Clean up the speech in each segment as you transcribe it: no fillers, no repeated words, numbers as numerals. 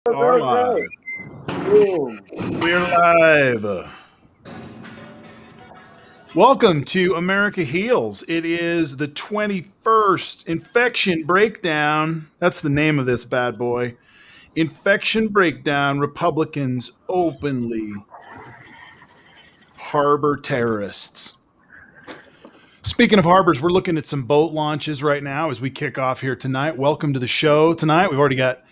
Are live. Boom. We're live. Welcome to America Heals. It is the 21st Infection Breakdown. That's the name of this bad boy. Infection Breakdown. Republicans openly harbor terrorists. Speaking of harbors, we're looking at some boat launches right now as we kick off here tonight. Welcome to the show tonight. We've already got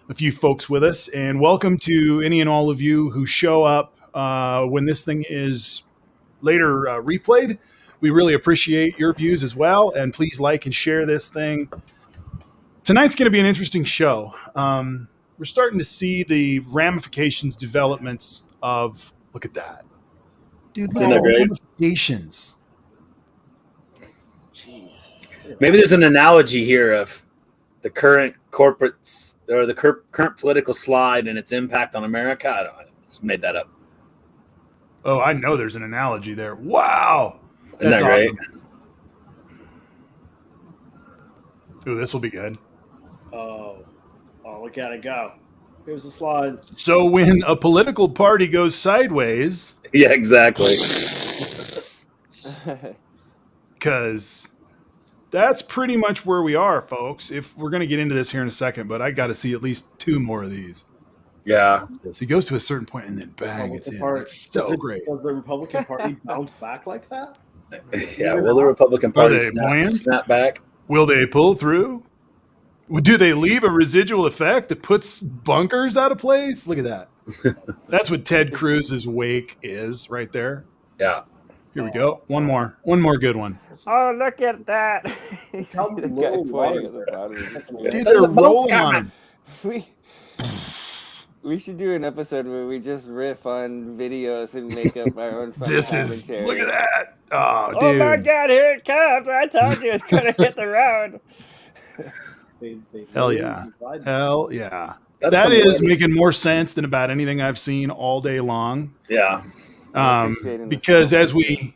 a few folks with us, and welcome to any and all of you who show up when this thing is later replayed. We really appreciate your views as well, and please like and share this thing. Tonight's going to be an interesting show. We're starting to see the ramifications, developments of, look at that. Dude, look at the ramifications. Maybe there's an analogy here of the current corporates or the current political slide and its impact on America. I just made that up. Oh, I know there's an analogy there. Wow. Isn't that awesome. great? Ooh, this will be good. Oh, look at it go. Here's the slide. So when a political party goes sideways. Yeah, exactly. Because that's pretty much where we are, folks. If we're going to get into this here in a second, but I got to see at least two more of these. Yeah. So he goes to a certain point and then bang, it's in. It's so great. Does the Republican Party bounce back like that? Yeah, will the Republican Party snap back? Will they pull through? Do they leave a residual effect that puts bunkers out of place? Look at that. That's what Ted Cruz's wake is right there. Yeah. Here we go. One more good one. Oh, look at that. The guy pointing at the bottom. Dude, they're rolling on him. We should do an episode where we just riff on videos and make up our own fun This commentary. is, look at that. Oh, dude. Oh my God, here it comes. I told you it's going to hit the road. Hell yeah. Hell yeah. That is making more sense than about anything I've seen all day long. Yeah. Because as we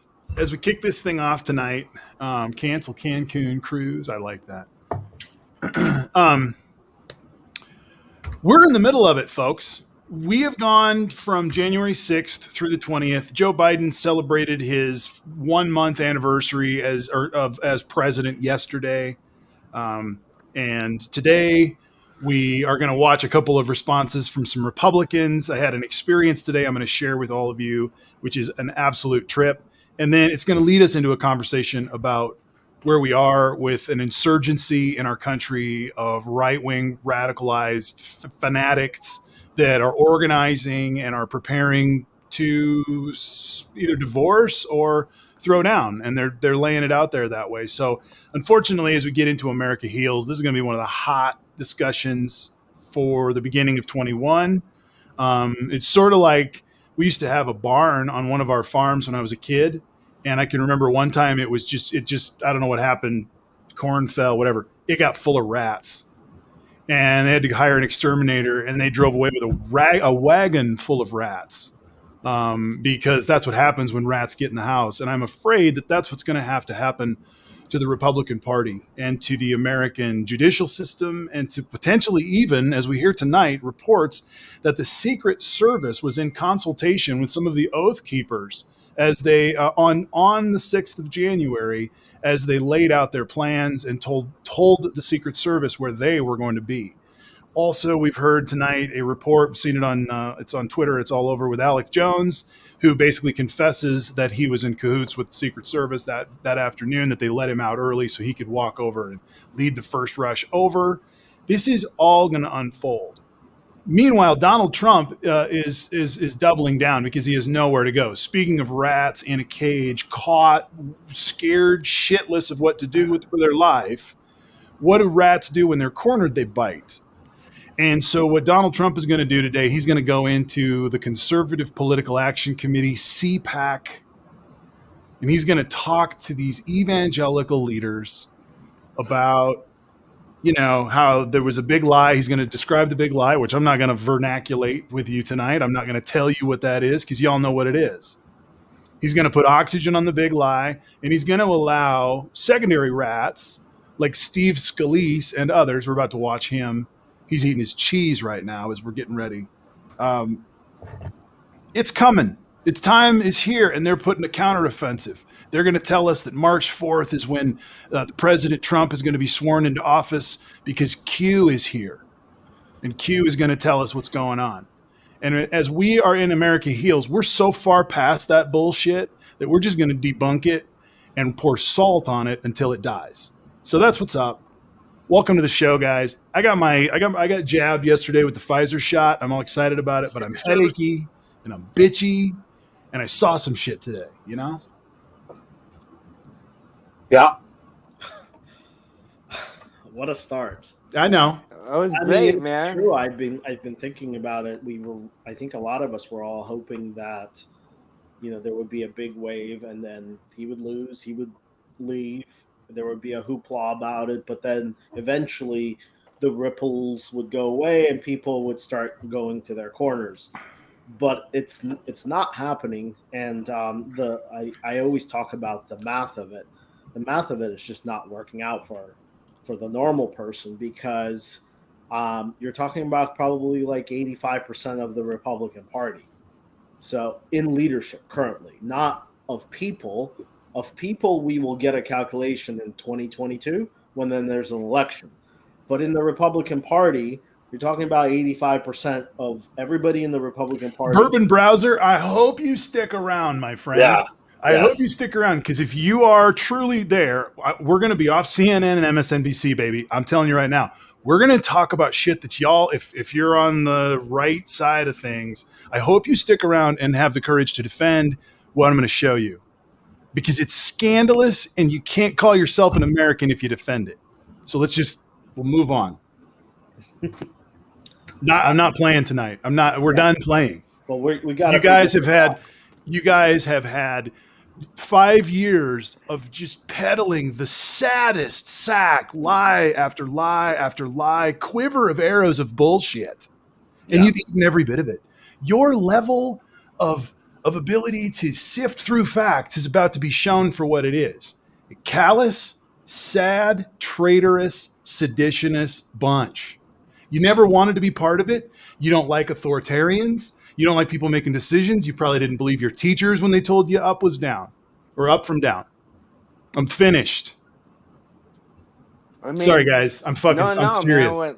kick this thing off tonight, cancel Cancun cruise. I like that. We're in the middle of it, folks. We have gone from January 6th through the 20th. Joe Biden celebrated his 1 month anniversary as president yesterday. And today we are going to watch a couple of responses from some Republicans. I had an experience today I'm going to share with all of you, which is an absolute trip. And then it's going to lead us into a conversation about where we are with an insurgency in our country of right-wing radicalized fanatics that are organizing and are preparing to either divorce or throw down, and they're laying it out there that way. So unfortunately, as we get into America Heals, this is going to be one of the hot discussions for the beginning of 21. It's sort of like we used to have a barn on one of our farms when I was a kid, and I can remember one time it just I don't know what happened, corn fell, whatever. It got full of rats, and they had to hire an exterminator, and they drove away with a wagon full of rats. Because that's what happens when rats get in the house. And I'm afraid that that's what's going to happen to the Republican Party and to the American judicial system, and to potentially even, as we hear tonight, reports that the Secret Service was in consultation with some of the Oath Keepers as they on the 6th of January, as they laid out their plans and told the Secret Service where they were going to be. Also, we've heard tonight a report, seen it on, it's on Twitter, it's all over, with Alex Jones, who basically confesses that he was in cahoots with the Secret Service that afternoon, that they let him out early so he could walk over and lead the first rush over. This is all going to unfold. Meanwhile, Donald Trump is doubling down because he has nowhere to go. Speaking of rats in a cage, caught, scared shitless of what to do for their life, what do rats do when they're cornered? They bite. And so what Donald Trump is going to do today, he's going to go into the Conservative Political Action Committee, CPAC, and he's going to talk to these evangelical leaders about, how there was a big lie. He's going to describe the big lie, which I'm not going to vernaculate with you tonight. I'm not going to tell you what that is because y'all know what it is. He's going to put oxygen on the big lie, and he's going to allow secondary rats like Steve Scalise and others. We're about to watch him. He's eating his cheese right now as we're getting ready. It's coming. Its time is here, and they're putting a counteroffensive. They're going to tell us that March 4th is when the President Trump is going to be sworn into office because Q is here. And Q is going to tell us what's going on. And as we are in America Heals, we're so far past that bullshit that we're just going to debunk it and pour salt on it until it dies. So that's what's up. Welcome to the show, guys. I got jabbed yesterday with the Pfizer shot. I'm all excited about it, but I'm headachy and I'm bitchy, and I saw some shit today, you know? Yeah. What a start. I know. That was I great, mean, man. True. I've been thinking about it. I think a lot of us were all hoping that, there would be a big wave, and then he would lose, he would leave, there would be a hoopla about it, but then eventually the ripples would go away and people would start going to their corners. But it's not happening, and I always talk about the math of it. The math of it is just not working out for the normal person, because you're talking about probably like 85% of the Republican Party. So in leadership currently, not of people. Of people, we will get a calculation in 2022 when then there's an election. But in the Republican Party, you're talking about 85% of everybody in the Republican Party. Bourbon Browser, I hope you stick around, my friend. Yeah. I hope you stick around, because if you are truly there, we're going to be off CNN and MSNBC, baby. I'm telling you right now. We're going to talk about shit that y'all, if you're on the right side of things, I hope you stick around and have the courage to defend what I'm going to show you, because it's scandalous and you can't call yourself an American if you defend it. So we'll move on. I'm not playing tonight. We're done playing. Well, we got. You guys have had 5 years of just peddling the saddest sack, lie after lie after lie, quiver of arrows of bullshit, and you've eaten every bit of it. Your level of ability to sift through facts is about to be shown for what it is: a callous, sad, traitorous, seditionous bunch. You never wanted to be part of it. You don't like authoritarians. You don't like people making decisions. You probably didn't believe your teachers when they told you up was down or up from down. I'm finished. I mean, Sorry, guys. I'm serious. Man,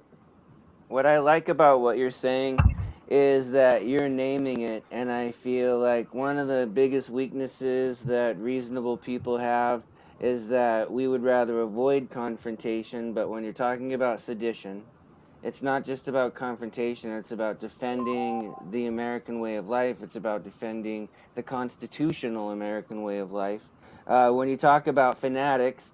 what I like about what you're saying is that you're naming it, and I feel like one of the biggest weaknesses that reasonable people have is that we would rather avoid confrontation, but when you're talking about sedition, it's not just about confrontation, it's about defending the American way of life, it's about defending the constitutional American way of life. When you talk about fanatics,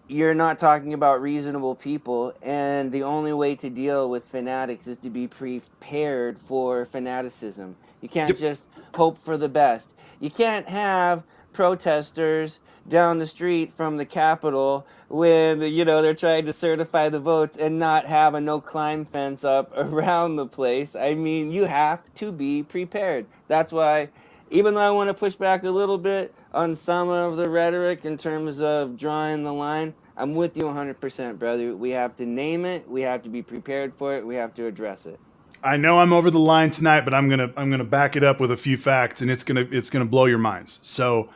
you're not talking about reasonable people, and the only way to deal with fanatics is to be prepared for fanaticism. You can't just hope for the best. You can't have protesters down the street from the Capitol when they're trying to certify the votes and not have a no climb fence up around the place. I mean, you have to be prepared. That's why, even though I want to push back a little bit on some of the rhetoric in terms of drawing the line, I'm with you 100%, brother. We have to name it. We have to be prepared for it. We have to address it. I know I'm over the line tonight, but I'm gonna back it up with a few facts, and it's gonna blow your minds. So,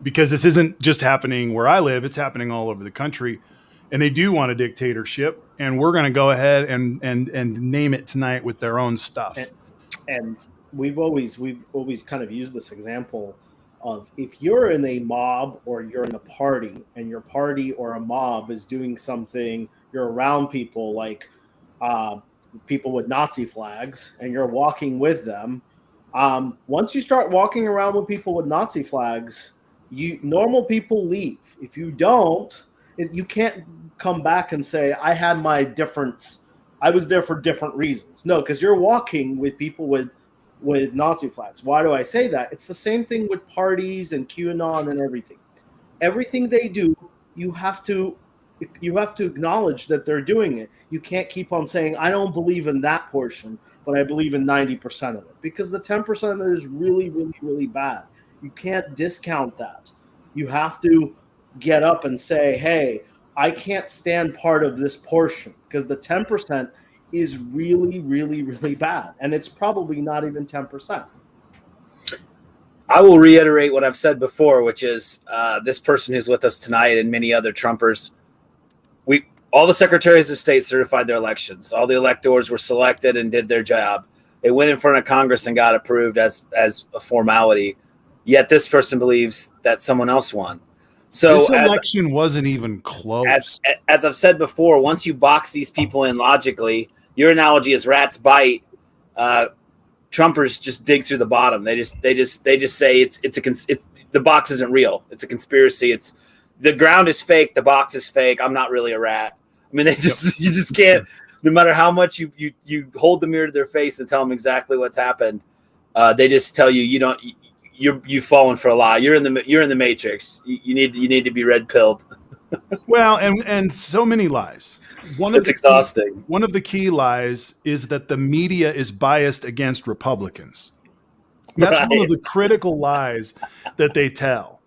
because this isn't just happening where I live, it's happening all over the country, and they do want a dictatorship, and we're gonna go ahead and name it tonight with their own stuff. And we've always kind of used this example of, if you're in a mob or you're in a party and your party or a mob is doing something, you're around people like people with Nazi flags and you're walking with them. Once you start walking around with people with Nazi flags, normal people leave. If you don't, you can't come back and say, I had my difference. I was there for different reasons. No, because you're walking with people with Nazi flags. Why do I say that? It's the same thing with parties and QAnon and everything. Everything they do, you have to acknowledge that they're doing it. You can't keep on saying, I don't believe in that portion, but I believe in 90% of it, because the 10% of it is really, really, really bad. You can't discount that. You have to get up and say, hey, I can't stand part of this portion, because the 10% is really, really, really bad. And it's probably not even 10%. I will reiterate what I've said before, which is this person who's with us tonight and many other Trumpers, all the secretaries of state certified their elections. All the electors were selected and did their job. It went in front of Congress and got approved as a formality. Yet this person believes that someone else won. So this election wasn't even close. As I've said before, once you box these people in logically, your analogy is rats bite. Trumpers just dig through the bottom. They just say the box isn't real. It's a conspiracy. The ground is fake. The box is fake. I'm not really a rat. I mean, you just can't. No matter how much you hold the mirror to their face and tell them exactly what's happened, they just tell you you've fallen for a lie. You're in the matrix. You need to be red pilled. Well, and so many lies. It's exhausting. One of the key lies is that the media is biased against Republicans. That's Right. one of the critical lies that they tell.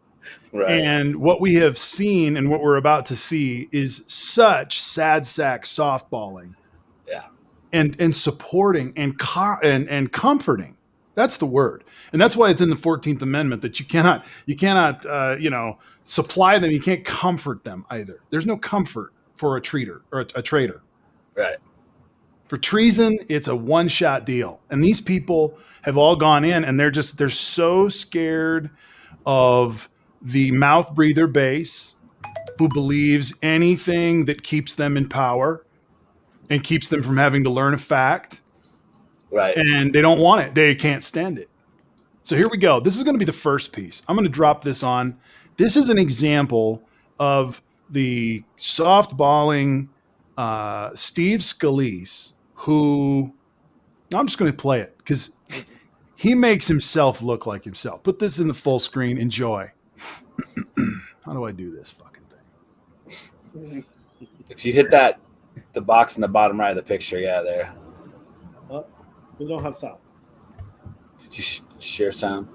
Right. And what we have seen and what we're about to see is such sad sack softballing. Yeah. And supporting and comforting. That's the word. And that's why it's in the 14th Amendment that you cannot supply them. You can't comfort them either. There's no comfort for a traitor or a traitor. Right. For treason, it's a one-shot deal. And these people have all gone in and they're so scared of the mouth breather base who believes anything that keeps them in power and keeps them from having to learn a fact. Right. And they don't want it. They can't stand it. So here we go. This is going to be the first piece. I'm going to drop this on. This is an example of the softballing Steve Scalise, who I'm just going to play it because he makes himself look like himself. Put this in the full screen. Enjoy. How do I do this fucking thing? If you hit the box in the bottom right of the picture, yeah, there. We don't have sound. Did you share sound?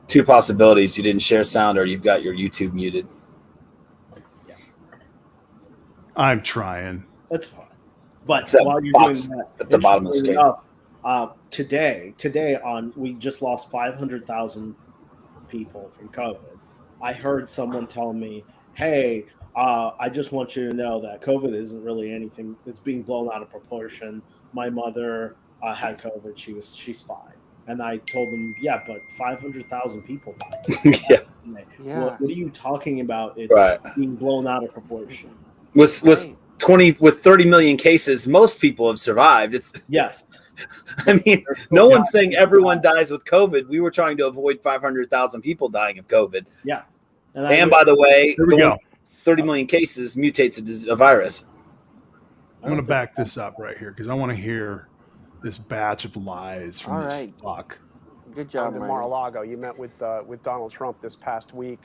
Two possibilities: you didn't share sound, or you've got your YouTube muted. I'm trying. That's fine. But It's that while you're box doing that, at the bottom of the screen. Today we just lost 500,000 people from COVID. I heard someone tell me, "Hey, I just want you to know that COVID isn't really anything. It's being blown out of proportion. My mother had COVID. She's fine." And I told them, "Yeah, but 500,000 people died." Yeah. Yeah. What are you talking about? It's Right. being blown out of proportion. With Right. with 30 million cases, most people have survived. Yes. I mean, They're still no one's dying. saying everyone dies with COVID. We were trying to avoid 500,000 people dying of COVID. Yeah. And by the way, Here we go. 30 million cases mutates a virus. I'm going to back this up right here because I want to hear this batch of lies from All this right. fuck. Good job, Down in Marty. Mar-a-Lago. You met with Donald Trump this past week.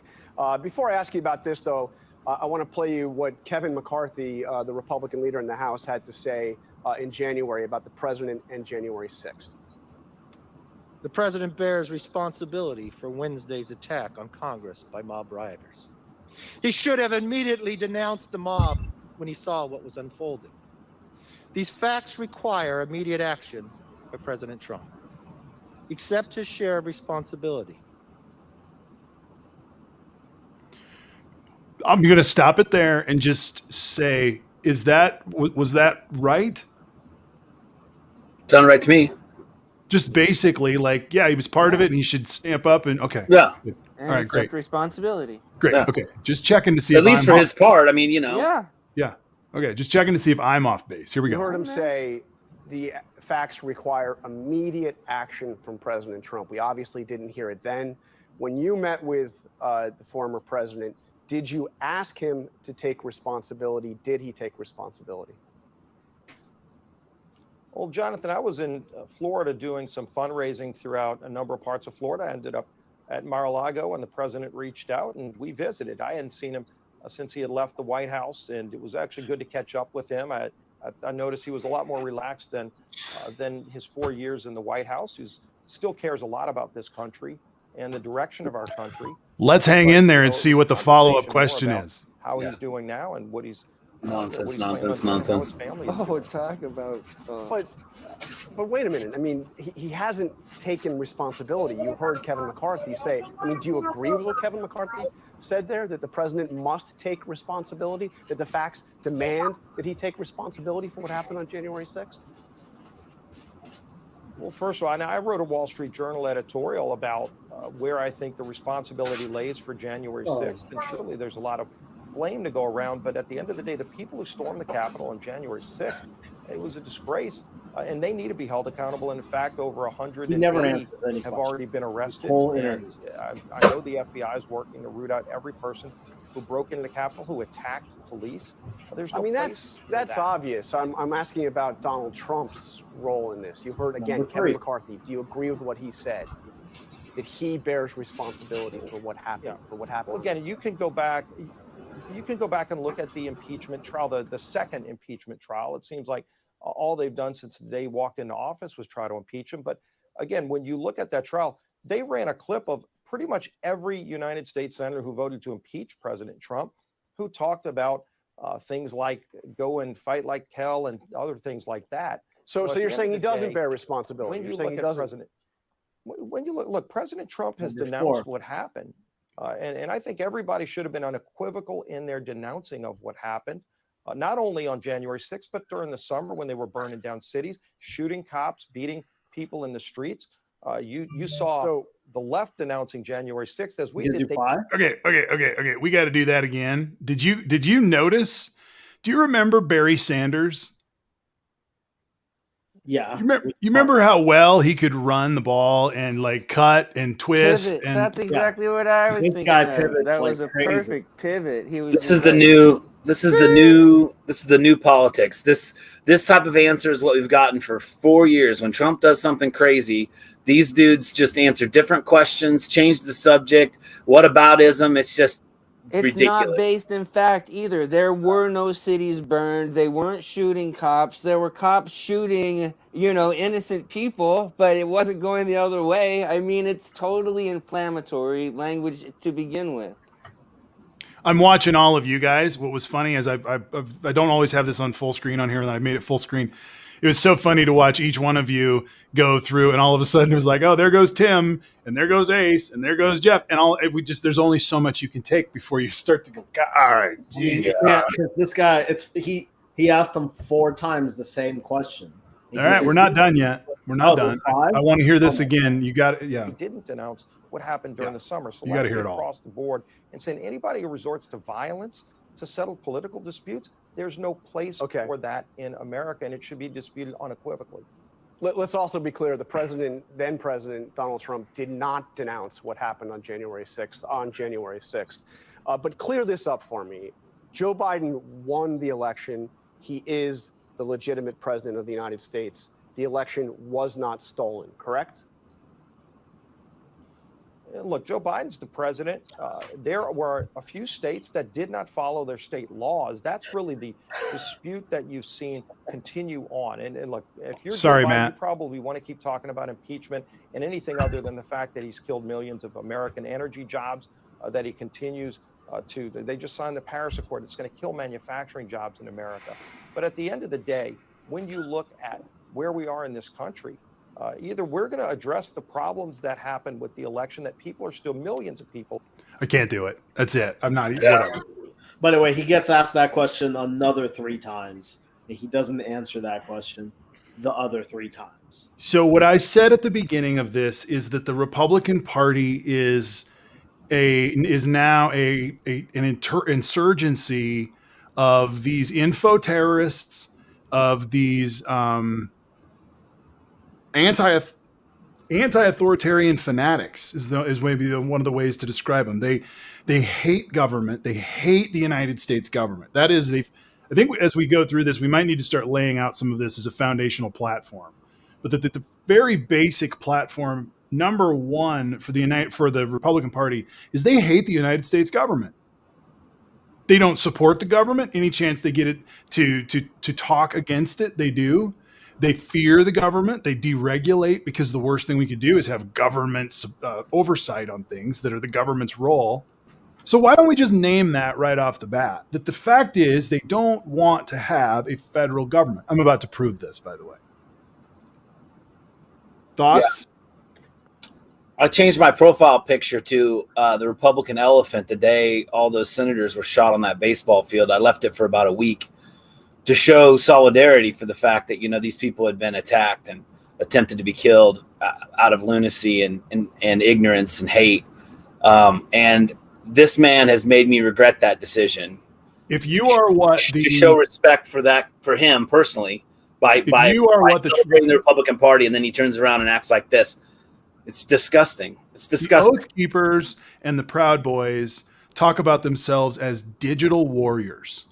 Before I ask you about this, though, I want to play you what Kevin McCarthy, the Republican leader in the House, had to say in January about the president and January 6th. The president bears responsibility for Wednesday's attack on Congress by mob rioters. He should have immediately denounced the mob when he saw what was unfolding. These facts require immediate action by President Trump. Accept his share of responsibility. I'm going to stop it there and just say, was that right? Sounded right to me. Just basically like, yeah, he was part of it and he should stamp up and okay. Yeah. And All right, accept great. responsibility. Great. Yeah. Okay. Just checking to see At if least I'm for off. his part. I mean, you know. Yeah. Yeah. Okay. Just checking to see if I'm off base. Here we You go. heard him say the facts require immediate action from President Trump. We obviously didn't hear it then. When you met with the former president, did you ask him to take responsibility? Did he take responsibility? Well, Jonathan, I was in Florida doing some fundraising throughout a number of parts of Florida. I ended up at Mar-a-Lago, and the president reached out, and we visited. I hadn't seen him since he had left the White House, and it was actually good to catch up with him. I noticed he was a lot more relaxed than his 4 years in the White House. He still cares a lot about this country and the direction of our country. Let's hang in there and see what the follow-up question About is. how Yeah. he's doing now and what he's Nonsense, What, he's nonsense, planning on doing, how nonsense. his family is Oh, doing. talk about. But wait a minute. I mean, he hasn't taken responsibility. You heard Kevin McCarthy say. I mean, do you agree with what Kevin McCarthy said there? That the president must take responsibility. That the facts demand that he take responsibility for what happened on January 6th. Well, first of all, I wrote a Wall Street Journal editorial about where I think the responsibility lays for January 6th. And surely there's a lot of blame to go around. But at the end of the day, the people who stormed the Capitol on January 6th, it was a disgrace. And they need to be held accountable. And in fact, over He 180 never answered any have question. already been arrested. Whole And interview. I know the FBI is working to root out every person who broke into the Capitol, who attacked police. There's no I mean, place for that's that. obvious. I'm asking about Donald Trump's role in this. You heard again, Number Kevin three. McCarthy. Do you agree with what he said? That he bears responsibility for what happened? Yeah. For what happened? Well, again, you can go back. You can go back and look at the impeachment trial, the second impeachment trial. It seems like all they've done since the day he walked into office was try to impeach him. But again, when you look at that trial, they ran a clip of pretty much every United States senator who voted to impeach President Trump, who talked about things like go and fight like hell and other things like that. So, at so the you're end saying of he the doesn't day, bear responsibility? when You're you saying look he at doesn't. President, when you look, President Trump has Number denounced four. what happened. And I think everybody should have been unequivocal in their denouncing of what happened, not only on January 6th, but during the summer when they were burning down cities, shooting cops, beating people in the streets. You saw So the left denouncing January 6th as we You gonna did. do five? Okay. We got to do that again. Did you notice? Do you remember Barry Sanders? Yeah. You remember how well he could run the ball and like cut and twist Pivot. and That's exactly what I was This thinking. guy of. pivots That was like a crazy. perfect pivot. He was. This just is the like, new. This is the new politics. This type of answer is what we've gotten for 4 years. When Trump does something crazy, these dudes just answer different questions, change the subject. What aboutism? It's just It's ridiculous. not based in fact either. There were no cities burned. They weren't shooting cops. There were cops shooting, innocent people, but it wasn't going the other way. I mean, it's totally inflammatory language to begin with. I'm watching all of you guys. What was funny is I don't always have this on full screen on here, and I made it full screen. It was so funny to watch each one of you go through, and all of a sudden it was like, oh, there goes Tim, and there goes Ace, and there goes Jeff, and there's only so much you can take before you start to go, all right, geez. Yeah, because this guy, he asked him 4 times the same question. All right, we're not done yet. We're not done. I want to hear this again. You got it. Yeah. He didn't denounce what happened during Yeah. the summer. So You let's gotta hear get it all. across the board and saying anybody who resorts to violence to settle political disputes, there's no place Okay. for that in America, and it should be disputed unequivocally. let's also be clear: then President Donald Trump, did not denounce what happened on January 6th. But clear this up for me: Joe Biden won the election. He is the legitimate president of the United States. The election was not stolen, correct? Look, Joe Biden's the president. There were a few states that did not follow their state laws. That's really the dispute that you've seen continue on. And look, if you're Sorry, Joe Biden, Matt. you probably want to keep talking about impeachment and anything other than the fact that he's killed millions of American energy jobs, that he continues to. They just signed the Paris Accord. It's going to kill manufacturing jobs in America. But at the end of the day, when you look at where we are in this country, either we're going to address the problems that happened with the election, that people are still millions of people. I can't do it. That's it. I'm not. Whatever. By the way, he gets asked that question another 3 times. And he doesn't answer that question the other 3 times. So what I said at the beginning of this is that the Republican Party is now an insurgency of these info terrorists, of these anti-authoritarian fanatics is maybe one of the ways to describe them. They hate government. They hate the United States government. That is, I think as we go through this, we might need to start laying out some of this as a foundational platform. But the very basic platform, number one for the Republican Party, is they hate the United States government. They don't support the government. Any chance they get it to talk against it, they do. They fear the government. They deregulate because the worst thing we could do is have government oversight on things that are the government's role. So why don't we just name that right off the bat? That the fact is they don't want to have a federal government. I'm about to prove this, by the way. Thoughts? I changed my profile picture to the Republican elephant the day all those senators were shot on that baseball field. I left it for about a week to show solidarity for the fact that, these people had been attacked and attempted to be killed out of lunacy and ignorance and hate. And this man has made me regret that decision. If you are what to show respect for him personally by celebrating the Republican Party, and then he turns around and acts like this. It's disgusting. It's disgusting. The Oath Keepers and the Proud Boys talk about themselves as digital warriors.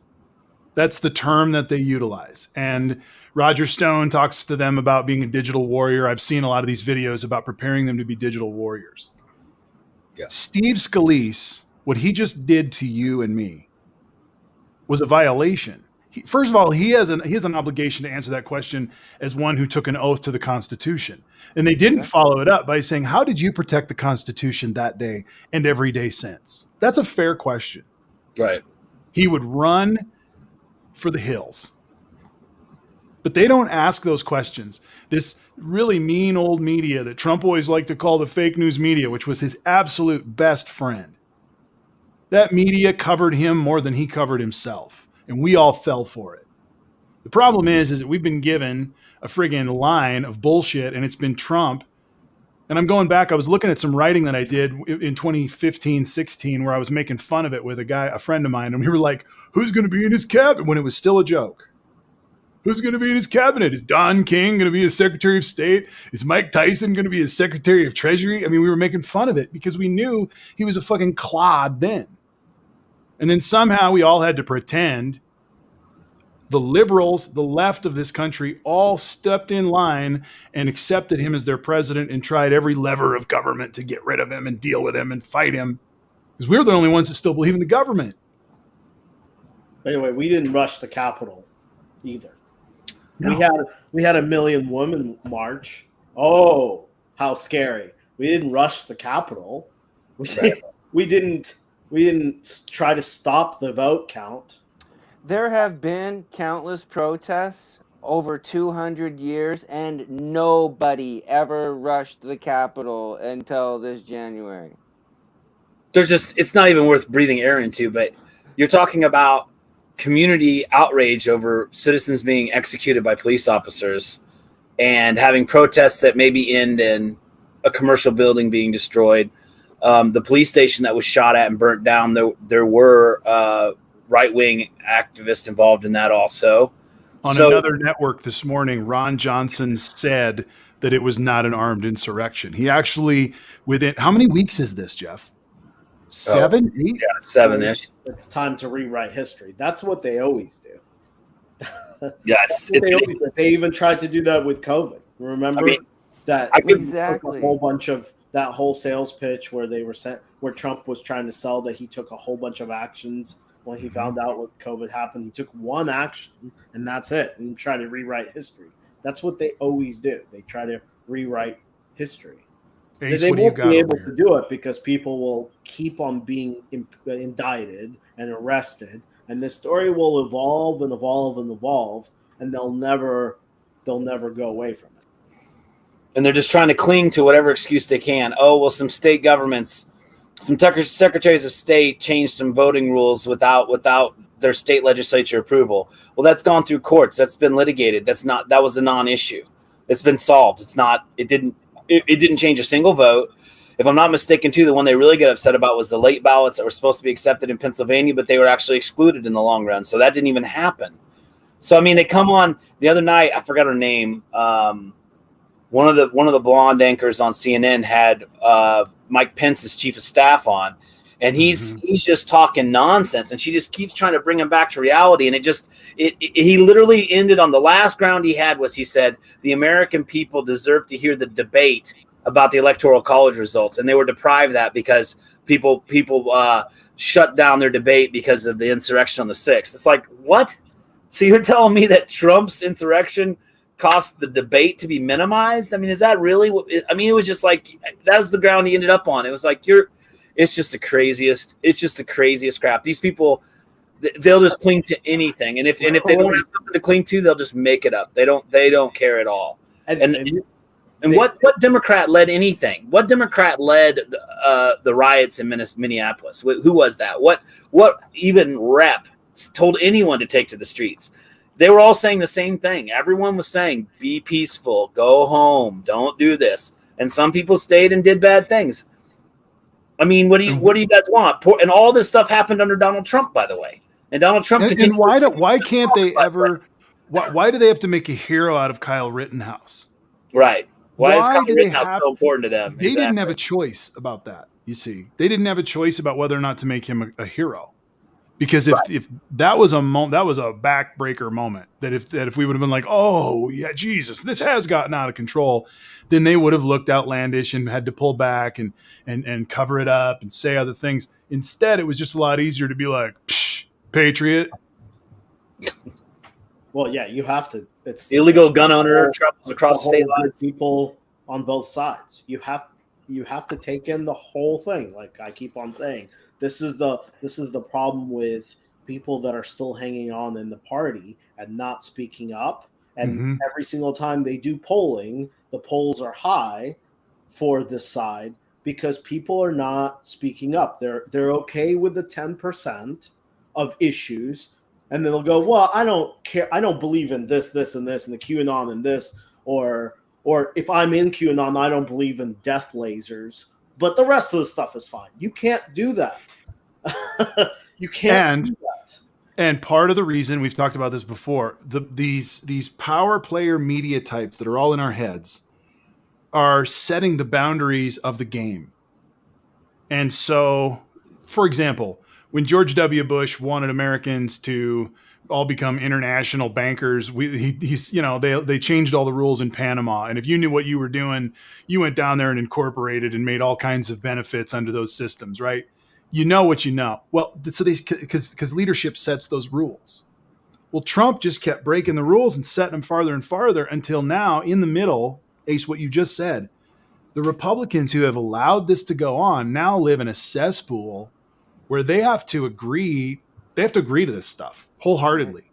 That's the term that they utilize. And Roger Stone talks to them about being a digital warrior. I've seen a lot of these videos about preparing them to be digital warriors. Yeah. Steve Scalise, what he just did to you and me was a violation. First of all, he has an obligation to answer that question as one who took an oath to the Constitution. And they didn't follow it up by saying, how did you protect the Constitution that day and every day since? That's a fair question. Right. He would run for the hills. But they don't ask those questions. This really mean old media that Trump always liked to call the fake news media, which was his absolute best friend. That media covered him more than he covered himself. And we all fell for it. The problem is that we've been given a friggin' line of bullshit, and it's been Trump. And I'm going back. I was looking at some writing that I did in 2015, 16, where I was making fun of it with a friend of mine. And we were like, who's going to be in his cabinet? When it was still a joke. Who's going to be in his cabinet? Is Don King going to be his Secretary of State? Is Mike Tyson going to be his Secretary of Treasury? I mean, we were making fun of it because we knew he was a fucking clod then. And then somehow we all had to pretend. The liberals, the left of this country, all stepped in line and accepted him as their president and tried every lever of government to get rid of him and deal with him and fight him. Because we're the only ones that still believe in the government. Anyway, we didn't rush the Capitol either. No. We had a million women march. Oh, how scary. We didn't rush the Capitol. We didn't try to stop the vote count. There have been countless protests over 200 years, and nobody ever rushed the Capitol until this January. It's not even worth breathing air into, but you're talking about community outrage over citizens being executed by police officers and having protests that maybe end in a commercial building being destroyed. The police station that was shot at and burnt down, there were right-wing activists involved in that also. On another network this morning, Ron Johnson said that it was not an armed insurrection. He actually, how many weeks is this, Jeff? 7, 8? Yeah, 7-ish. It's time to rewrite history. That's what they always do. Yes. They even tried to do that with COVID. Remember exactly. A whole bunch of that whole sales pitch where where Trump was trying to sell that he took a whole bunch of actions when he found out what COVID happened. He took one action and that's it, and try to rewrite history. That's what they always do. They try to rewrite history. Ace, they won't be able to do it because people will keep on being indicted and arrested, and this story will evolve and evolve and evolve, and they'll never go away from it. And they're just trying to cling to whatever excuse they can. Oh, well, some state governments, some secretaries of state changed some voting rules without their state legislature approval. Well, that's gone through courts. That's been litigated. That was a non-issue. It's been solved. It didn't change a single vote. If I'm not mistaken, too, the one they really get upset about was the late ballots that were supposed to be accepted in Pennsylvania, but they were actually excluded in the long run. So that didn't even happen. So, I mean, they come on the other night. I forgot her name. One of the blonde anchors on CNN had Mike Pence as chief of staff on, and he's just talking nonsense, and she just keeps trying to bring him back to reality. And he literally ended on the last ground he had was he said the American people deserve to hear the debate about the Electoral College results, and they were deprived of that because people shut down their debate because of the insurrection on the 6th. It's like, what? So you're telling me that Trump's insurrection caused the debate to be minimized? I mean, is that really what? I mean, it was just like that's the ground he ended up on. It was like It's just the craziest. It's just the craziest crap. These people, they'll just cling to anything, and if they don't have something to cling to, they'll just make it up. They don't care at all. And what Democrat led anything? What Democrat led the riots in Minneapolis? Who was that? What even rep told anyone to take to the streets? They were all saying the same thing. Everyone was saying, be peaceful, go home, don't do this. And some people stayed and did bad things. I mean, what do you guys want? And all this stuff happened under Donald Trump, by the way. And Donald Trump and why can't they ever? Why do they have to make a hero out of Kyle Rittenhouse? Right. Why is Kyle do Rittenhouse so important to them? They didn't have a choice about that. You see, they didn't have a choice about whether or not to make him a hero, because if that was a backbreaker moment, that if we would have been like, oh yeah, Jesus, this has gotten out of control, then they would have looked outlandish and had to pull back and cover it up and say other things. Instead, it was just a lot easier to be like, Psh, patriot. Well, yeah, you have to. It's illegal gun owner travels across state lines. People on both sides. You have to take in the whole thing. Like I keep on saying, this is the problem with people that are still hanging on in the party and not speaking up. And every single time they do polling, the polls are high for this side because people are not speaking up. They're okay with the 10% of issues. And then they'll go, well, I don't care. I don't believe in this, this, and this, and the QAnon and this, or if I'm in QAnon, I don't believe in death lasers. But the rest of the stuff is fine. You can't do that. You can't do that. And part of the reason, we've talked about this before, these power player media types that are all in our heads are setting the boundaries of the game. And so, for example, when George W. Bush wanted Americans to all become international bankers, they changed all the rules in Panama. And if you knew what you were doing, you went down there and incorporated and made all kinds of benefits under those systems, right? You know what you know. Well, so because leadership sets those rules. Well, Trump just kept breaking the rules and setting them farther and farther until now, in the middle, Ace, what you just said, the Republicans who have allowed this to go on now live in a cesspool where they have to agree to this stuff wholeheartedly.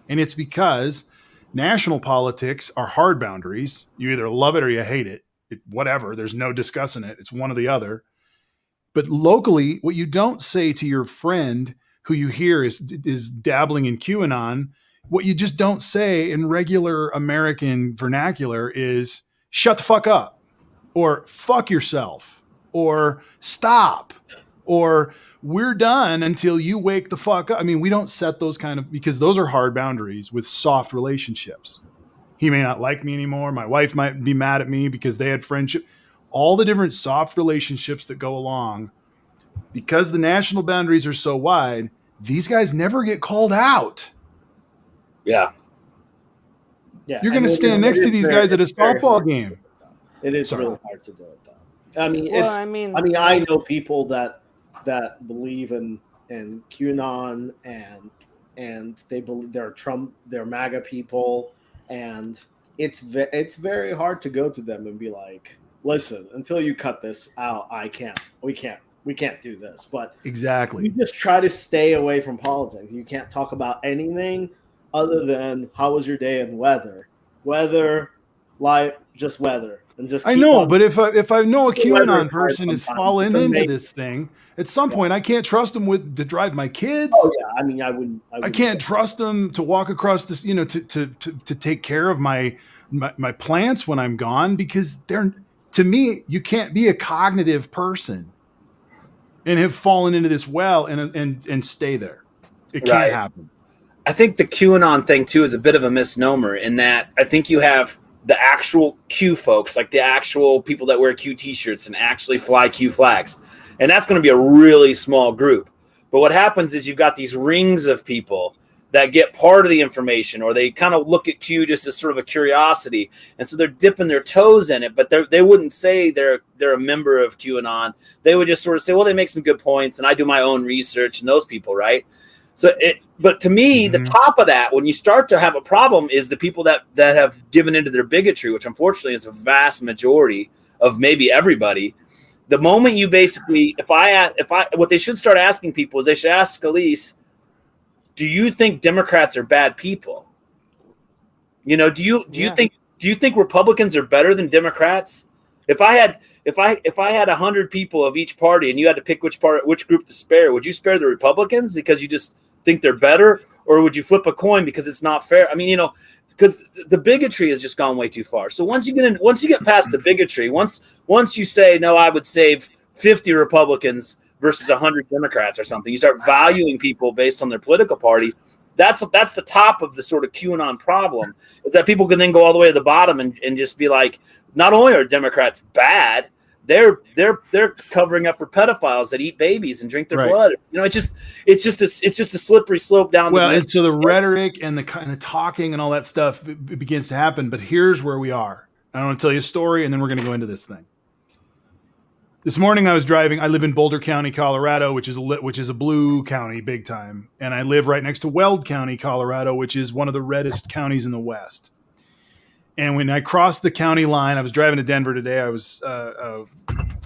And it's because national politics are hard boundaries. You either love it or you hate it. Whatever. There's no discussing it. It's one or the other. But locally, what you don't say to your friend who you hear is dabbling in QAnon, what you just don't say in regular American vernacular is shut the fuck up, or fuck yourself, or stop, or we're done until you wake the fuck up. I mean, we don't set those because those are hard boundaries with soft relationships. He may not like me anymore. My wife might be mad at me because they had friendship. All the different soft relationships that go along, because the national boundaries are so wide, these guys never get called out. Yeah. Yeah. You're going to stand next to these guys at a softball game. It is really hard to do it, though. I mean, I know people that believe in QAnon and they believe they're MAGA people, and it's very hard to go to them and be like, listen, until you cut this out, we can't do this. But exactly, you just try to stay away from politics. You can't talk about anything other than how was your day and weather, life, just weather. I know, but if I know a QAnon person is falling into this thing, at some point I can't trust them to drive my kids. Oh yeah, I mean I wouldn't I can't trust them to walk across this, to take care of my plants when I'm gone, because to me, you can't be a cognitive person and have fallen into this well and stay there. It can't happen. I think the QAnon thing too is a bit of a misnomer in that I think you have the actual Q folks, like the actual people that wear Q t-shirts and actually fly Q flags. And that's going to be a really small group. But what happens is you've got these rings of people that get part of the information, or they kind of look at Q just as sort of a curiosity. And so they're dipping their toes in it, but they wouldn't say they're a member of QAnon. They would just sort of say, well, they make some good points and I do my own research, and those people, right? But to me, the top of that, when you start to have a problem, is the people that have given into their bigotry, which unfortunately is a vast majority of maybe everybody. The moment you basically, what they should start asking people is they should ask Scalise, do you think Democrats are bad people? Do you think Republicans are better than Democrats? If I had 100 people of each party and you had to pick which group to spare, would you spare the Republicans because you just think they're better, or would you flip a coin because it's not fair? I mean, because the bigotry has just gone way too far. So once you get past the bigotry, once you say, no, I would save 50 Republicans versus 100 Democrats or something, you start valuing people based on their political party. That's the top of the sort of QAnon problem, is that people can then go all the way to the bottom and just be like, not only are Democrats bad, they're covering up for pedophiles that eat babies and drink their blood. It's just a slippery slope down. Well, and so the rhetoric and the talking and all that stuff begins to happen. But here's where we are. I want to tell you a story, and then we're going to go into this thing. This morning I was driving. I live in Boulder County, Colorado, which is a blue county big time. And I live right next to Weld County, Colorado, which is one of the reddest counties in the West. And when I crossed the county line, I was driving to Denver today. I was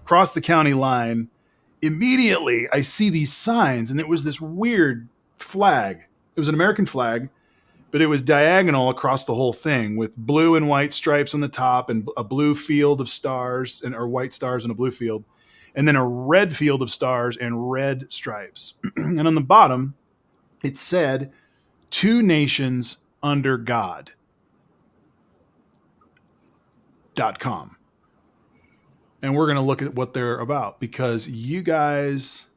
crossed the county line. Immediately I see these signs, and it was this weird flag. It was an American flag, but it was diagonal across the whole thing with blue and white stripes on the top and a blue field of stars or white stars and a blue field, and then a red field of stars and red stripes. And on the bottom, it said, "Two nations under God." .com. And we're going to look at what they're about, because you guys,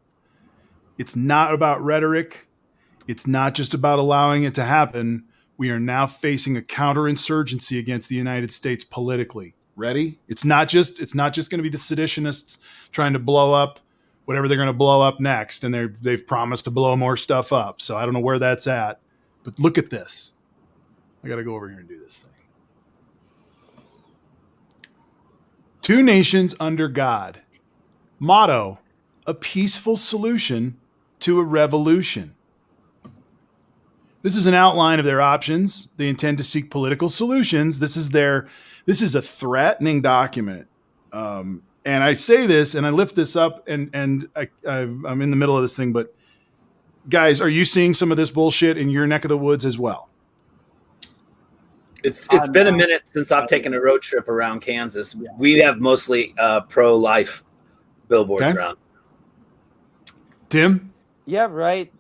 it's not about rhetoric. It's not just about allowing it to happen. We are now facing a counterinsurgency against the United States politically. Ready? It's not just going to be the seditionists trying to blow up whatever they're going to blow up next. And they've promised to blow more stuff up. So I don't know where that's at, but look at this. I got to go over here and do this thing. Two nations under God. Motto: a peaceful solution to a revolution. This is an outline of their options. They intend to seek political solutions. This is a threatening document. And I say this and I lift this up and I'm in the middle of this thing, but guys, are you seeing some of this bullshit in your neck of the woods as well? It's been a minute since I've taken a road trip around Kansas. Yeah. We have mostly pro-life billboards around. Tim? Yeah, right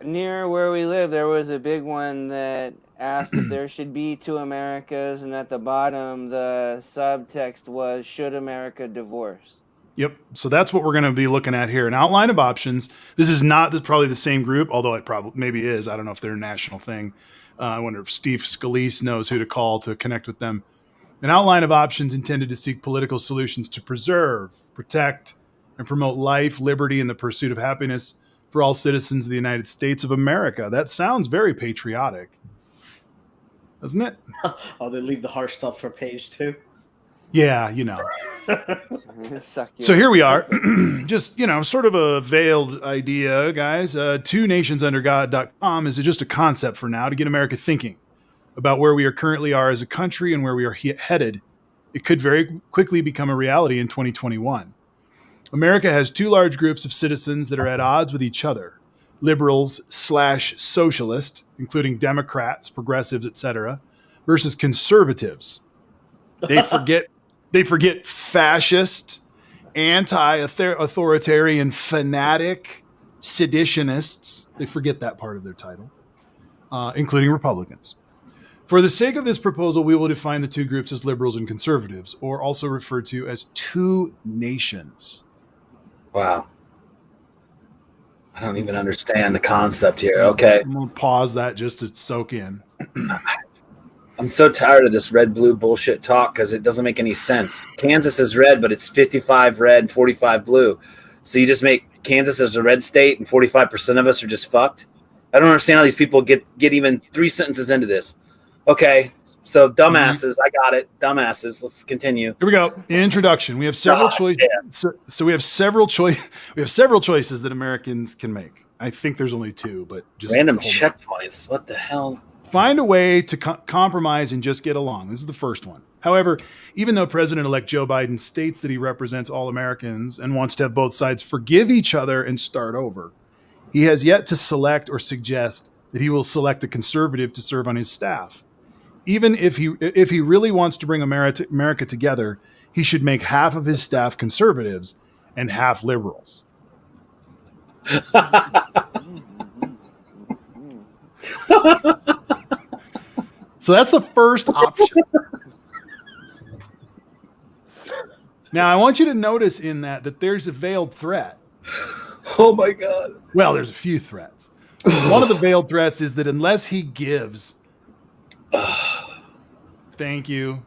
near where we live, there was a big one that asked if there should be two Americas, and at the bottom, the subtext was, should America divorce? Yep. So that's what we're going to be looking at here. An outline of options. This is not probably the same group, although it probably maybe is. I don't know if they're a national thing. I wonder if Steve Scalise knows who to call to connect with them. An outline of options intended to seek political solutions to preserve, protect, and promote life, liberty, and the pursuit of happiness for all citizens of the United States of America. That sounds very patriotic, doesn't it? Oh, they leave the harsh stuff for page 2? Yeah, So here we are. Just, sort of a veiled idea, guys. TwoNationsUnderGod.com is just a concept for now to get America thinking about where we currently are as a country and where we are headed. It could very quickly become a reality in 2021. America has two large groups of citizens that are at odds with each other. Liberals/socialists, including Democrats, progressives, etc., versus conservatives. They forget fascist, anti-authoritarian, fanatic, seditionists. They forget that part of their title, including Republicans. For the sake of this proposal, we will define the two groups as liberals and conservatives, or also referred to as two nations. Wow. I don't even understand the concept here. Okay. I'm going to pause that just to soak in. I'm so tired of this red-blue bullshit talk because it doesn't make any sense. Kansas is red, but it's 55 red, 45 blue. So you just make Kansas as a red state and 45% of us are just fucked? I don't understand how these people get even 3 sentences into this. Okay, so dumbasses. I got it. Dumbasses. Let's continue. Here we go. Introduction. We have several choices. So we have several choices that Americans can make. I think there's only two, but just random checkpoints. What the hell? Find a way to compromise and just get along. This is the first one. However, even though President-elect Joe Biden states that he represents all Americans and wants to have both sides forgive each other and start over, he has yet to select or suggest that he will select a conservative to serve on his staff. Even if he really wants to bring America together, he should make half of his staff conservatives and half liberals. So that's the first option. Now, I want you to notice in that there's a veiled threat. Oh my God. Well, there's a few threats. One of the veiled threats is that unless he gives, thank you.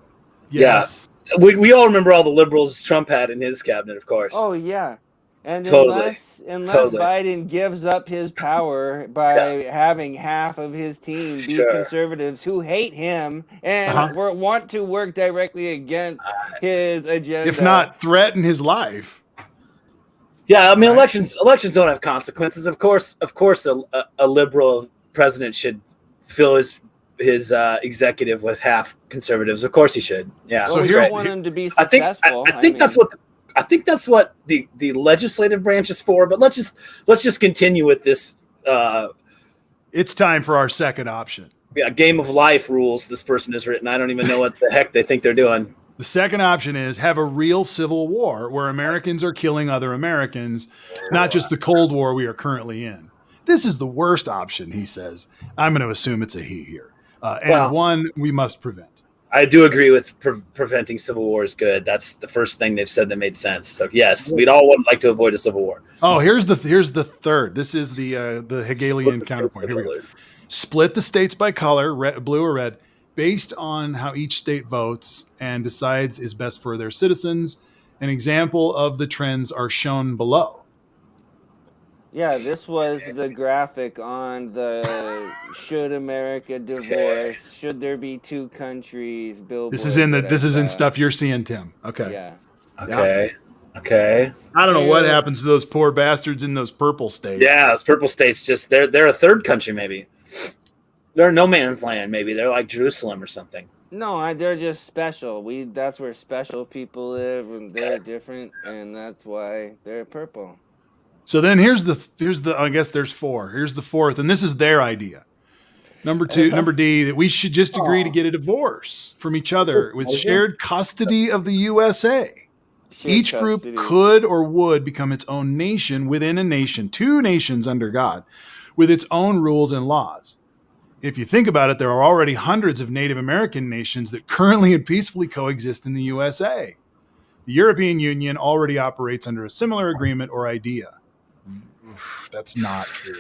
Yes. Yeah. We all remember all the liberals Trump had in his cabinet, of course. Oh yeah, and Totally. unless Biden gives up his power by having half of his team be Sure. conservatives who hate him and want to work directly against his agenda, If not threaten his life. Yeah, I mean, elections don't have consequences. Of course, a liberal president should fill his executive with half conservatives. Of course, he should. Yeah. Well, So we here's- don't want him to be I think successful. I think that's what the legislative branch is for. But let's just continue with this. It's time for our second option. Game of life rules this person has written. I don't even know what the heck they think they're doing. The second option is have a real civil war where Americans are killing other Americans, not just the Cold War we are currently in. This is the worst option, he says. I'm going to assume it's a he here. And one we must prevent. I do agree with preventing civil war is good. That's the first thing they've said that made sense. So yes, we'd all like to avoid a civil war. Oh, here's the third. This is the Hegelian counterpoint. Here we go. Split the states by color, blue or red, based on how each state votes and decides is best for their citizens. An example of the trends are shown below. Yeah, this was the graphic on the should America divorce? Should there be two countries? Billboard. This is in stuff you're seeing, Tim. Okay. Yeah. Okay. I don't know what happens to those poor bastards in those purple states. Yeah, those purple states they're a third country maybe. They're no man's land maybe. They're like Jerusalem or something. No, they're just special. That's where special people live, and they're different, and that's why they're purple. So then here's the I guess there's four. Here's the fourth, and this is their idea. Number D, that we should just agree to get a divorce from each other with shared custody of the USA. Each group could or would become its own nation within a nation, two nations under God, with its own rules and laws. If you think about it, there are already hundreds of Native American nations that currently and peacefully coexist in the USA. The European Union already operates under a similar agreement or idea. That's not true.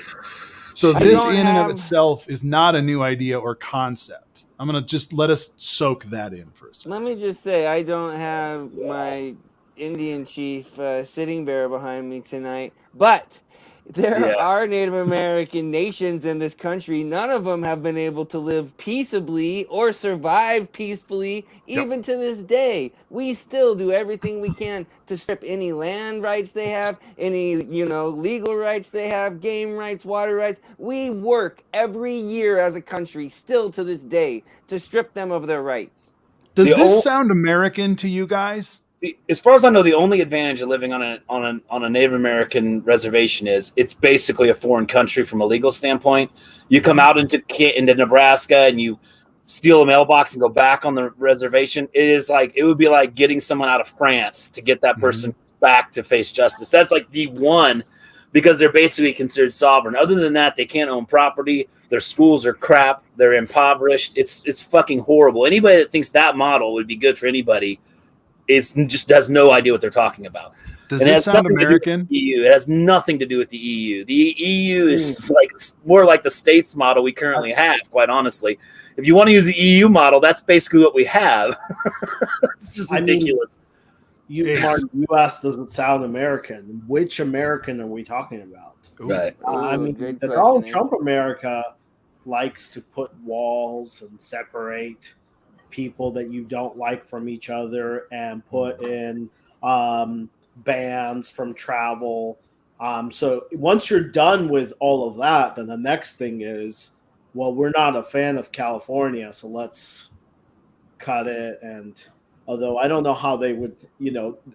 So this in and of itself is not a new idea or concept. I'm going to just let us soak that in for a second. Let me just say, I don't have my Indian chief Sitting Bear behind me tonight, but there are Native American nations in this country. None of them have been able to live peaceably or survive peacefully, even to this day. We still do everything we can to strip any land rights they have, any legal rights they have, game rights, water rights. We work every year as a country, still to this day, to strip them of their rights. Does this sound American to you guys? As far as I know, the only advantage of living on a Native American reservation is it's basically a foreign country from a legal standpoint. You come out into Nebraska and you steal a mailbox and go back on the reservation. It would be like getting someone out of France to get that person back to face justice. That's like the one, because they're basically considered sovereign. Other than that, they can't own property. Their schools are crap. They're impoverished. It's fucking horrible. Anybody that thinks that model would be good for anybody just has no idea what they're talking about. Does this sound American? EU. It has nothing to do with the EU. The EU is more like the states model we currently have, quite honestly. If you want to use the EU model, that's basically what we have. It's just ridiculous. Martin, you asked, does it sound American? Which American are we talking about? Right. The Donald Trump America likes to put walls and separate people that you don't like from each other and put in bans from travel. So once you're done with all of that, then the next thing is well, we're not a fan of California, so let's cut it. And although I don't know how they would,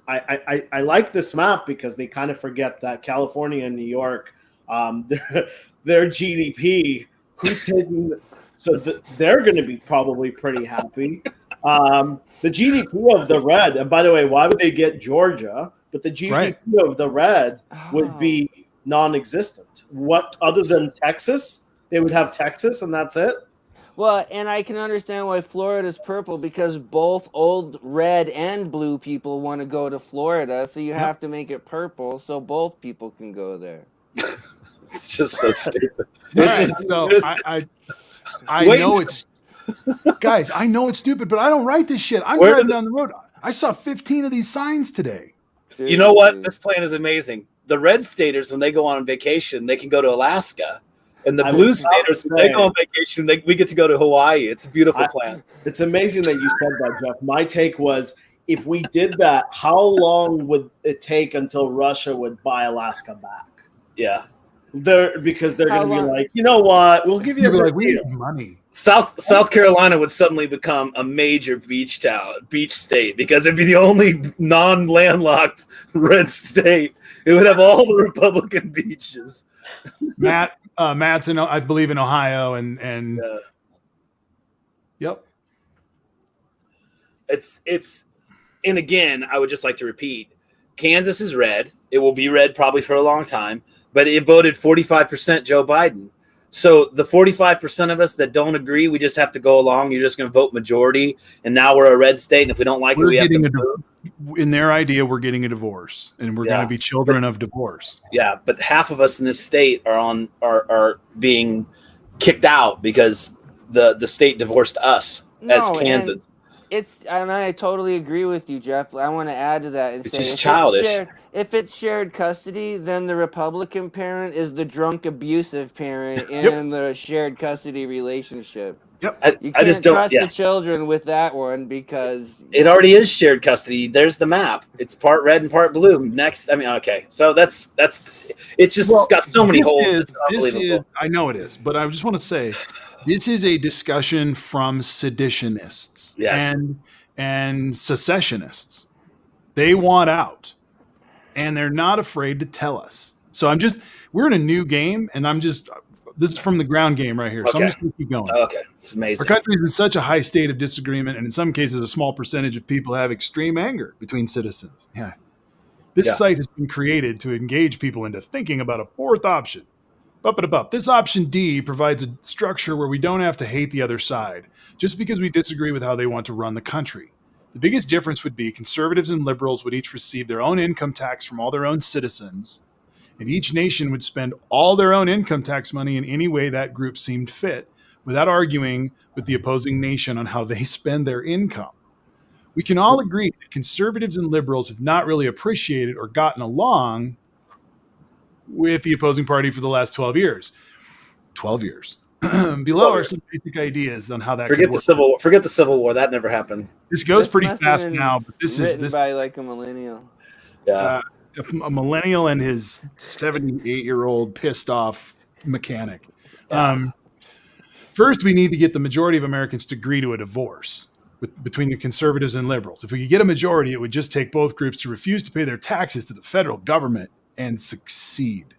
I like this map because they kind of forget that California and New York, their GDP, who's taking, so they're going to be probably pretty happy. The GDP of the red, and by the way, why would they get Georgia? But the GDP of the red would be non-existent. What, other than Texas? They would have Texas and that's it? Well, and I can understand why Florida's purple, because both old red and blue people want to go to Florida, so you have to make it purple so both people can go there. It's just so stupid. I know it's guys. I know it's stupid, but I don't write this shit. I'm driving down the road. I saw 15 of these signs today. Seriously. You know what? This plan is amazing. The red staters, when they go on vacation, they can go to Alaska. And the blue staters, when they go on vacation, we get to go to Hawaii. It's a beautiful plan. It's amazing that you said that, Jeff. My take was, if we did that, how long would it take until Russia would buy Alaska back? Yeah. Because they're going to be like, you know what? We'll give you we need money. South Carolina would suddenly become a major beach state, because it'd be the only non-landlocked red state. It would have all the Republican beaches. Matt's in, I believe, in Ohio, and yep. It's and again, I would just like to repeat, Kansas is red. It will be red probably for a long time, but it voted 45% Joe Biden. So the 45% of us that don't agree, we just have to go along. You're just going to vote majority, and now we're a red state. And if we don't like it, we have to. In their idea, we're getting a divorce, and we're going to be children of divorce. Yeah, but half of us in this state are being kicked out because the state divorced us as Kansas. And I totally agree with you, Jeff. I want to add to that and it's say, just childish. If it's shared custody, then the Republican parent is the drunk, abusive parent in the shared custody relationship. Yep. You can't trust the children with that one, because it already is shared custody. There's the map. It's part red and part blue. Next, okay. So that's it's just got so many holes. I know it is, but I just want to say, this is a discussion from seditionists and secessionists. They want out, and they're not afraid to tell us. So we're in a new game, and this is from the ground game right here. So I'm just going to keep going. Okay. It's amazing. Our country is in such a high state of disagreement, and in some cases, a small percentage of people have extreme anger between citizens. Yeah. This site has been created to engage people into thinking about a fourth option. This option D provides a structure where we don't have to hate the other side just because we disagree with how they want to run the country. The biggest difference would be conservatives and liberals would each receive their own income tax from all their own citizens, and each nation would spend all their own income tax money in any way that group seemed fit, without arguing with the opposing nation on how they spend their income. We can all agree that conservatives and liberals have not really appreciated or gotten along with the opposing party for the last 12 years. 12 years. Below are some basic ideas on how that could work. Forget the Civil War. That never happened. This goes pretty fast now, but this is by like a millennial. Yeah. A millennial and his 78-year-old pissed off mechanic. First, we need to get the majority of Americans to agree to a divorce between the conservatives and liberals. If we could get a majority, it would just take both groups to refuse to pay their taxes to the federal government and succeed.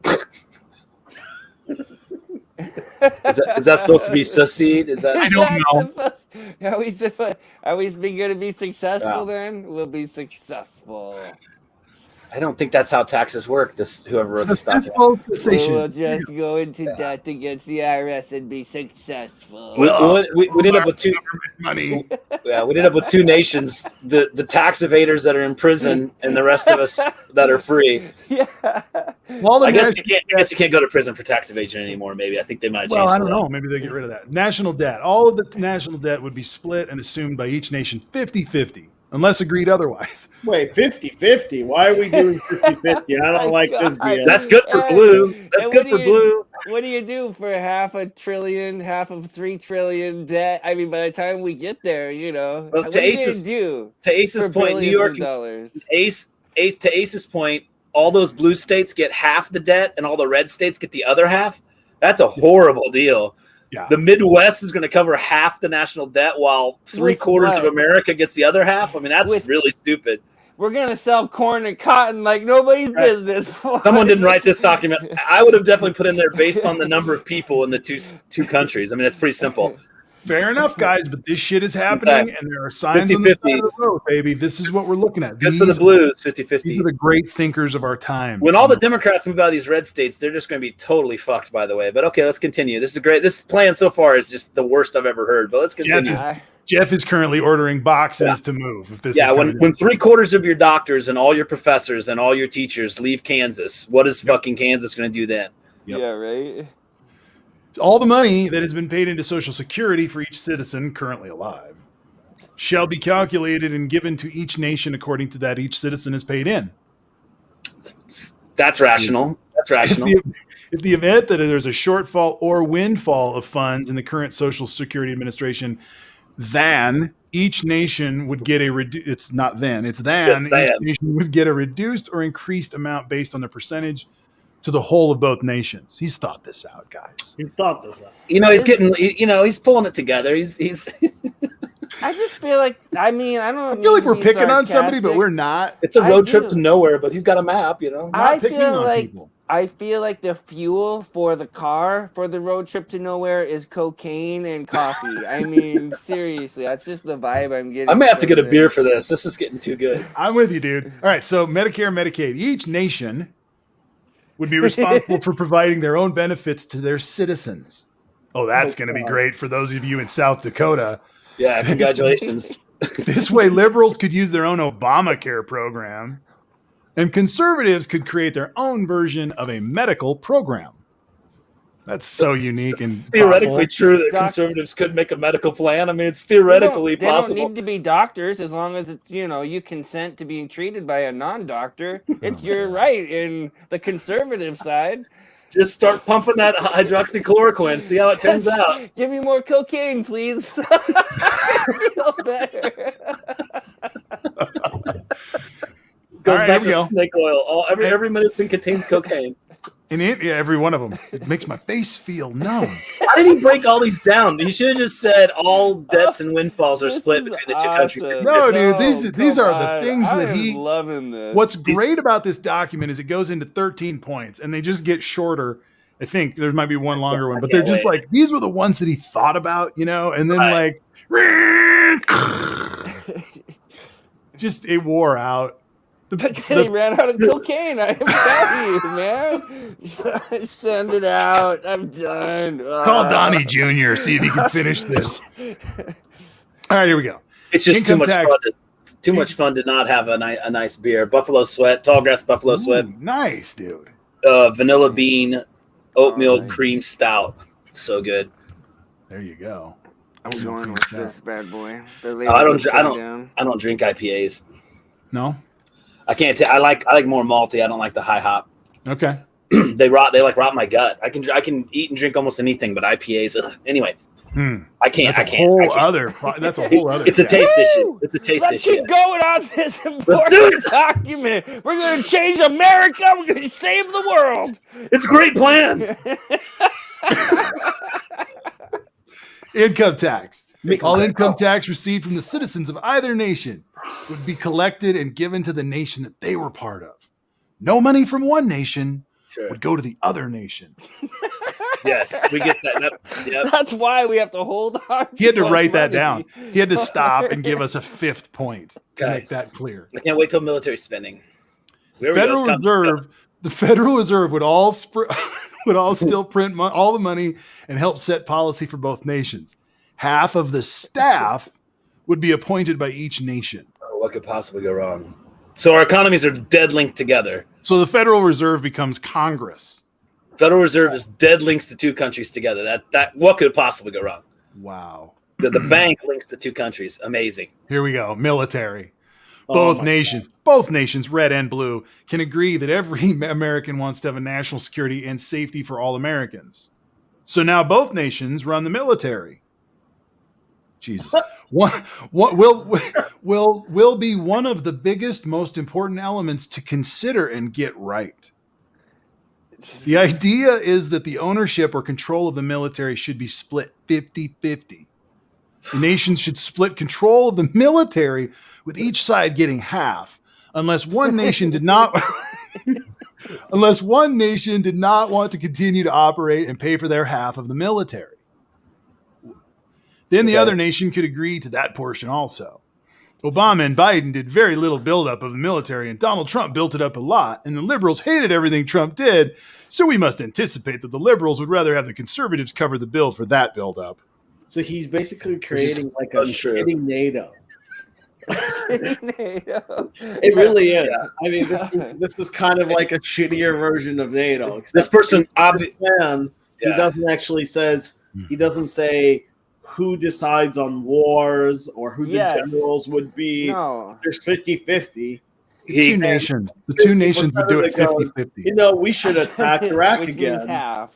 Is that supposed to be succeed? I don't know. Are we going to be successful then? We'll be successful. I don't think that's how taxes work. Whoever wrote this document. We'll just go into debt against the IRS and be successful. We ended up with two money. Yeah, we ended up with two nations: the tax evaders that are in prison, and the rest of us that are free. Yeah. Well, I guess you can't go to prison for tax evasion anymore. Maybe I think they might have changed. Well, I don't know. Maybe they get rid of that. National debt. All of the national debt would be split and assumed by each nation 50-50. Unless agreed otherwise. Wait, 50-50? Why are we doing 50-50? I don't like this deal. That's good for blue. That's good for blue. What do you do for half of $3 trillion debt? I mean, by the time we get there, Well, what to are you going to do? To Ace's point, New York dollars. To Ace's point, all those blue states get half the debt, and all the red states get the other half. That's a horrible deal. Yeah. The Midwest is going to cover half the national debt while three-quarters of what? America gets the other half. I mean, that's With- really stupid. We're gonna sell corn and cotton like nobody's Right. business. Someone didn't write this document. I would have definitely put in there based on the number of people in the two countries. I mean, it's pretty simple. Fair enough, guys, but this shit is happening, and there are signs on the side 50-50. of the road, baby. This is what we're looking at. Good for the Blues, 50-50. These are the great thinkers of our time. When all the Democrats move out of these red states, they're just going to be totally fucked, by the way. But okay, let's continue. This is great. This plan so far is just the worst I've ever heard. But let's continue. Jeff is currently ordering boxes to move. If this Yeah, is when three-quarters of your doctors and all your professors and all your teachers leave Kansas, what is fucking Kansas going to do then? Yep. Yeah, right. all the money that has been paid into Social Security for each citizen currently alive shall be calculated and given to each nation according to that each citizen is paid in. That's rational. That's rational. If the event that there's a shortfall or windfall of funds in the current Social Security Administration, then each nation would get each nation would get a reduced or increased amount based on the percentage to the whole of both nations. He's thought this out, guys. He's thought this out. He's pulling it together. He's I just feel like, I feel like we're picking on somebody, but we're not. It's a road trip to nowhere, but he's got a map, I feel like the fuel for the car for the road trip to nowhere is cocaine and coffee. I mean, seriously, that's just the vibe I'm getting. I may have to from get a this. beer for this. This is getting too good. I'm with you, dude. All right, so Medicare, Medicaid. Each nation would be responsible for providing their own benefits to their citizens. Oh, that's going to be great for those of you in South Dakota. Yeah, congratulations. This way, liberals could use their own Obamacare program, and conservatives could create their own version of a medical program. That's so unique and Theoretically thoughtful. true that conservatives could make a medical plan. I mean, it's theoretically They possible. don't need to be doctors as long as it's, you consent to being treated by a non-doctor. It's your right in the conservative side. Just start pumping that hydroxychloroquine. See how it turns out. Give me more cocaine, please. I feel better. Goes right, back here we to go. snake oil. Every medicine contains cocaine. And every one of them. It makes my face feel numb. Why did he break all these down? He should have just said all debts and windfalls are This split is between the two countries. awesome. No, dude, these come are the on. things I that am he. loving this. What's great about this document is it goes into 13 points, and they just get shorter. I think there might be one longer one, but they're just like these were the ones that he thought about, and then just it wore out. He ran out of cocaine. I'm telling you, man. Send it out. I'm done. Call Donnie Jr. See if he can finish this. All right, here we go. It's just Income tax. too much fun to not have a nice beer. Buffalo Sweat, Tallgrass Buffalo Sweat, Ooh, nice, dude. vanilla bean, oatmeal cream stout. So good. There you go. I'm going with this bad boy. I don't drink IPAs. No. I can't. I like more malty. I don't like the high hop. Okay. They rot my gut. I can eat and drink almost anything, but IPAs. Anyway, I can't. That's a whole other. It's a taste issue. It's a taste Let's issue. keep going on this important document. We're going to change America. We're going to save the world. It's a great plan. Income tax. All income tax received from the citizens of either nation would be collected and given to the nation that they were part of. No money from one nation would go to the other nation. Yes, we get that. Yep. That's why we have to hold on. He had to write that down. He had to stop and give us a fifth point to make that clear. I can't wait till military spending. The Federal Reserve would all still print all the money and help set policy for both nations. Half of the staff would be appointed by each nation. Oh, what could possibly go wrong? So our economies are dead linked together. So the Federal Reserve becomes Congress. Federal Reserve is dead links the two countries together. That what could possibly go wrong? Wow. The bank links the two countries. Amazing. Here we go. Military. Both nations, red and blue, can agree that every American wants to have a national security and safety for all Americans. So now both nations run the military. Jesus. What will be one of the biggest, most important elements to consider and get right. The idea is that the ownership or control of the military should be split 50-50. The nations should split control of the military, with each side getting half, unless one nation did not want to continue to operate and pay for their half of the military. Then the other nation could agree to that portion also. Obama and Biden did very little buildup of the military, and Donald Trump built it up a lot, and the liberals hated everything Trump did, so we must anticipate that the liberals would rather have the conservatives cover the bill for that buildup. So he's basically creating like a That's true. shitty NATO. NATO. It really is. I mean, this is kind of like a shittier version of NATO. This person, This man, he doesn't actually he doesn't say who decides on wars or who the generals would be. No. There's 50-50. The two nations would do it 50-50. You know, we should attack Iraq Which means again. half.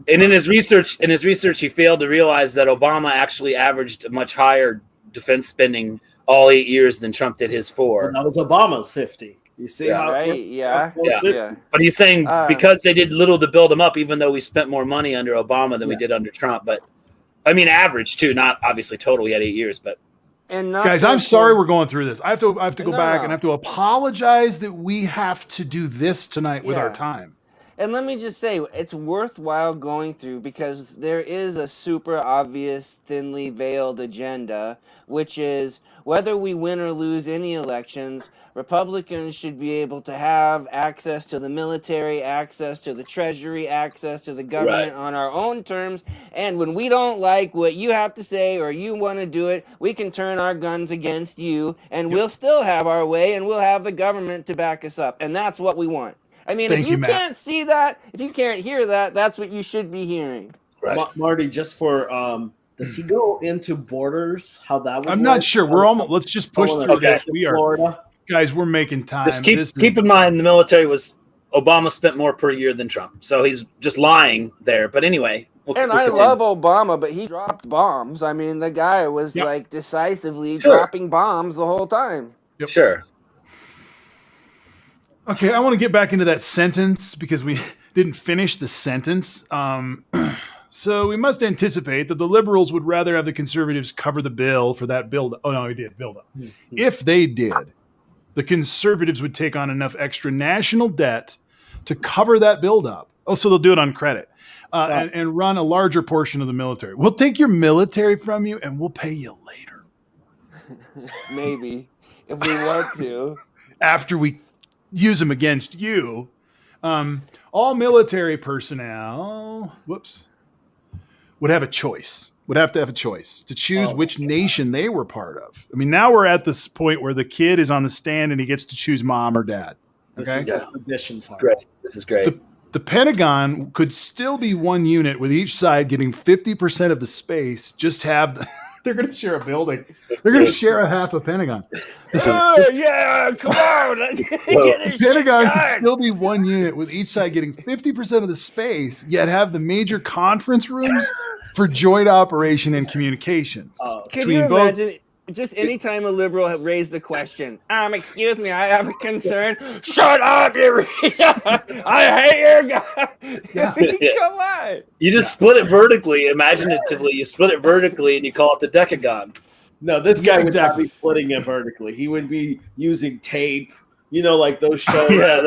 And in his research, he failed to realize that Obama actually averaged a much higher defense spending all 8 years than Trump did his 4. Well, that was Obama's 50. You see how Right? Yeah. Yeah. But he's saying because they did little to build them up, even though we spent more money under Obama than we did under Trump. But I mean, average too, not obviously total. He had 8 years, but And not Guys, I'm just sorry for- we're going through this. I have to go back and I have to apologize that we have to do this tonight with our Yeah. time. And let me just say, it's worthwhile going through because there is a super obvious, thinly veiled agenda, which is whether we win or lose any elections, Republicans should be able to have access to the military, access to the treasury, access to the government on our own terms. And when we don't like what you have to say or you want to do it, we can turn our guns against you and we'll still have our way and we'll have the government to back us up. And that's what we want. I mean, Thank if you you, Matt. can't see that, if you can't hear that, that's what you should be hearing. Marty, just for does he go into borders? How that would I'm work? not sure. We're almost. Let's just push through Okay. this. We are, Florida. guys. We're making time. just This is- keep in mind the military was Obama spent more per year than Trump, so he's just lying there. But anyway, And we'll I continue. love Obama, but he dropped bombs. I mean, the guy was Yep. like decisively Sure. dropping bombs the whole time. Sure. Okay, I want to get back into that sentence because we didn't finish the sentence. So we must anticipate that the liberals would rather have the conservatives cover the bill for that build. Oh no, he did build up. If they did, the conservatives would take on enough extra national debt to cover that build up. Oh, so they'll do it on credit and run a larger portion of the military. We'll take your military from you and we'll pay you later Maybe, if we want to. after we use them against you. All military personnel, would have a choice. Would have to have a choice to choose which nation they were part of. I mean, now we're at this point where the kid is on the stand and he gets to choose mom or dad. This Okay, is the tradition part. Great. This is great. the Pentagon could still be one unit with each side getting 50% of the space. Just have they're going to share a building. They're going to share a half a Pentagon. Oh, yeah, come on. Let's get The this Pentagon shit could done. still be one unit with each side getting 50% of the space, yet have the major conference rooms for joint operation and communications. Can you imagine just anytime a liberal have raised a question? Excuse me, I have a concern. Shut up, you I hate your guy. Yeah. Come on. You just split it vertically, imaginatively. You split it vertically and you call it the decagon. No, this guy would exactly. not be splitting it vertically. He would be using tape, you know, like those shows. Yeah,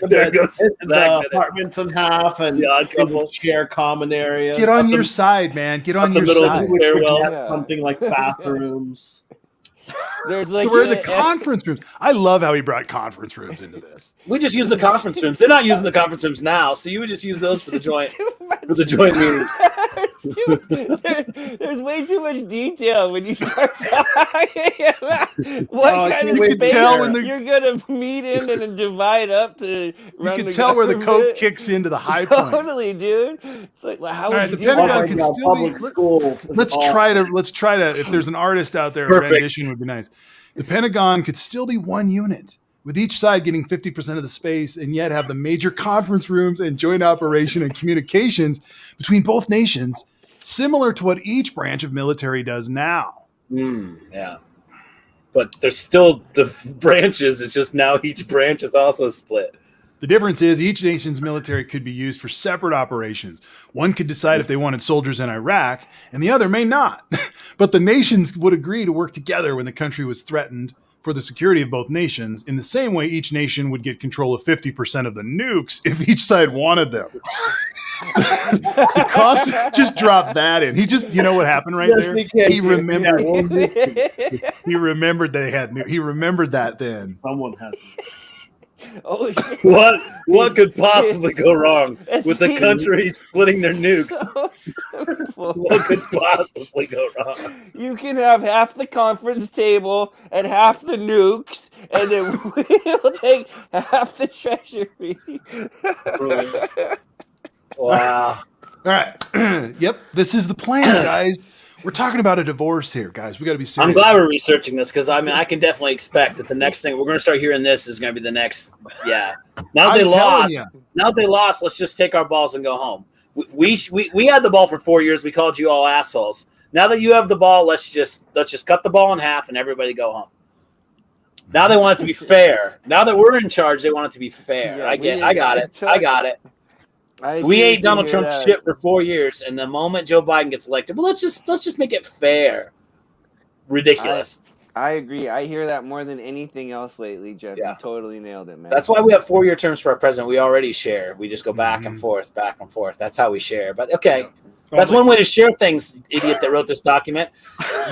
there goes the Zach. apartments in half and The Odd they would Couple. share common areas. Get on your side, man. Get on the your middle of side. the stairwell. Have something like bathrooms. There's like So we're in the conference rooms. I love how he brought conference rooms into this. We just use the conference rooms. They're not using the conference rooms now, so you would just use those for the joint meetings. There's way too much detail when you start talking about what I kind can't of wait to space tell when the- you're gonna meet in and then divide up to You run can the tell where the government. coke kicks into the high point. Totally, dude. It's like, well, how All would right, you the do Pentagon that? Oh can my God, still be- public schools. Let's try to. If there's an artist out there, a Perfect. rendition would be nice. The Pentagon could still be one unit, with each side getting 50% of the space, and yet have the major conference rooms and joint operation and communications between both nations, similar to what each branch of military does now. Yeah. But there's still the branches. It's just now each branch is also split. The difference is each nation's military could be used for separate operations. One could decide if they wanted soldiers in Iraq, and the other may not. But the nations would agree to work together when the country was threatened for the security of both nations. In the same way, each nation would get control of 50% of the nukes if each side wanted them. Cost just dropped that in. He just, you know what happened right Just there? in case. He remembered. Yeah, one nuke. He remembered they had. He remembered that then. Someone has. Oh, shit. What could possibly go wrong It's with the me. country splitting their nukes? So simple. What could possibly go wrong? You can have half the conference table and half the nukes, and then we'll take half the treasury. Wow. All right. Yep. This is the plan, guys. We're talking about a divorce here, guys. We got to be serious. I'm glad we're researching this because I mean I can definitely expect that the next thing we're going to start hearing this is going to be the next. Yeah. Now I'm they telling lost. you. Now that they lost, let's just take our balls and go home. We had the ball for 4 years. We called you all assholes. Now that you have the ball, let's just cut the ball in half and everybody go home. Now they want it to be fair. Now that we're in charge, they want it to be fair. Yeah, I got it. We ate Donald Trump's shit for 4 years, and the moment Joe Biden gets elected, well, let's just make it fair. Ridiculous. I agree. I hear that more than anything else lately, Jeff. Yeah. You totally nailed it, man. That's why we have 4-year terms for our president. We already share. We just go back and forth, back and forth. That's how we share. But okay, that's one way to share things, idiot that wrote this document.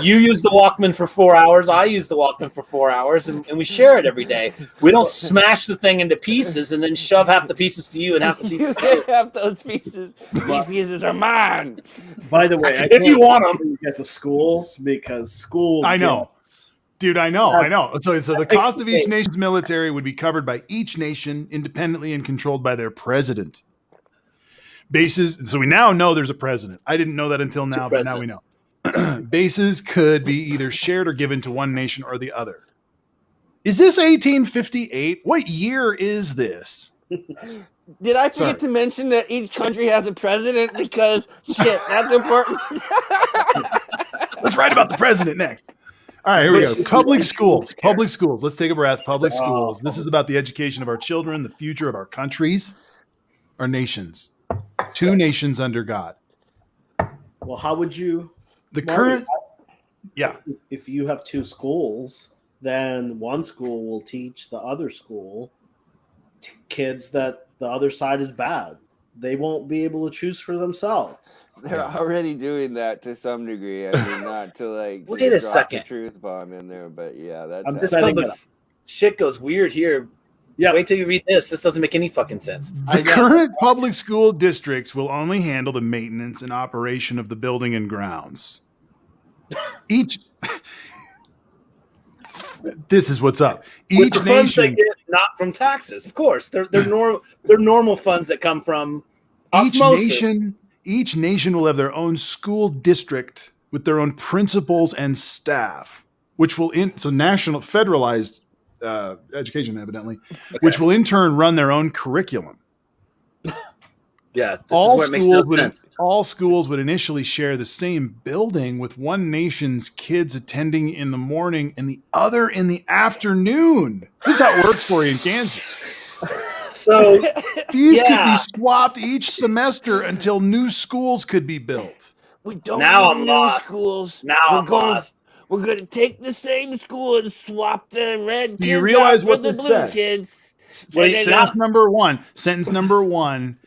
You use the Walkman for 4 hours. I use the Walkman for 4 hours, and we share it every day. We don't smash the thing into pieces and then shove half the pieces to you and half the pieces to You have those pieces. These pieces are mine. By the way, If you want 'em. get to schools because schools. I know. get- Dude, I know. So the cost of each nation's military would be covered by each nation independently and controlled by their president. Bases. So we now know there's a president. I didn't know that until now, but now we know. Bases could be either shared or given to one nation or the other. Is this 1858? What year is this? Did I forget Sorry. to mention that each country has a president? Because shit, that's important. Let's write about the president next. All right, here we go. Public schools. Public schools. Let's take a breath. Public schools. This is about the education of our children, the future of our countries, our nations. Two nations under God. Well, how would you? The Marty, current. Yeah. If you have two schools, then one school will teach the other school kids that the other side is bad. They won't be able to choose for themselves. They're already doing that to some degree. I mean, not to like Wait a drop second. the truth bomb in there, but yeah, that's I'm This setting public it up. shit goes weird here. Yeah. Wait till you read this. This doesn't make any fucking sense. The current public school districts will only handle the maintenance and operation of the building and grounds. Each. This is what's up. With Each the funds they nation. get not from taxes, of course. They're normal funds that come from osmosis. Each nation will have their own school district with their own principals and staff, which will so national federalized education evidently, which will in turn run their own curriculum. Yeah, this is where it makes no sense. All schools would initially share the same building with one nation's kids attending in the morning and the other in the afternoon. This is how it works for you in Kansas. So These could Yeah. be swapped each semester until new schools could be built. we don't Now need I'm new lost. schools. Now we're I'm going, lost. We're going to take the same school and swap the red Do you kids realize out what for the this blue says? kids. Wait, And so then now- Sentence number one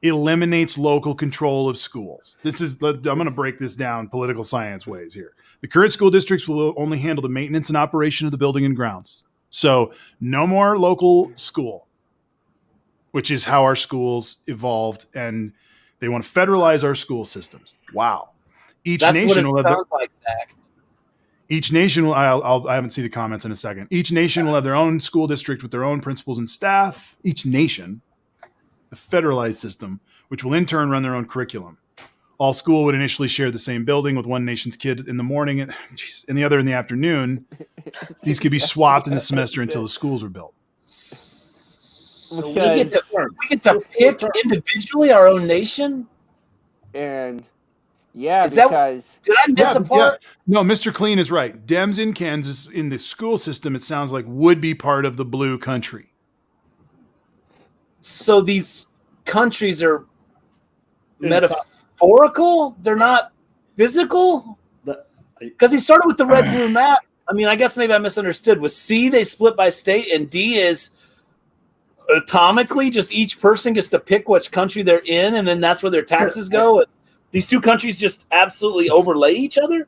eliminates local control of schools. I'm going to break this down political science ways here. The current school districts will only handle the maintenance and operation of the building and grounds. So no more local school, which is how our schools evolved, and they want to federalize our school systems. Wow. Each That's what nation it will have their, sounds like, Zach. each nation will. I haven't seen the comments in a second. Each nation will have their own school district with their own principals and staff. Each nation, a federalized system, which will in turn run their own curriculum. All school would initially share the same building with one nation's kid in the morning and the other in the afternoon. These could be swapped in the semester until the schools are built. So we get to pick individually our own nation. And yeah, Is that- because Did I miss a part? No, Mr. Clean is right. Dems in Kansas in the school system, it sounds like, would be part of the blue country. So these countries are Inside. metaphorical. They're not physical. The- Because he started with the red blue map. I mean, I guess maybe I misunderstood. Was C they split by state, and D is atomically just each person gets to pick which country they're in, and then that's where their taxes go. And these two countries just absolutely overlay each other.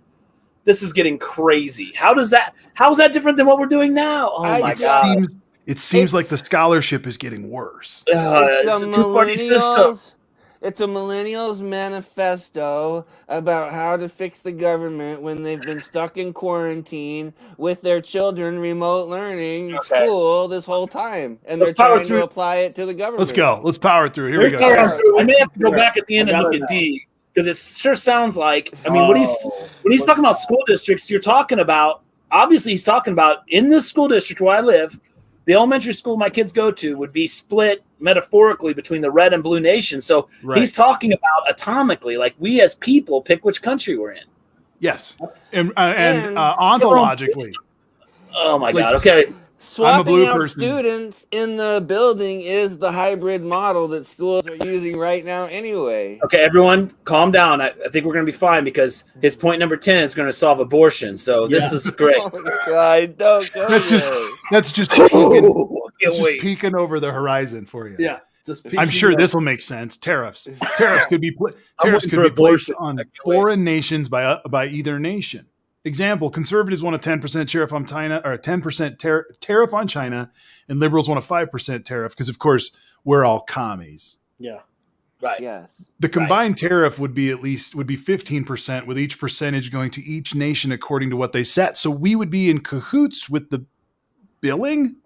This is getting crazy. How is that different than what we're doing now? Oh my god! It seems It's- like the scholarship is getting worse. It's a two-party system. It's a millennials manifesto about how to fix the government when they've been stuck in quarantine with their children remote learning Okay. school this whole time, and Let's they're power trying through. to apply it to the government. Let's go. Let's power through. Here we Here's go. power Tara. through. I may have to go back at the end I and got look it at now. D because it sure sounds like. I mean, when he's talking about school districts, you're talking about obviously he's talking about in this school district where I live. The elementary school my kids go to would be split metaphorically between the red and blue nation. So Right. he's talking about atomically, like we as people pick which country we're in. Yes. That's- And And- ontologically. Oh my Like- god! Okay, Swapping blue out person. students in the building is the hybrid model that schools are using right now anyway. okay, everyone, calm down. I think we're gonna be fine because his point number 10 is going to solve abortion. So this Yeah. is great. Oh my god, don't go That's just there. peeking over the horizon for you. Yeah. Just I'm sure peeking this will make sense. Tariffs could be tariffs looking could for be placed abortion. on I can't wait. foreign nations by either nation. Example: conservatives want a 10% tariff on China, or a 10% tariff on China, and liberals want a 5% tariff because, of course, we're all commies. Yeah. Right. Yes. The combined tariff would be 15%, with each percentage going to each nation according to what they set. So we would be in cahoots with the billing.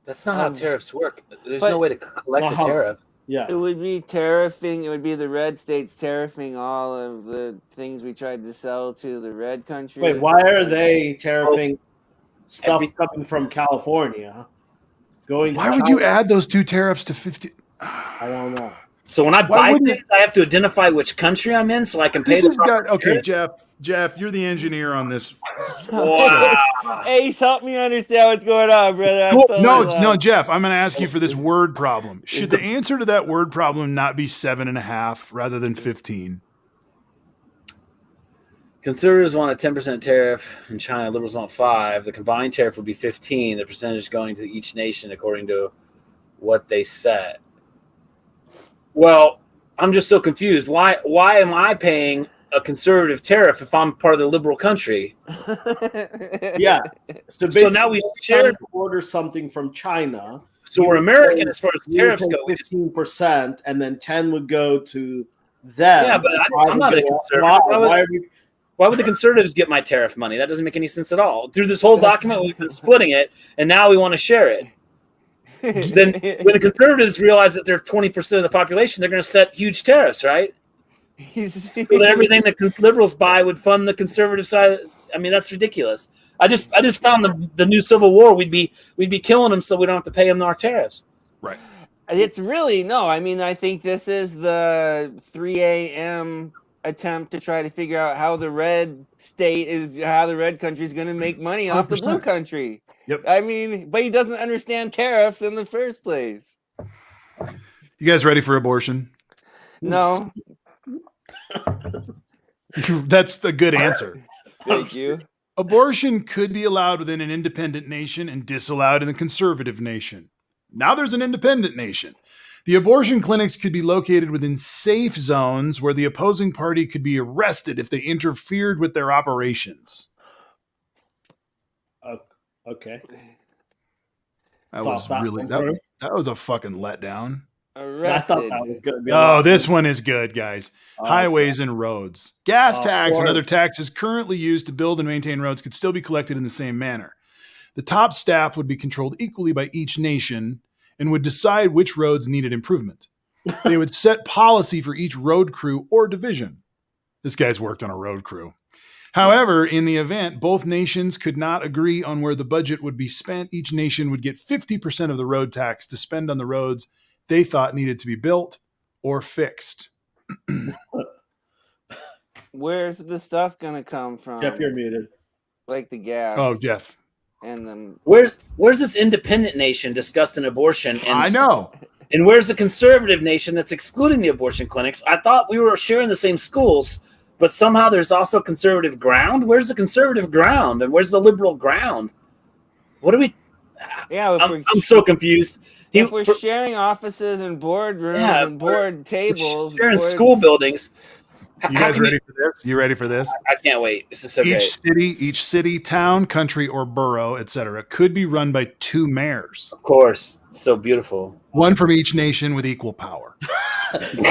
That's not how tariffs work. There's but- no way to collect a Wow. tariff. Yeah. It would be tariffing. It would be the red states tariffing all of the things we tried to sell to the red country. Wait, why are they tariffing stuff Every- coming from California? Going to Why would you China? add those two tariffs to 50? I don't know. So when I Why buy wouldn't things, I have to identify which country I'm in so I can pay This the has proper got okay, tariff? Jeff. You're the engineer on this. Wow. Ace, help me understand what's going on, brother. I'm Cool. feeling No, lost. Jeff. I'm going to ask you for this word problem. Should the answer to that word problem not be 7.5 rather than 15? Conservatives want a 10% tariff in China. Liberals want 5. The combined tariff would be 15. The percentage going to each nation according to what they set. Well, I'm just so confused. Why am I paying a conservative tariff if I'm part of the liberal country? Yeah. So basically, now we if you shared. order something from China. So we're American as far as tariffs go. We just, 15%, and then 10 would go to them. yeah, but I'm not a conservative. Why would the conservatives get my tariff money? That doesn't make any sense at all. Through this whole document, we've been splitting it, and now we want to share it. Then when the conservatives realize that they're 20% of the population, they're going to set huge tariffs, right? So that everything that liberals buy would fund the conservative side. I mean, that's ridiculous. I just found the new Civil War. We'd be killing them so we don't have to pay them our tariffs. Right. It's really no. I mean, I think this is the 3 a.m. attempt to try to figure out how the red country is going to make money off the blue 100%. country. Yep. I mean, but he doesn't understand tariffs in the first place. You guys ready for abortion? No, That's a good answer. thank you. Abortion could be allowed within an independent nation and disallowed in a conservative nation. Now there's an independent nation. The abortion clinics could be located within safe zones where the opposing party could be arrested if they interfered with their operations. Okay. That was Thought that really one through. that was a fucking letdown. I thought that was going to be. Oh, this one is good, guys. Highways and roads. Gas Oh, tax and Lord. other taxes currently used to build and maintain roads could still be collected in the same manner. The top staff would be controlled equally by each nation and would decide which roads needed improvement. They would set policy for each road crew or division. This guy's worked on a road crew. However, in the event both nations could not agree on where the budget would be spent, each nation would get 50% of the road tax to spend on the roads they thought needed to be built or fixed. Where's the stuff gonna come from? Jeff, you're muted. Like the gas. Oh, Jeff. and the Where's this independent nation discussing abortion? And I know. And where's the conservative nation that's excluding the abortion clinics? I thought we were sharing the same schools, but somehow there's also conservative ground. Where's the conservative ground? And where's the liberal ground? What are we? yeah. I'm so confused. If we're sharing offices and boardrooms and board tables, sharing school buildings. You guys ready for this? You ready for this? I can't wait. This is so great. Each city, town, country, or borough, etc., could be run by 2 mayors. Of course. So beautiful. One from each nation with equal power. That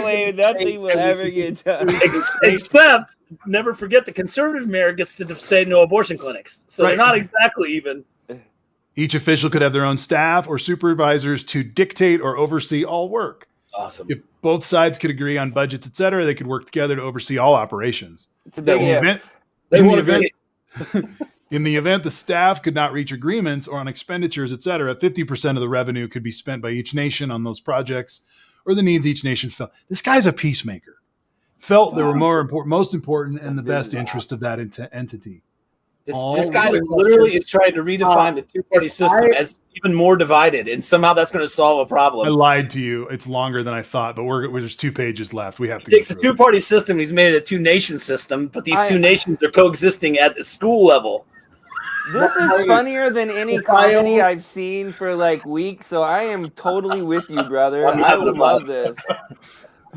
way, nothing will ever get done. Except, never forget, the conservative mayor gets to say no abortion clinics. So they're not exactly even. Each official could have their own staff or supervisors to dictate or oversee all work. Awesome. If both sides could agree on budgets, etc., they could work together to oversee all operations. It's a big if. In the event the staff could not reach agreements or on expenditures, etc., 50% of the revenue could be spent by each nation on those projects or the needs each nation felt. This guy's a peacemaker. Felt they were most important in the best interest of that entity. This guy literally is trying to redefine the two-party system as even more divided, and somehow that's going to solve a problem. I lied to you. It's longer than I thought, but there's 2 pages left. We have to. He takes a two-party system. He's made it a two-nation system, but these 2 nations are coexisting at the school level. This is funnier than any comedy I've seen for like weeks, so I am totally with you, brother. I would love this.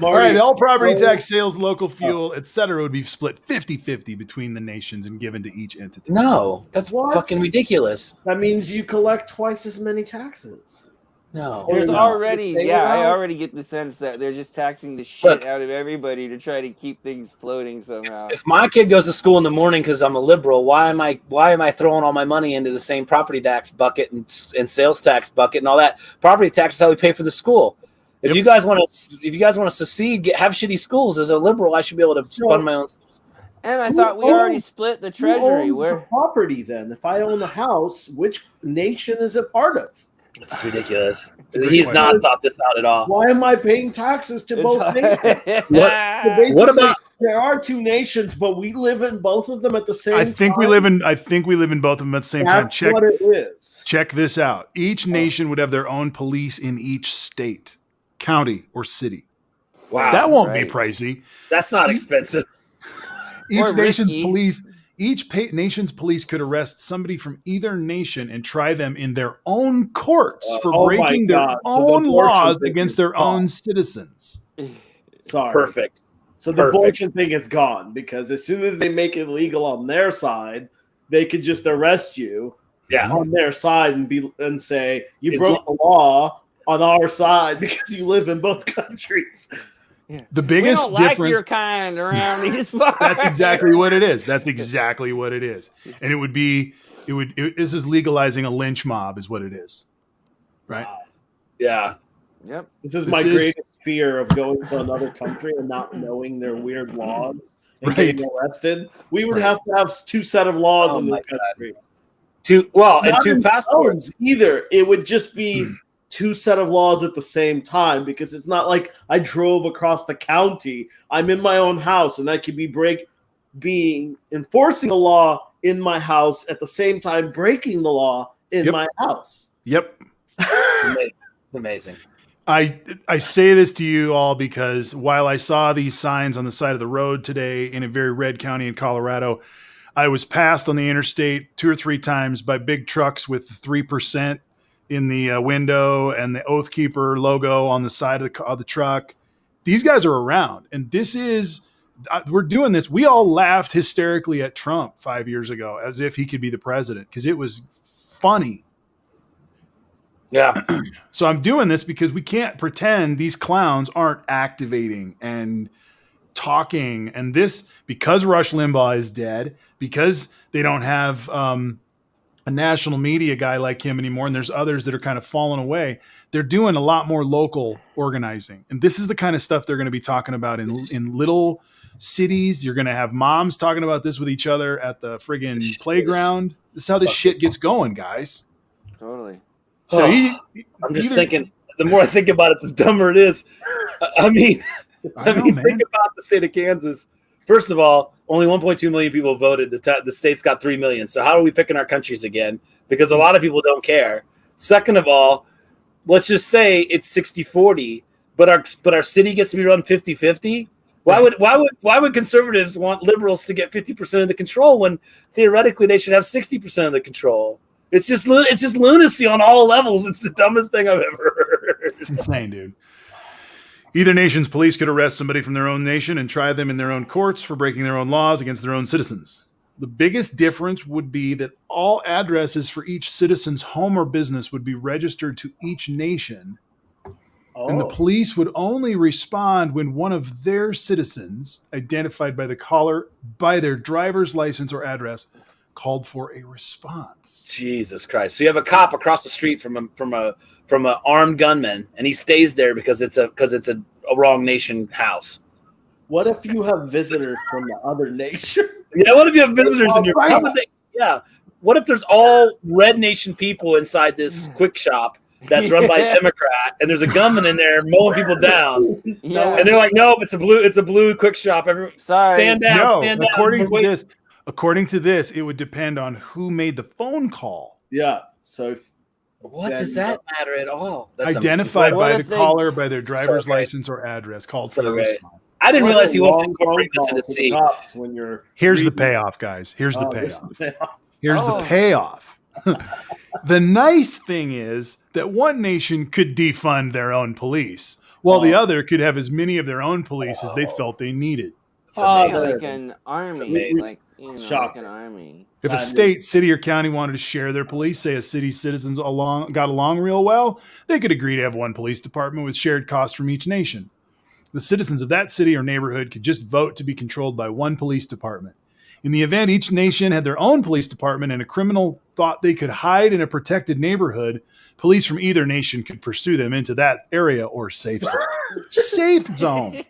All right, all property tax, sales, local fuel, etc., would be split 50-50 between the nations and given to each entity. No, that's fucking ridiculous. That means you collect twice as many taxes. No. There's already, I already get the sense that they're just taxing the shit out of everybody to try to keep things floating somehow. If my kid goes to school in the morning because I'm a liberal, why am I throwing all my money into the same property tax bucket and sales tax bucket and all that? Property tax is how we pay for the school. If you guys want to secede, have shitty schools. As a liberal, I should be able to fund my own schools. And I thought we already split the treasury. Where property then? If I own the house, which nation is it part of? It's ridiculous. He's not thought this out at all. Why am I paying taxes to both nations? What about? There are 2 nations, but we live in both of them at the same time. I think we live in both of them at the same time. That's what it is. Check this out. Each nation would have their own police in each state, county, or city. Wow. That won't be pricey. That's not expensive. Each nation's police could arrest somebody from either nation and try them in their own courts for breaking their own laws against their own citizens. Sorry. Perfect. So the abortion thing is gone because as soon as they make it legal on their side, they could just arrest you on their side and say you broke the law on our side because you live in both countries. Yeah. The biggest we don't like difference. Your kind around these parts. That's exactly what it is. That's exactly what it is. And this is legalizing a lynch mob, is what it is, right? Wow. Yeah. Yep. This is my greatest fear of going to another country and not knowing their weird laws and getting arrested. We would have to have 2 set of laws in this country. Two passports either. It would just be 2 set of laws at the same time because it's not like I drove across the county. I'm in my own house and I could be enforcing the law in my house at the same time breaking the law in my house. Yep. It's amazing. I say this to you all because while I saw these signs on the side of the road today in a very red county in Colorado, I was passed on the interstate 2 or 3 times by big trucks with 3% in the window and the Oath Keeper logo on the side of the truck. These guys are around, and we're doing this. We all laughed hysterically at Trump 5 years ago as if he could be the president because it was funny. Yeah. So I'm doing this because we can't pretend these clowns aren't activating and talking. And this, because Rush Limbaugh is dead, because they don't have a national media guy like him anymore, and there's others that are kind of falling away, they're doing a lot more local organizing. And this is the kind of stuff they're going to be talking about in little cities. You're going to have moms talking about this with each other at the friggin' playground. This is how this shit gets going, guys. Totally. So I'm just thinking, the more I think about it, the dumber it is. I mean, think about the state of Kansas. First of all, only 1.2 million people voted. The state's got 3 million. So how are we picking our countries again? Because a lot of people don't care. Second of all, let's just say it's 60-40, but our city gets to be run 50-50. Why would conservatives want liberals to get 50% of the control when theoretically they should have 60% of the control? It's just lunacy on all levels. It's the dumbest thing I've ever heard. It's insane, dude. Either nation's police could arrest somebody from their own nation and try them in their own courts for breaking their own laws against their own citizens. The biggest difference would be that all addresses for each citizen's home or business would be registered to each nation, and the police would only respond when one of their citizens, identified by the caller by their driver's license or address, called for a response. Jesus Christ! So you have a cop across the street from a armed gunman, and he stays there because it's a wrong nation house. What if you have visitors from the other nation? Yeah, what if you have visitors in your yeah? What if there's all Red Nation people inside this quick shop that's run by a Democrat, and there's a gunman in there mowing people down? Yeah. And they're like, "No, it's a blue quick shop. Stand down, No, stand down." according to this, it would depend on who made the phone call. Yeah. So What does that matter at all? Identified What by if the they- caller by their driver's So great. license or address, called So for a great. response. I didn't realize he wasn't incorporating this in the his seat. cops when you're Here's the reading. payoff, guys. Here's the Here's payoff. the payoff. Here's the payoff. The nice thing is that one nation could defund their own police, while the other could have as many of their own police as they felt they needed. It's Oh, amazing. Like an army, amazing. like like Shocking. an army. If a state, city, or county wanted to share their police, say a city's citizens got along real well, they could agree to have one police department with shared costs from each nation. The citizens of that city or neighborhood could just vote to be controlled by one police department. In the event each nation had their own police department and a criminal thought they could hide in a protected neighborhood, police from either nation could pursue them into that area or safe zone. Safe zone.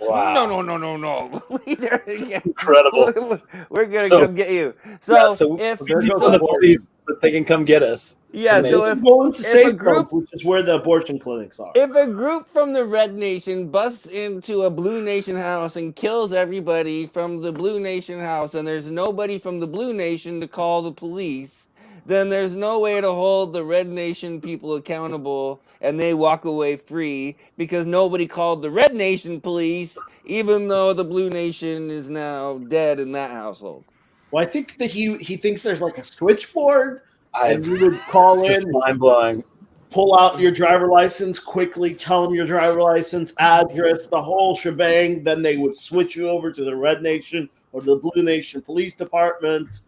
Wow. No. Incredible. We're gonna So- come get you. So, Yeah, so if we defund the police, but they can come get us. yeah, Amazing. so if Going to if safe a group- zones, which is where the abortion clinics are. If a group from the Red Nation busts into a Blue Nation house and kills everybody from the Blue Nation house, and there's nobody from the Blue Nation to call the police, then there's no way to hold the Red Nation people accountable, and they walk away free because nobody called the Red Nation police, even though the Blue Nation is now dead in that household. Well, I think that he thinks there's like a switchboard, and It's you would call just in, mind blowing. pull out your driver license quickly, tell them your driver license, address, the whole shebang. Then they would switch you over to the Red Nation or the Blue Nation Police Department.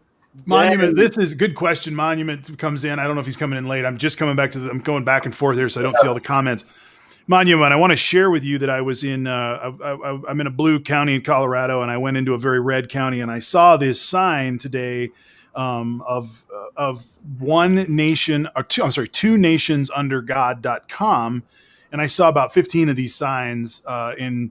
Monument, Then- this is a good question. Monument comes in. I don't know if he's coming in late. I'm just coming back to I'm going back and forth here, so I don't see all the comments. Monument, I want to share with you that I was in, I'm in a blue county in Colorado, and I went into a very red county, and I saw this sign today of one nation, or two nations under God.com. And I saw about 15 of these signs in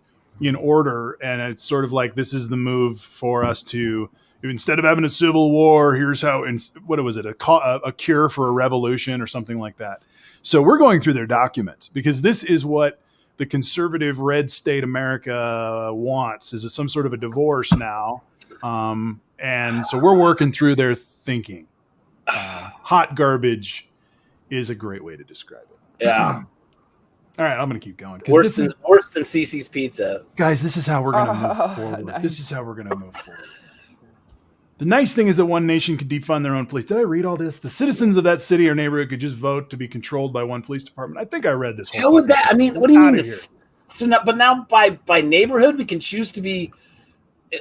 order. And it's sort of like, this is the move for us to, instead of having a civil war, here's how, what was it? A cure for a revolution or something like that. So we're going through their document because this is what the conservative red state America wants, is some sort of a divorce now. And so we're working through their thinking. Hot garbage is a great way to describe it. Yeah. All right, I'm going to keep going. 'Cause Worse this than Cece's Pizza. guys, this is how we're going to move forward. Nice. This is how we're going to move forward. The nice thing is that one nation could defund their own police. Did I read all this? The citizens of that city or neighborhood could just vote to be controlled by one police department. I think I read this whole How would that? I mean, what do you mean? Outta But now by neighborhood, we can choose to be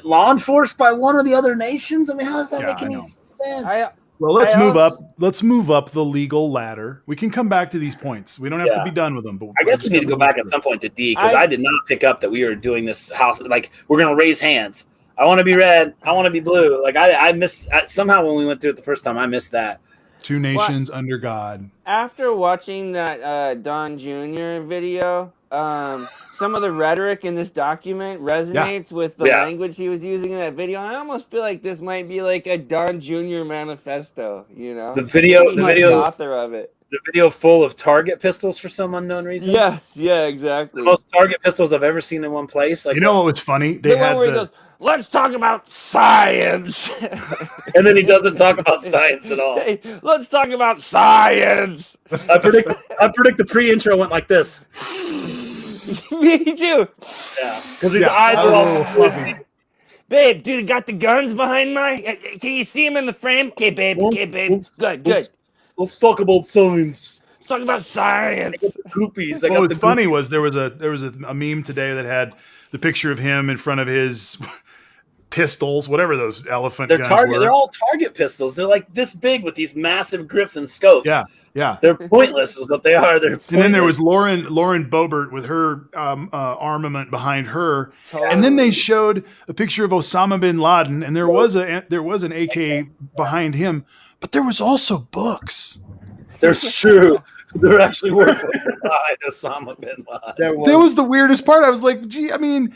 law enforced by one of the other nations. I mean, how does that Yeah, make I any know. sense? Well, let's I move also- up. Let's move up the legal ladder. We can come back to these points. We don't have to Yeah. be done with them. But I guess we need to go back at some point to D because I did not pick up that we were doing this house. Like, we're going to raise hands. I want to be red. I want to be blue. Like, I missed somehow when we went through it the first time. I missed that. Two nations under God. After watching that Don Jr. video, some of the rhetoric in this document resonates with the Yeah. language he was using in that video. I almost feel like this might be like a Don Jr. manifesto, you know? The video- He's the the video- author of it. the video full of target pistols for some unknown reason. Yes, yeah, exactly. The most target pistols I've ever seen in one place. Like, You know what was funny? The one where he goes, "Let's talk about science," and then he doesn't talk about science at all. Hey, let's talk about science. I predict the pre-intro went like this. Me too. Yeah, because his eyes are all fluffy. Babe, dude, got the guns behind my. Can you see him in the frame? Okay, babe. Okay, babe. Good, good. Let's talk about science. Let's talk about science. Goopies. What was funny was there was a meme today that had the picture of him in front of his pistols, whatever those elephant They're guns target. were. They're all target pistols. They're like this big with these massive grips and scopes. Yeah. They're pointless, is what they are. They're pointless. And then there was Lauren Boebert with her armament behind her, and then they showed a picture of Osama bin Laden, and there was an AK behind him, but there was also books. There's true. There actually were books behind Osama bin Laden. That was the weirdest part. I was like, gee, I mean,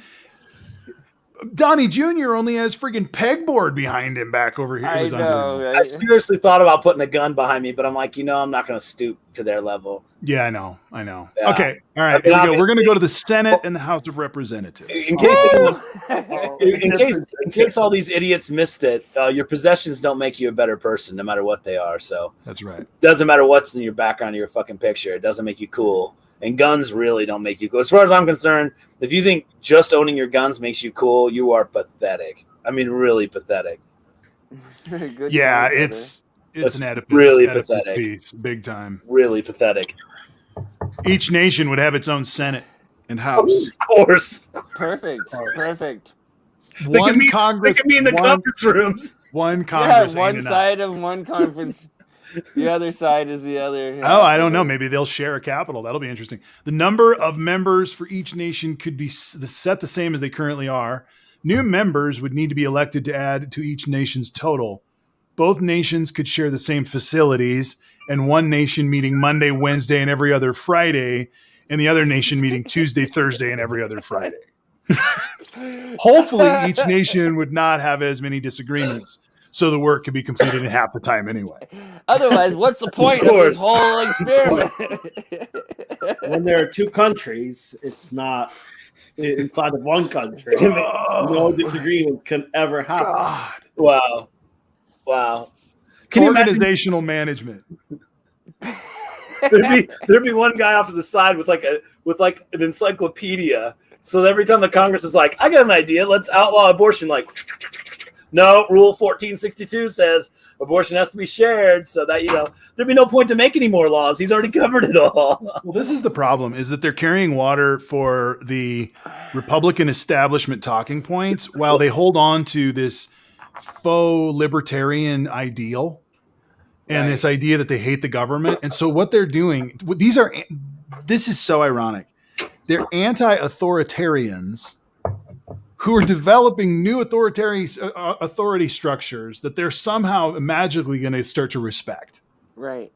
Donnie Jr. only has freaking pegboard behind him back over here. I know. I seriously thought about putting a gun behind me, but I'm like, I'm not going to stoop to their level. Yeah, I know. Yeah. Okay, all right. I mean, Here we go. We're going to go to the Senate and the House of Representatives. In case all these idiots missed it, your possessions don't make you a better person, no matter what they are. So That's right. it doesn't matter what's in your background of your fucking picture. It doesn't make you cool. And guns really don't make you cool. As far as I'm concerned, if you think just owning your guns makes you cool, you are pathetic. I mean, really pathetic. Good Yeah, point, it's That's an Oedipus, really Oedipus pathetic. piece, big time. Really pathetic. Each nation would have its own Senate and House. Of course. Perfect. They One can meet, Congress, they can be in the conference rooms. one Congress. Yeah, one ain't enough. side of one conference. The other side is the other. Oh, I don't know. Maybe they'll share a capital. That'll be interesting. The number of members for each nation could be set the same as they currently are. New members would need to be elected to add to each nation's total. Both nations could share the same facilities, and one nation meeting Monday, Wednesday, and every other Friday, and the other nation meeting Tuesday, Thursday, and every other Friday. Hopefully, each nation would not have as many disagreements, so the work could be completed in half the time anyway. Otherwise, what's the point of this whole experiment? When there are two countries, it's not inside of one country. No disagreement can ever happen. God. Wow. Can you imagine Organizational management. there'd be one guy off to the side with like an encyclopedia. So every time the Congress is like, I got an idea, let's outlaw abortion, like no, Rule 1462 says abortion has to be shared, so that there'd be no point to make any more laws. He's already covered it all. Well, this is the problem: is that they're carrying water for the Republican establishment talking points, while they hold on to this faux libertarian ideal and this idea that they hate the government. And so, what they're doing, this is so ironic. They're anti-authoritarians who are developing new authority structures that they're somehow magically going to start to respect. Right.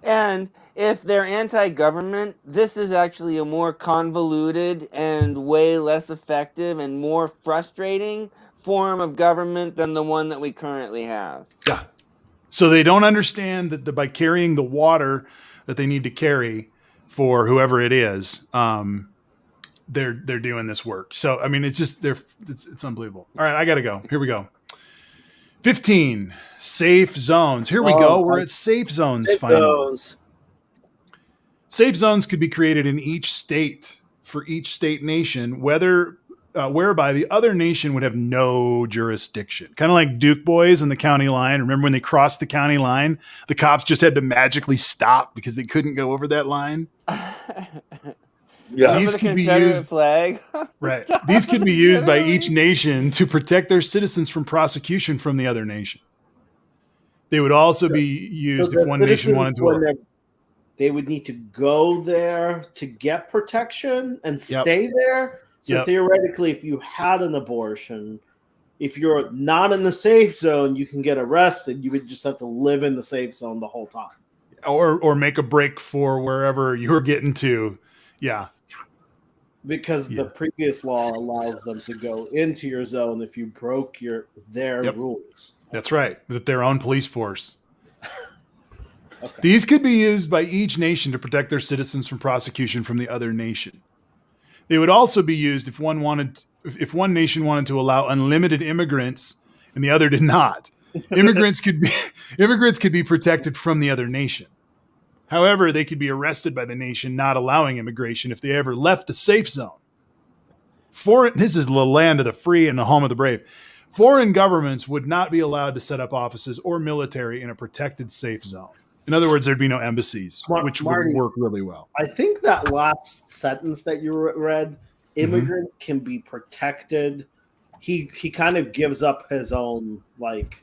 And if they're anti-government, this is actually a more convoluted and way less effective and more frustrating form of government than the one that we currently have. Yeah. So they don't understand that by carrying the water that they need to carry for whoever it is, they're doing this work. So I mean, it's unbelievable. All right, I got to go. Here we go. 15 safe zones. Here we go. We're at safe zones. Safe zones could be created in each state for each state nation, whereby the other nation would have no jurisdiction. Kind of like Duke Boys and the county line. Remember when they crossed the county line, the cops just had to magically stop because they couldn't go over that line. Yeah, these could be used. Flag. Right. These could be used by each nation to protect their citizens from prosecution from the other nation. They would also be used if one nation wanted to. They would need to go there to get protection and stay there. So theoretically, if you had an abortion, if you're not in the safe zone, you can get arrested. You would just have to live in the safe zone the whole time. Or make a break for wherever you're getting to. Yeah. Because the previous law allows them to go into your zone if you broke their rules. That's right. With their own police force. These could be used by each nation to protect their citizens from prosecution from the other nation. They would also be used if one nation wanted to allow unlimited immigrants and the other did not. Immigrants could be protected from the other nation. However, they could be arrested by the nation not allowing immigration if they ever left the safe zone. This is the land of the free and the home of the brave. Foreign governments would not be allowed to set up offices or military in a protected safe zone. In other words, there'd be no embassies, which Marty, would work really well. I think that last sentence that you read, immigrants can be protected. He kind of gives up his own, like,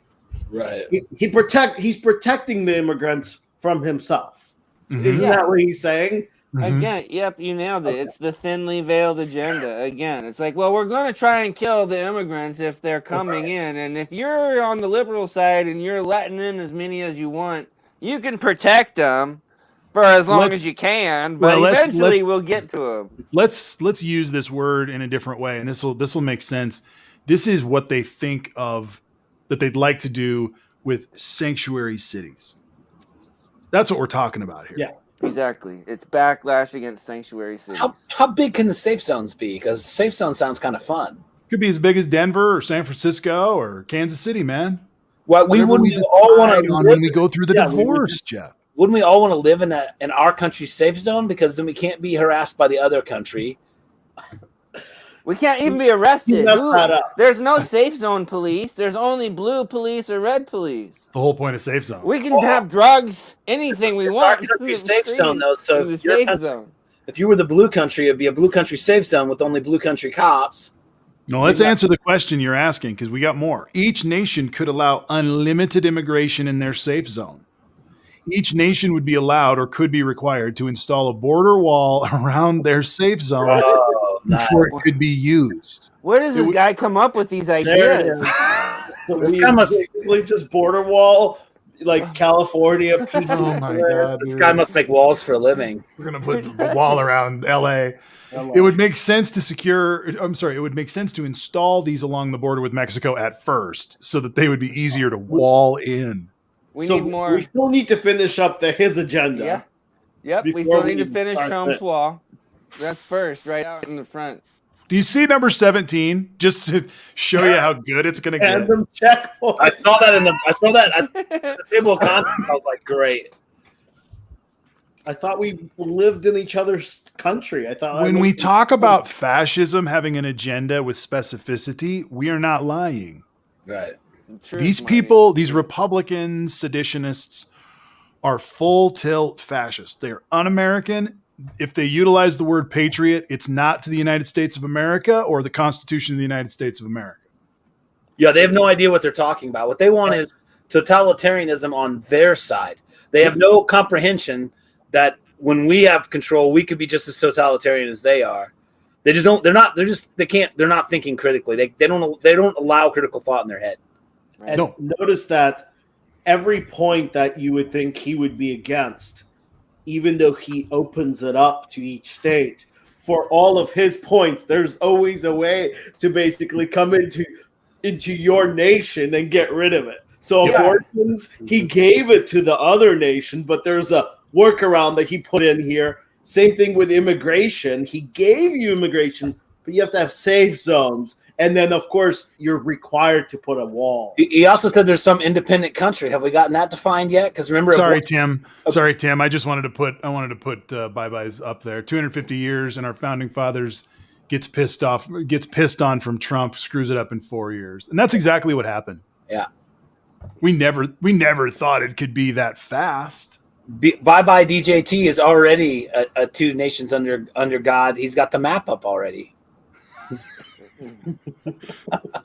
Right. he's protecting the immigrants from himself. Isn't that what he's saying? Again, yep, you nailed it. It's the thinly veiled agenda. Again, it's like, well, we're going to try and kill the immigrants if they're coming in. And if you're on the liberal side and you're letting in as many as you want, you can protect them for as long as you can, but eventually we'll get to them. Let's use this word in a different way, and this will make sense. This is what they think of that they'd like to do with sanctuary cities. That's what we're talking about here. Yeah. Exactly. It's backlash against sanctuary cities. How big can the safe zones be? Because safe zone sounds kind of fun. Could be as big as Denver or San Francisco or Kansas City, man. Well, we Whatever wouldn't all want decide to on when we go through the divorce, Jeff. Wouldn't we all want to live in our country's safe zone? Because then we can't be harassed by the other country. We can't even be arrested. You messed that up. There's no safe zone police. There's only blue police or red police. The whole point of safe zone. We can have drugs, anything we want. Our country's safe zone, though. So in the safe zone. If you were the blue country, it'd be a blue country safe zone with only blue country cops. No, let's answer the question you're asking because we got more. Each nation could allow unlimited immigration in their safe zone. Each nation would be allowed or could be required to install a border wall around their safe zone before it could be used. Where does this guy come up with these There it ideas? is. So It's we kinda- basically just border wall, like California. PC Oh my God, This dude. guy must make walls for a living. We're going to put the wall around LA. It would make sense it would make sense to install these along the border with Mexico at first so that they would be easier to wall in. We So need more. We still need to finish up his agenda. Yeah. Yep. We Before still need to we finish start Trump's this. wall. That's first, right out in the front. Do you see number 17? Just to show you how good it's going to get. Random checkpoint. I saw that at the table of contents. I was like, great. I thought we lived in each other's country. I thought When we talk about fascism having an agenda with specificity, we are not lying. Right. Truth, These Marty. people, these Republicans, seditionists, are full tilt fascists. They're un-American. If they utilize the word patriot, it's not to the United States of America or the Constitution of the United States of America. Yeah, they have no idea what they're talking about. What they want is totalitarianism on their side. They have no comprehension that when we have control, we could be just as totalitarian as they are. They just don't. They're not thinking critically. They don't allow critical thought in their head. And No. notice that every point that you would think he would be against, even though he opens it up to each state, for all of his points, there's always a way to basically come into your nation and get rid of it. So abortions, he gave it to the other nation, but there's a workaround that he put in here. Same thing with immigration. He gave you immigration, but you have to have safe zones. And then, of course, you're required to put a wall. He also said there's some independent country. Have we gotten that defined yet? Because remember, Sorry, Tim. I just wanted to put bye-byes up there. 250 years and our founding fathers gets pissed on from Trump, screws it up in 4 years. And that's exactly what happened. Yeah. We never thought it could be that fast. Bye-bye DJT is already a two nations under God. He's got the map up already.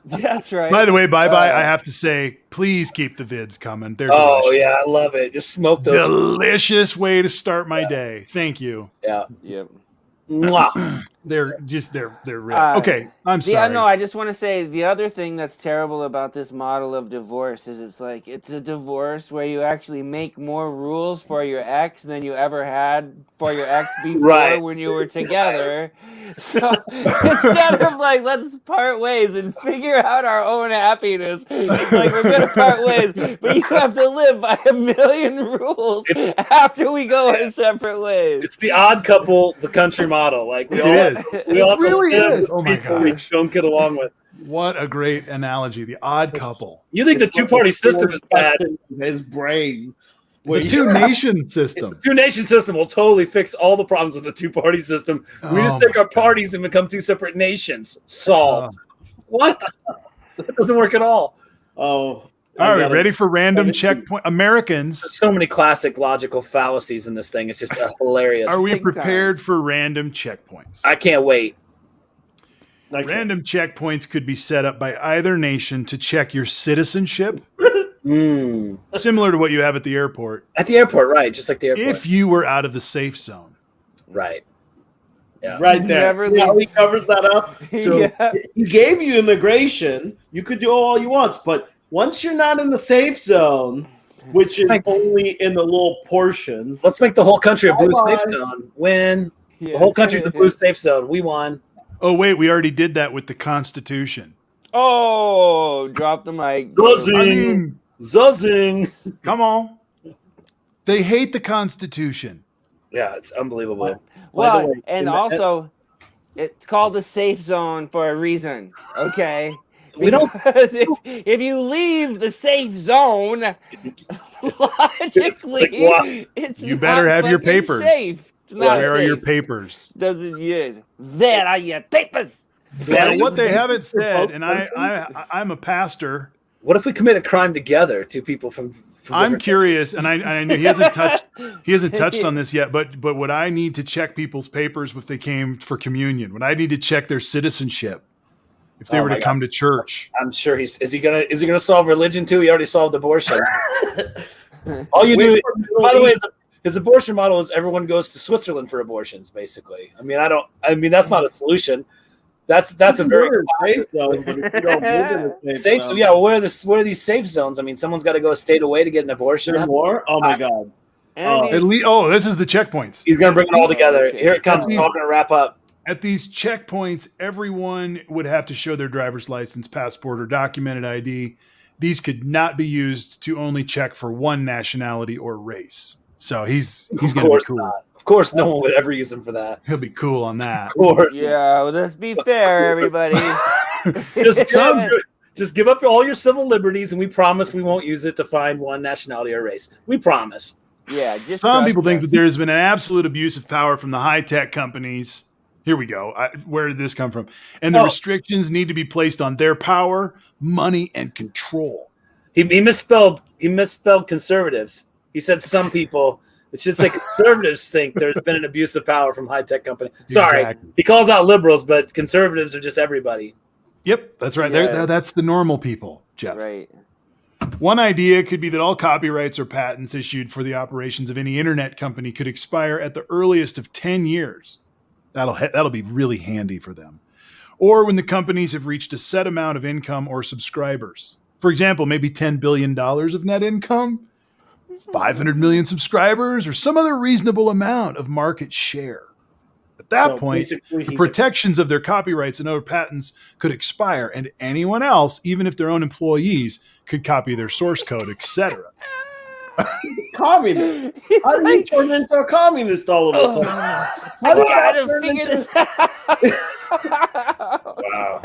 That's right. By the way, bye-bye. I have to say, please keep the vids coming. They're Oh delicious. yeah, I love it. Just smoke those. Delicious way to start my day. Thank you. Yeah. Yep. Mwah. They're real. Uh, Okay, I'm Yeah, sorry. no, I just want to say the other thing that's terrible about this model of divorce is it's a divorce where you actually make more rules for your ex than you ever had for your ex before Right. when you were together. So instead of like, let's part ways and figure out our own happiness, it's like we're going to part ways, but you have to live by a million rules after we go our separate ways. It's the Odd Couple, the country model. Like we all, It is. we all It really live is. with Oh my people we gosh. don't get along with. What a great analogy. The odd couple. You think the two-party system is bad? His brain. The two-nation system. The two-nation system will totally fix all the problems with the two-party system. We just Oh take my our parties and become two separate nations. Solved. What? That doesn't work at all. Oh. All right, ready for random checkpoint? Americans, So many classic logical fallacies in this thing. It's just hilarious. are we Big time. prepared for random checkpoints? I can't wait. Random checkpoints could be set up by either nation to check your citizenship, similar to what you have at the airport, At the airport, right? Just like the airport. if you were out of the safe zone. Right. Yeah. Right there. Never See how leave. he covers that up? So Yeah. he gave you immigration. You could do all you want, but once you're not in the safe zone, which is only in the little portion, Let's make the whole country a blue Bye-bye. safe zone. Win. Yeah. The whole country's a blue safe zone. We won. Oh, wait, we already did that with the Constitution. Oh, drop the mic. Buzzing. I mean, Zuzzing. come on. They hate the Constitution. Yeah, it's unbelievable. By the Well, way, and in the- also, it's called a safe zone for a reason. Okay. We don't- Because if you leave the safe zone, logically, Like what? it's You better not have your fucking papers. Safe. It's not Where are safe. your papers? Doesn't use. There are your papers. Now, what they haven't said, and I'm a pastor. What if we commit a crime together? Two people from I'm different curious, and I know he hasn't touched on this yet. But would I need to check people's papers if they came for communion? Would I need to check their citizenship if they Oh were my to come to church? I'm sure is he gonna solve religion too? He already solved abortion. All you do, by the way, is his abortion model is everyone goes to Switzerland for abortions. Basically, I mean that's not a solution. That's a very safe zone, but if you don't live in a safe. So zone, yeah, well, where are these safe zones? I mean, someone's got to go a state away to get an abortion. there are more. Oh my god! And At least, this is the checkpoints. He's gonna bring it all together. Okay. Here it comes. It's all gonna wrap up. At these checkpoints, everyone would have to show their driver's license, passport, or documented ID. These could not be used to only check for one nationality or race. So he's Of going to be course cool. not. Of course, no one would ever use him for that. He'll be cool on that. Of course. yeah, well, let's be fair, everybody. Just give up all your civil liberties, and we promise we won't use it to find one nationality or race. We promise. Yeah, just Some trust people think us. that there's been an absolute abuse of power from the high-tech companies. Here we go. Where did this come from? And the Oh. restrictions need to be placed on their power, money, and control. He misspelled conservatives. He said some people. It should say conservatives think there's been an abuse of power from high tech companies. Sorry, Exactly. he calls out liberals, but conservatives are just everybody. Yep, that's right. Yeah. That's the normal people, Jeff. Right. One idea could be that all copyrights or patents issued for the operations of any internet company could expire at the earliest of 10 years. That'll be really handy for them. Or when the companies have reached a set amount of income or subscribers. For example, maybe $10 billion of net income, 500 million subscribers, or some other reasonable amount of market share. At that So point, basically, the he's protections of their copyrights and other patents could expire, and anyone else, even if their own employees, could copy their source code, etc. a communist. He's How did you like, turn into a communist all of a sudden? I gotta figure this out. Wow.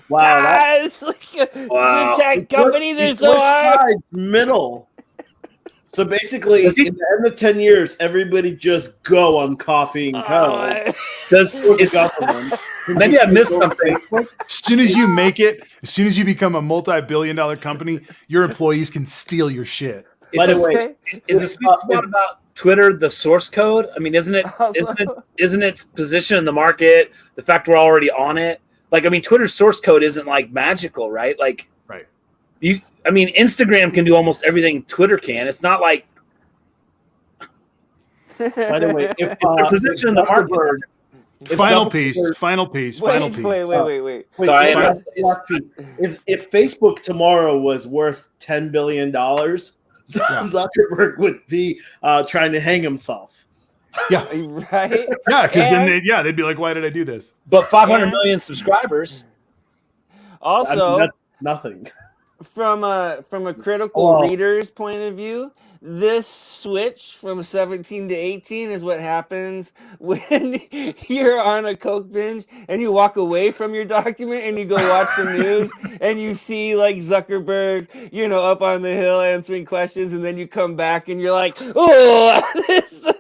Wow, that, Guys, like, Wow. the tech companies he are so switched hard. sides middle. So basically, Does he- in the end of 10 years, everybody just go on copying code. Oh, Does For the is, government. maybe I missed something? As soon as you make it, as soon as you become a multi-billion-dollar company, your employees can steal your shit. By Is the this- way, Is the sweet spot about Twitter the source code? I mean, isn't Also- its position in the market, the fact we're already on it? Like, I mean, Twitter's source code isn't like magical, right? Like, Right. I mean, Instagram can do almost everything Twitter can. It's not like By the way, if their position in the market. Zuckerberg- if Final Zuckerberg- piece. Final piece. Final wait, piece. wait. Wait, Sorry, last piece. If Facebook tomorrow was worth $10 billion, Zuckerberg would be trying to hang himself. Yeah. Right? Yeah, because then And- they'd be like, why did I do this? But 500 And- million subscribers. Also, I mean, that's nothing. from a critical Oh. reader's point of view, this switch from 17 to 18 is what happens when you're on a coke binge and you walk away from your document and you go watch the news and you see like Zuckerberg, up on the hill answering questions, and then you come back and you're like, oh,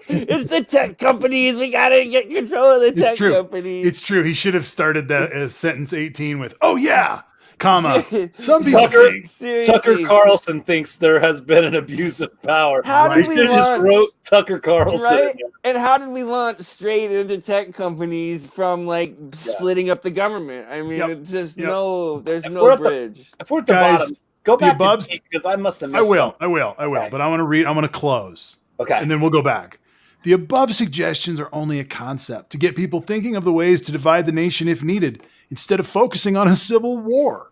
it's the tech companies. We gotta get control of the tech true. companies. It's true. He should have started that sentence 18 with, oh, yeah, comma. Ser- Some people Tucker- think. Seriously. Tucker Carlson thinks there has been an abuse of power. How did He we should have just launch- wrote Tucker Carlson. Right? And how did we launch straight into tech companies from splitting up the government? I mean, Yep. it's just Yep. there's If no we're at the- bridge. If we're at the Guys, bottom, go the back above- to because I must have I missed will. something. I will. Okay. But I want to read. I want to close. Okay. And then we'll go back. The above suggestions are only a concept to get people thinking of the ways to divide the nation if needed, instead of focusing on a civil war.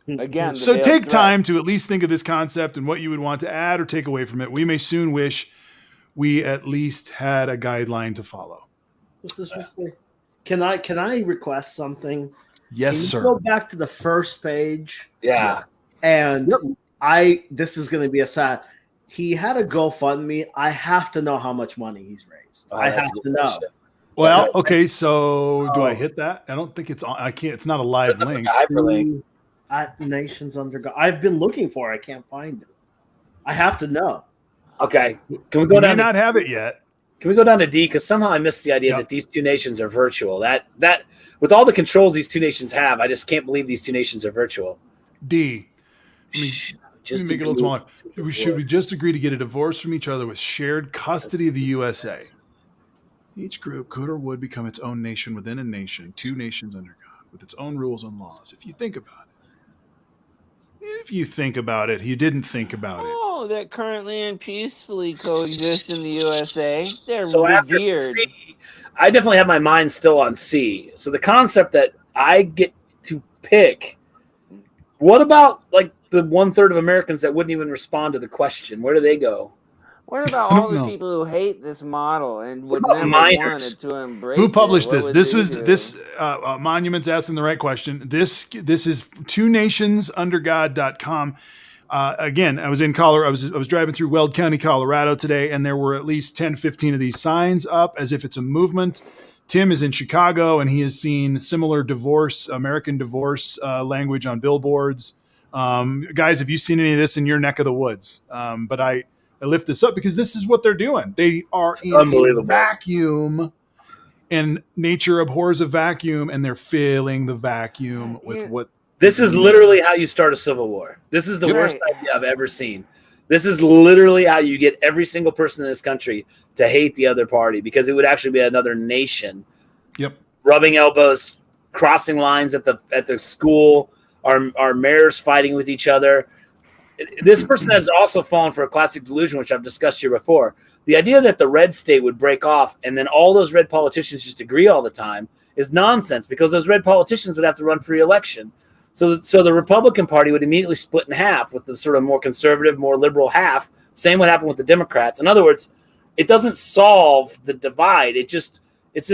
Again, the So veiled take threat. time to at least think of this concept and what you would want to add or take away from it. We may soon wish we at least had a guideline to follow. This is just. Can I request something? Yes, Can you sir. go back to the first page? Yeah. And this is going to be a sad. He had a GoFundMe. I have to know how much money he's raised. Oh, I that's have good to know. shit. Well, okay. So do I Oh. hit that? I don't think it's on. I can't. It's not a live That's link. like a hyperlink. At Nations Under God. I've been looking for it. I can't find it. I have to know. Okay. Can we We go may down? not have it yet. Can we go down to D? Because somehow I missed the idea Yeah. that these two nations are virtual. That with all the controls these two nations have, I just can't believe these two nations are virtual. D. Let me Just make it a little smaller. Should we just agree to get a divorce from each other with shared custody of the USA? Each group could or would become its own nation within a nation, two nations under God, with its own rules and laws. If you think about it. He didn't think about it. Oh, that currently and peacefully coexist in the USA. They're So after revered. C, I definitely have my mind still on C. So the concept that I get to pick, what about like the 1/3 of Americans that wouldn't even respond to the question? Where do they go? What about I all don't the know. people who hate this model and would about never minors? wanted to embrace Who published it? What this? would This they was do? this Monuments asking the right question. This is twonationsundergod.com. Again, I was in Colorado. I was driving through Weld County, Colorado today, and there were at least 10, 15 of these signs up as if it's a movement. Tim is in Chicago, and he has seen similar American divorce language on billboards. Guys, have you seen any of this in your neck of the woods? But I lift this up because this is what they're doing. They are It's in a unbelievable. vacuum, and nature abhors a vacuum, and they're filling the vacuum with Yeah. what. This is literally how you start a civil war. This is the Right. worst idea I've ever seen. This is literally how you get every single person in this country to hate the other party, because it would actually be another nation Yep. rubbing elbows, crossing lines at the school, our mayors fighting with each other. This person has also fallen for a classic delusion, which I've discussed here before. The idea that the red state would break off and then all those red politicians just agree all the time is nonsense, because those red politicians would have to run for re-election. So the Republican Party would immediately split in half, with the sort of more conservative, more liberal half. Same would happen with the Democrats. In other words, it doesn't solve the divide. It's just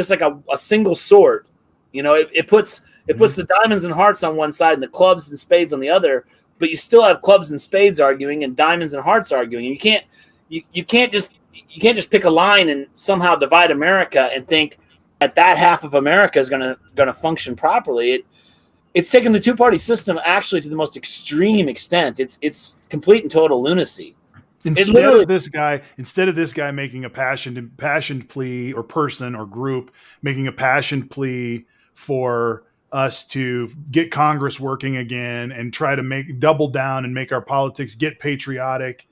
like a single sword. You know, it puts the diamonds and hearts on one side and the clubs and spades on the other, but you still have clubs and spades arguing and diamonds and hearts arguing. And you can't just pick a line and somehow divide America and think that half of America is going to function properly. It's taken the two-party system actually to the most extreme extent. It's complete and total lunacy. Instead of this guy making a passioned plea, or person or group making a passioned plea for us to get Congress working again and try to double down and make our politics get patriotic,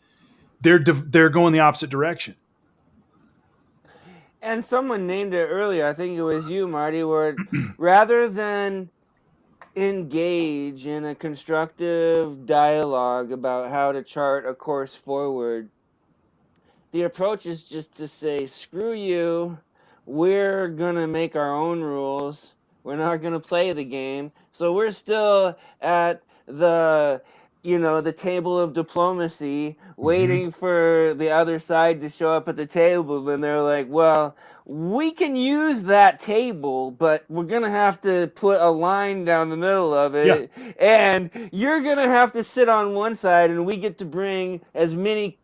they're going the opposite direction. And someone named it earlier. I think it was you, Marty, where rather than engage in a constructive dialogue about how to chart a course forward, the approach is just to say, screw you. We're going to make our own rules. We're not going to play the game. So we're still at the, the table of diplomacy, waiting for the other side to show up at the table. Then they're like, well, we can use that table, but we're going to have to put a line down the middle of it. Yeah. And you're going to have to sit on one side, and we get to bring as many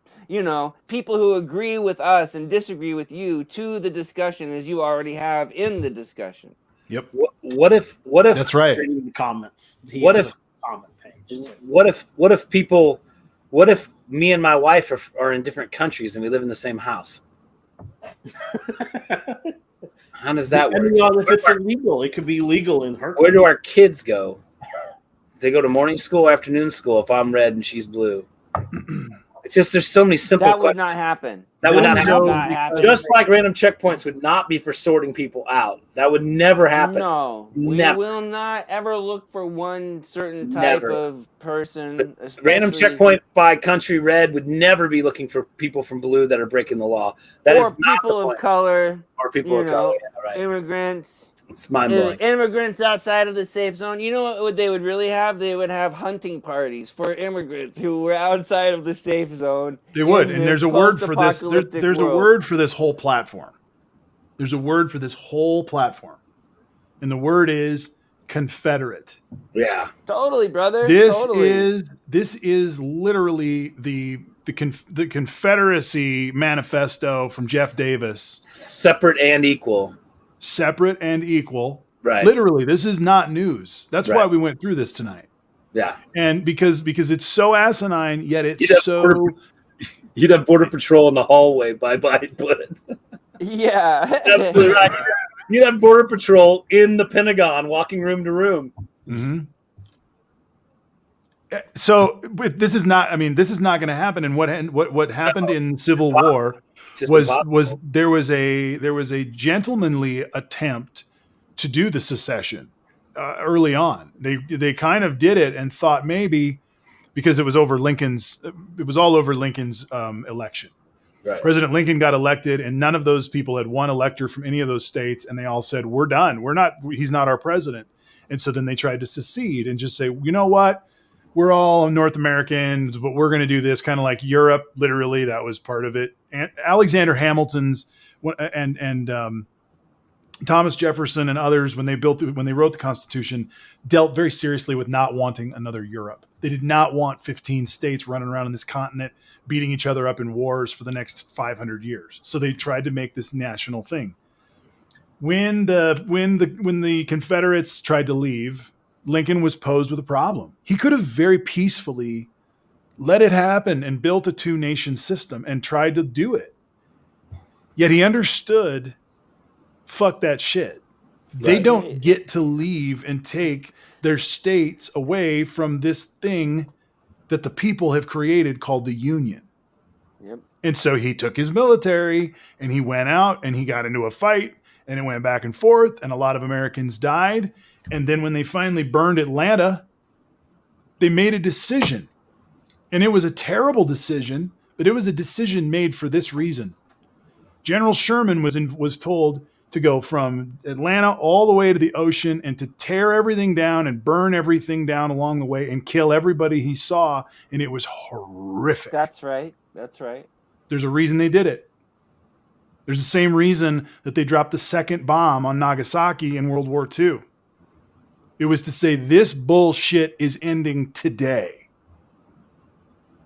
people who agree with us and disagree with you to the discussion as you already have in the discussion. Yep. What if that's right. In the comments. What if comment page? What if me and my wife are in different countries and we live in the same house? How does that work? If it's illegal, it could be legal in her. Where do our kids go? They go to morning school, afternoon school. If I'm red and she's blue. It's just there's so many simple questions. That would not happen. That would not happen. Just like random checkpoints would not be for sorting people out. That would never happen. No. Never. We will not ever look for one certain type of person. Random checkpoint by country red would never be looking for people from blue that are breaking the law. That or is not people the of point. color. Or people of color. Yeah, right. Immigrants. It's mind-blowing. Immigrants outside of the safe zone. You know what they would really have? They would have hunting parties for immigrants who were outside of the safe zone. They would, and there's a word for this. There's a word for this whole platform. There's a word for this whole platform, and the word is Confederate. Yeah, totally, brother. This totally. is literally the Confederacy manifesto from Jeff Davis. Separate and equal. Separate and equal. Right. Literally, this is not news. That's why we went through this tonight. Yeah. And because it's so asinine, yet it's you'd have Border Patrol in the hallway by put it. Yeah. Absolutely right. You'd have Border Patrol in the Pentagon, walking room to room. Mm-hmm. So this is not going to happen. And what happened in Civil War was there was a gentlemanly attempt to do the secession early on. They kind of did it and thought maybe because it was all over Lincoln's election. Right. President Lincoln got elected, and none of those people had one elector from any of those states, and they all said, "We're done. He's not our president." And so then they tried to secede and just say, "You know what? We're all North Americans, but we're going to do this," kind of like Europe. Literally, that was part of it. And Alexander Hamilton's and Thomas Jefferson and others, when they wrote the Constitution, dealt very seriously with not wanting another Europe. They did not want 15 states running around on this continent beating each other up in wars for the next 500 years. So they tried to make this national thing. When the Confederates tried to leave, Lincoln was posed with a problem. He could have very peacefully let it happen and built a two-nation system and tried to do it. Yet he understood, fuck that shit. Right. They don't get to leave and take their states away from this thing that the people have created called the Union. Yep. And so he took his military and he went out and he got into a fight and it went back and forth and a lot of Americans died. And then when they finally burned Atlanta, they made a decision. And it was a terrible decision, but it was a decision made for this reason. General Sherman was told to go from Atlanta all the way to the ocean and to tear everything down and burn everything down along the way and kill everybody he saw. And it was horrific. That's right. That's right. There's a reason they did it. There's the same reason that they dropped the second bomb on Nagasaki in World War II. It was to say this bullshit is ending today.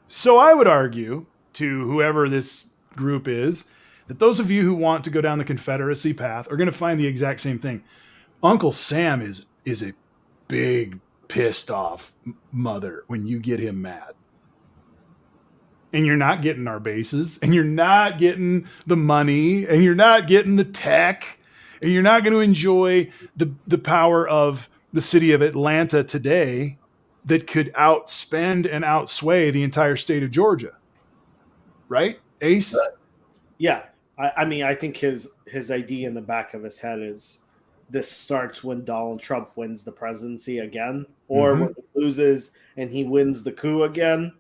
So I would argue to whoever this group is that those of you who want to go down the Confederacy path are going to find the exact same thing. Uncle Sam is a big pissed off mother when you get him mad. And you're not getting our bases, and you're not getting the money, and you're not getting the tech, and you're not going to enjoy the power of the city of Atlanta today that could outspend and outsway the entire state of Georgia. Right, Ace? Yeah. I mean, I think his idea in the back of his head is this starts when Donald Trump wins the presidency again, or when he loses and he wins the coup again,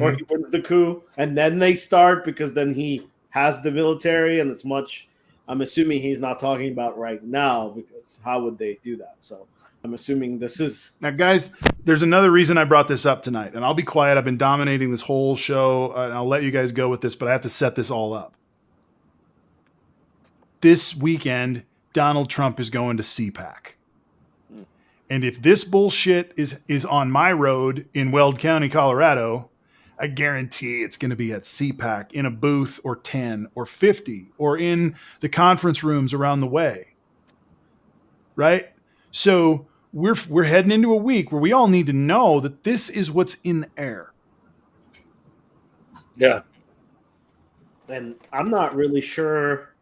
or he wins the coup, and then they start because then he has the military, and it's much. I'm assuming he's not talking about right now, because how would they do that? So I'm assuming this is. Now, guys, there's another reason I brought this up tonight, and I'll be quiet. I've been dominating this whole show, and I'll let you guys go with this, but I have to set this all up. This weekend, Donald Trump is going to CPAC. And if this bullshit is on my road in Weld County, Colorado, I guarantee it's going to be at CPAC in a booth or 10 or 50 or in the conference rooms around the way. Right? So we're heading into a week where we all need to know that this is what's in the air. Yeah. And I'm not really sure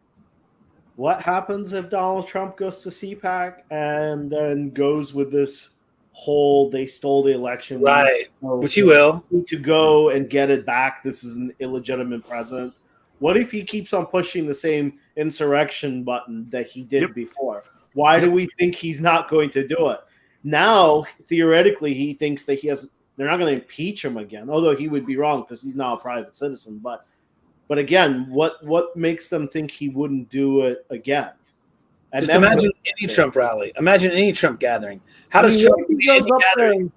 what happens if Donald Trump goes to CPAC and then goes with this whole they stole the election. Right. Which he will. To go and get it back. This is an illegitimate president. What if he keeps on pushing the same insurrection button that he did before? Why do we think he's not going to do it? Now, theoretically, he thinks that they're not going to impeach him again, although he would be wrong because he's now a private citizen. But again, what makes them think he wouldn't do it again? And just imagine any Trump rally. Imagine any Trump gathering. How does Trump do any gathering?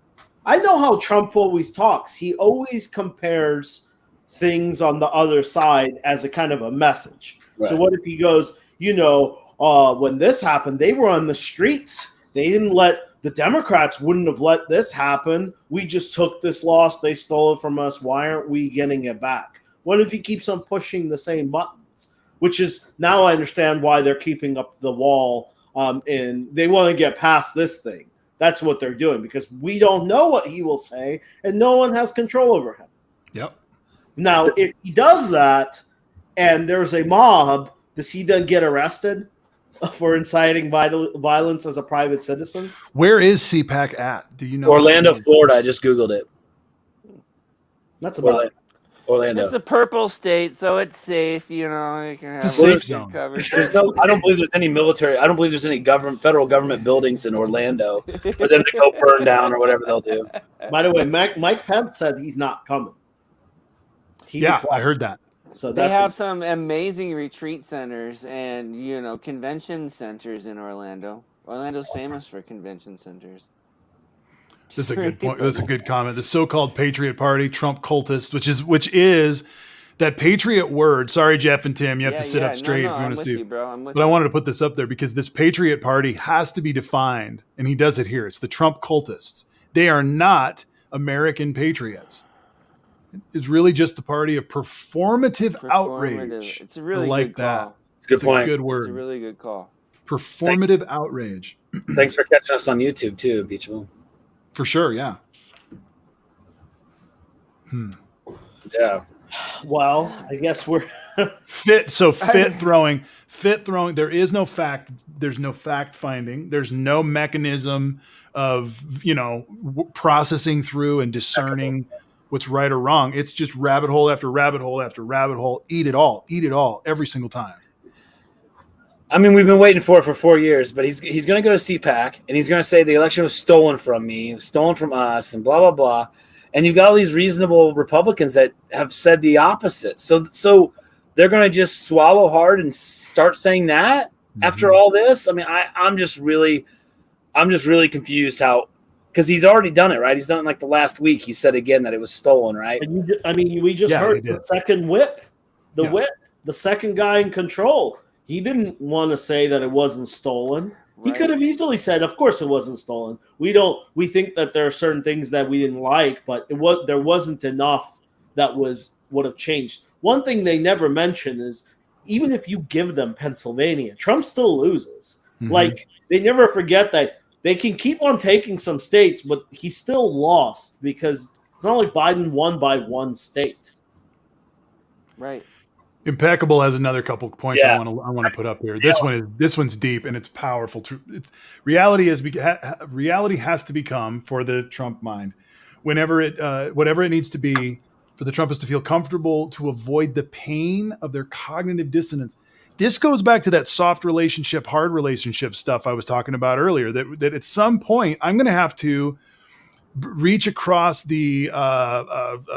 I know how Trump always talks. He always compares things on the other side as a kind of a message. Right. So what if he goes, when this happened, they were on the streets. They didn't the Democrats wouldn't have let this happen. We just took this loss. They stole it from us. Why aren't we getting it back? What if he keeps on pushing the same buttons? Which is, now I understand why they're keeping up the wall, and they want to get past this thing. That's what they're doing, because we don't know what he will say, and no one has control over him. Yep. Now, if he does that, and there's a mob, does he then get arrested for inciting violence as a private citizen? Where is CPAC at? Do you know? Orlando, Florida. I just Googled it. That's about it. Orlando. It's a purple state, so it's safe. You can have it's a safe zone. I don't believe there's any military. I don't believe there's any federal government buildings in Orlando for them to go burn down or whatever they'll do. By the way, Mike Pence said he's not coming. I heard that. So they have some amazing retreat centers and convention centers in Orlando. Orlando's famous for convention centers. That's a good point. That's a good comment. The so-called Patriot Party, Trump cultist, which is that Patriot word. Sorry, Jeff and Tim, you have to sit up straight if you want to see. But I wanted to put this up there because this Patriot Party has to be defined, and he does it here. It's the Trump cultists. They are not American patriots. It's really just the party of performative outrage. It's a really good call. It's a good point. A good word. It's a really good call. Performative outrage. Thanks for catching us on YouTube too, Beachable. For sure, yeah. Yeah. Well, I guess we're fit throwing. There is no fact. There's no fact finding. There's no mechanism of processing through and discerning what's right or wrong. It's just rabbit hole after rabbit hole after rabbit hole. Eat it all every single time. I mean, we've been waiting for it for 4 years, but he's going to go to CPAC and he's going to say the election was stolen from me, stolen from us, and blah, blah, blah. And you've got all these reasonable Republicans that have said the opposite. So they're going to just swallow hard and start saying that after all this. I mean, I'm just really confused because he's already done it, right? He's done it like the last week. He said again that it was stolen, right? We just heard the second whip, the second guy in control. He didn't want to say that it wasn't stolen. Right. He could have easily said, of course it wasn't stolen. We think that there are certain things that we didn't like, but there wasn't enough that would have changed. One thing they never mention is even if you give them Pennsylvania, Trump still loses. Mm-hmm. Like, they never forget that they can keep on taking some states, but he still lost because it's not like Biden won by one state. Right. Impeccable has another couple points I want to put up here. This one's deep and it's powerful. Reality has to become, for the Trump mind, whatever it needs to be, for the Trumpists to feel comfortable to avoid the pain of their cognitive dissonance. This goes back to that soft relationship, hard relationship stuff I was talking about earlier. That at some point I'm going to have to reach across the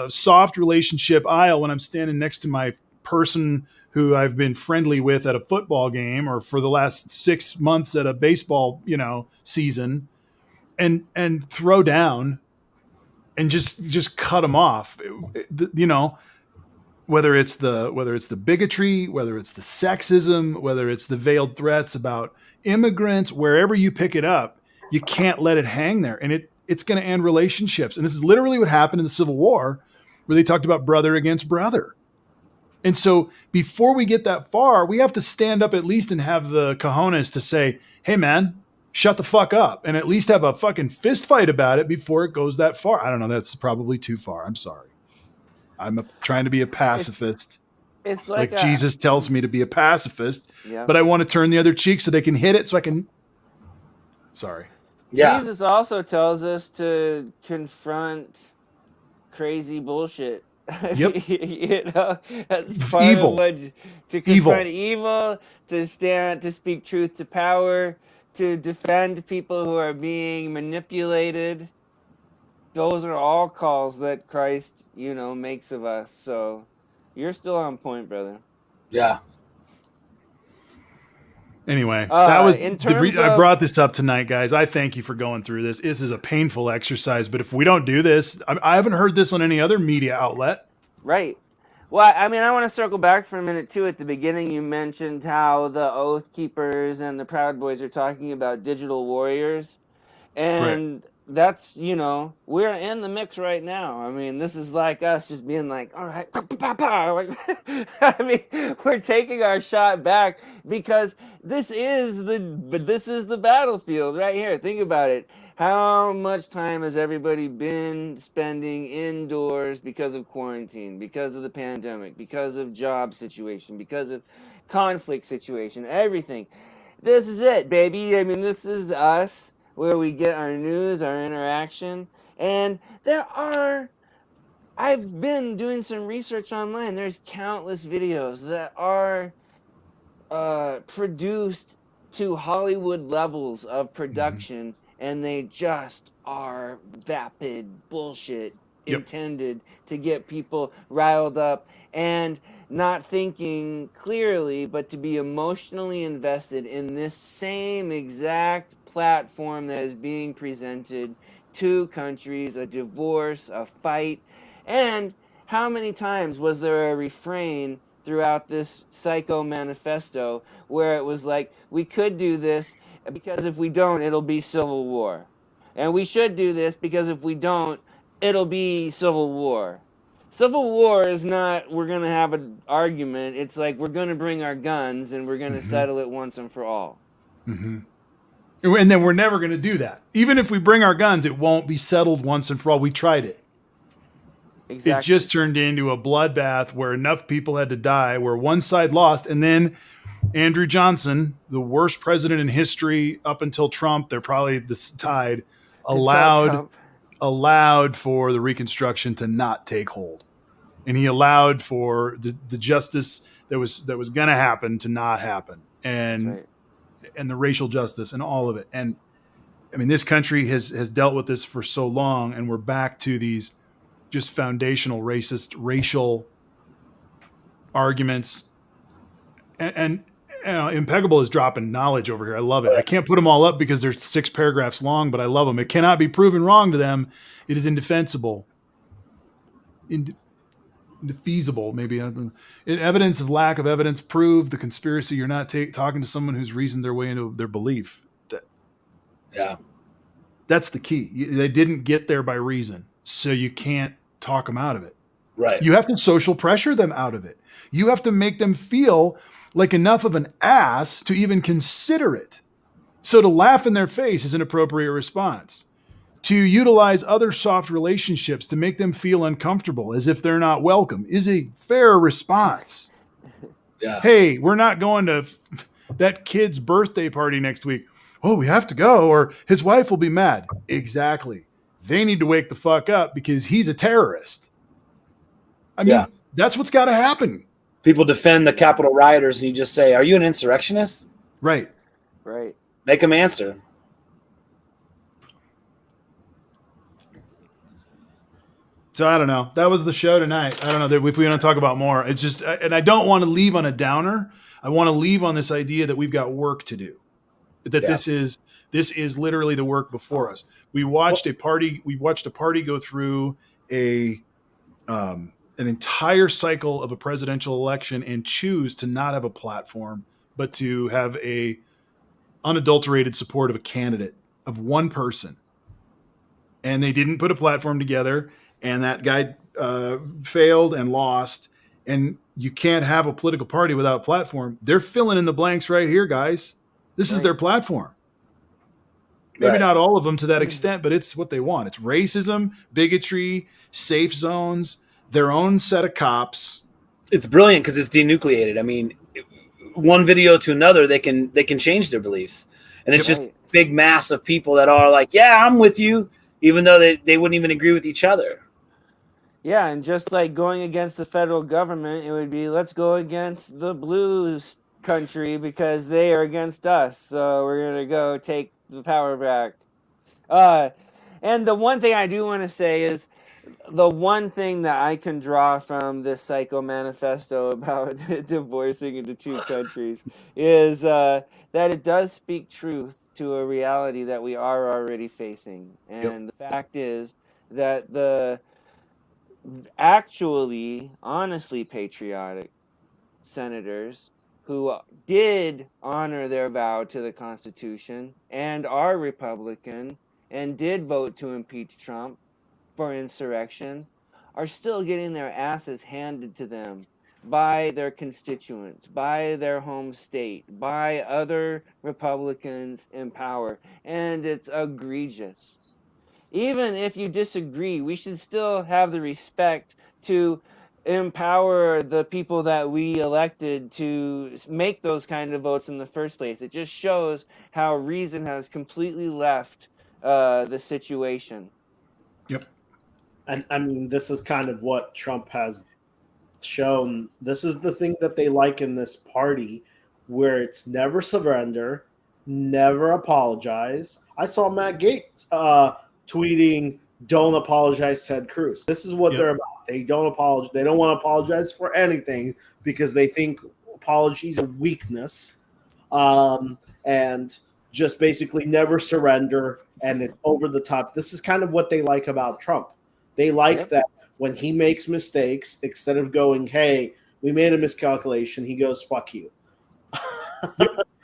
soft relationship aisle when I'm standing next to my person who I've been friendly with at a football game or for the last 6 months at a baseball, season, and throw down and just cut them off. Whether it's the bigotry, whether it's the sexism, whether it's the veiled threats about immigrants, wherever you pick it up, you can't let it hang there. And it's going to end relationships. And this is literally what happened in the Civil War, where they talked about brother against brother. And so before we get that far, we have to stand up at least and have the cojones to say, hey, man, shut the fuck up, and at least have a fucking fist fight about it before it goes that far. I don't know. That's probably too far. I'm sorry. I'm trying to be a pacifist. It's like like Jesus tells me to be a pacifist, Yeah. but I want to turn the other cheek so they can hit it so I can. Sorry. Yeah. Jesus also tells us to confront crazy bullshit. Yep. That's part Evil. of what, to confront evil, to stand, to speak truth to power, to defend people who are being manipulated. Those are all calls that Christ, makes of us. So you're still on point, brother. Yeah. Anyway, that was in the terms I of- brought this up tonight, guys. I thank you for going through this. This is a painful exercise, but if we don't do this, I haven't heard this on any other media outlet. Right. Well, I mean, I want to circle back for a minute, too. At the beginning, you mentioned how the Oath Keepers and the Proud Boys are talking about digital warriors. And that's, we're in the mix right now. I mean, this is like us just being like, all right, I mean, we're taking our shot back because this is the battlefield right here. Think about it. How much time has everybody been spending indoors because of quarantine, because of the pandemic, because of job situation, because of conflict situation, everything? This is it, baby. I mean, this is us, where we get our news, our interaction. And I've been doing some research online. There's countless videos that are produced to Hollywood levels of production, and they just are vapid bullshit intended to get people riled up and not thinking clearly, but to be emotionally invested in this same exact platform that is being presented. Two countries, a divorce, a fight. And how many times was there a refrain throughout this psycho manifesto where it was like, we could do this because if we don't, it'll be civil war. And we should do this because if we don't, it'll be civil war. Civil war is not, we're going to have an argument. It's like, we're going to bring our guns and we're going to settle it once and for all. Mm-hmm. And then we're never going to do that. Even if we bring our guns, it won't be settled once and for all. We tried it. Exactly. It just turned into a bloodbath where enough people had to die, where one side lost. And then Andrew Johnson, the worst president in history up until Trump, they're probably tied, allowed for the Reconstruction to not take hold. And he allowed for the justice that was going to happen to not happen. And and the racial justice and all of it. And I mean, this country has dealt with this for so long, and we're back to these just foundational racist racial arguments. And Impeccable is dropping knowledge over here. I love it. I can't put them all up because they're 6 paragraphs long, but I love them. It cannot be proven wrong to them. It is indefensible. Indefeasible, maybe. Evidence of lack of evidence proved the conspiracy. You're not talking to someone who's reasoned their way into their belief. That's the key. They didn't get there by reason, so you can't talk them out of it. Right. You have to social pressure them out of it. You have to make them feel like enough of an ass to even consider it. So to laugh in their face is an appropriate response. To utilize other soft relationships to make them feel uncomfortable as if they're not welcome is a fair response. Yeah. Hey, we're not going to that kid's birthday party next week. Oh, we have to go or his wife will be mad. Exactly. They need to wake the fuck up because he's a terrorist. I mean, that's what's got to happen. People defend the Capitol rioters and you just say, are you an insurrectionist? Right. Right. Make them answer. So I don't know. That was the show tonight. I don't know if we want to talk about more. It's just, and I don't want to leave on a downer. I want to leave on this idea that we've got work to do. That this is literally the work before us. We watched a party. We watched a party go through an entire cycle of a presidential election and choose to not have a platform, but to have a unadulterated support of a candidate, of one person. And they didn't put a platform together. And that guy failed and lost. And you can't have a political party without a platform. They're filling in the blanks right here, guys. This is their platform. Maybe not all of them to that extent, but it's what they want. It's racism, bigotry, safe zones, their own set of cops. It's brilliant because it's denucleated. I mean, one video to another, they can change their beliefs. And it's just a big mass of people that are like, yeah, I'm with you, even though they wouldn't even agree with each other. Yeah, and just like going against the federal government, it would be let's go against the blue country because they are against us. So we're going to go take the power back. And the one thing I do want to say is the one thing that I can draw from this Psycho Manifesto about divorcing into two countries is that it does speak truth to a reality that we are already facing. And the fact is that the actually, honestly patriotic senators who did honor their vow to the Constitution and are Republican and did vote to impeach Trump for insurrection are still getting their asses handed to them by their constituents, by their home state, by other Republicans in power. And it's egregious. Even if you disagree, we should still have the respect to empower the people that we elected to make those kind of votes in the first place. It just shows how reason has completely left the situation. Yep. And I mean, this is kind of what Trump has shown. This is the thing that they like in this party, where it's never surrender, never apologize. I saw Matt Gaetz tweeting, "Don't apologize, Ted Cruz." This is what they're about. They don't apologize. They don't want to apologize for anything because they think apologies are weakness, and just basically never surrender. And it's over the top. This is kind of what they like about Trump. They like that when he makes mistakes, instead of going, "Hey, we made a miscalculation," he goes, "Fuck you."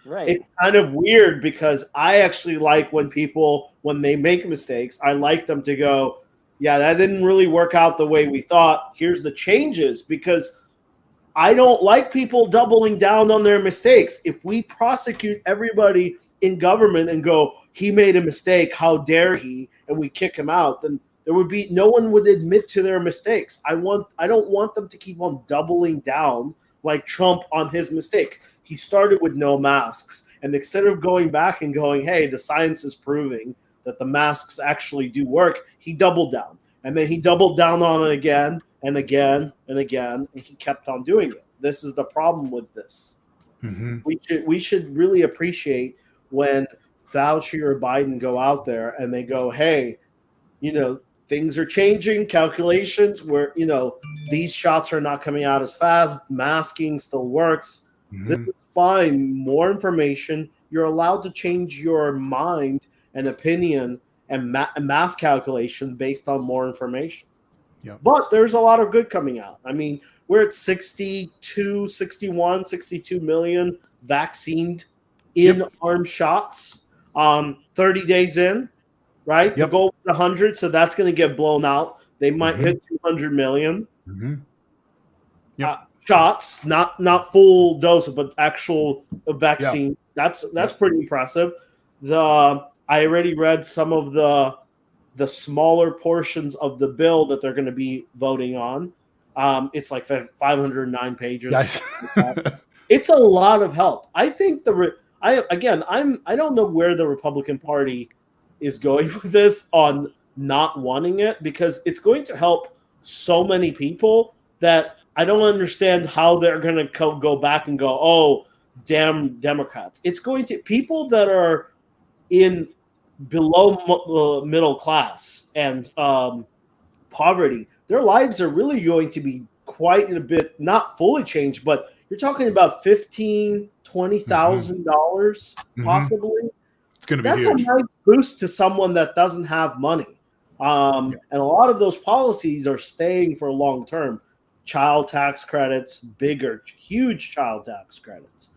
Right. It's kind of weird because I actually like when they make mistakes, I like them to go, "Yeah, that didn't really work out the way we thought. Here's the changes," because I don't like people doubling down on their mistakes. If we prosecute everybody in government and go, "He made a mistake, how dare he," and we kick him out, then there would be no one would admit to their mistakes. I don't want them to keep on doubling down like Trump on his mistakes. He started with no masks, and instead of going back and going, "Hey, the science is proving that the masks actually do work," he doubled down. And then he doubled down on it again and again and again, and he kept on doing it. This is the problem with this. Mm-hmm. We should really appreciate when Fauci or Biden go out there and they go, "Hey, things are changing, calculations where, these shots are not coming out as fast. Masking still works. Mm-hmm. This is fine. More information. You're allowed to change your mind and opinion and math calculation based on more information." Yeah. But there's a lot of good coming out. I mean, we're at 62 million vaccinated in arm shots, 30 days in. Right? The goal was 100, so that's going to get blown out. They might hit 200 million shots, not full dose, but actual vaccine. That's pretty impressive. I already read some of the smaller portions of the bill that they're going to be voting on. It's like 509 pages. Nice. It's a lot of help. I think I don't know where the Republican Party is going with this on not wanting it, because it's going to help so many people that I don't understand how they're going to go back and go, "Oh, damn Democrats." It's going to people that are in below middle class and poverty. their lives are really going to be quite a bit, not fully changed, but you're talking about $15,000-$20,000 possibly. It's going to be That's huge. a nice boost to someone that doesn't have money. And a lot of those policies are staying for long term. Child tax credits, bigger, huge child tax credits.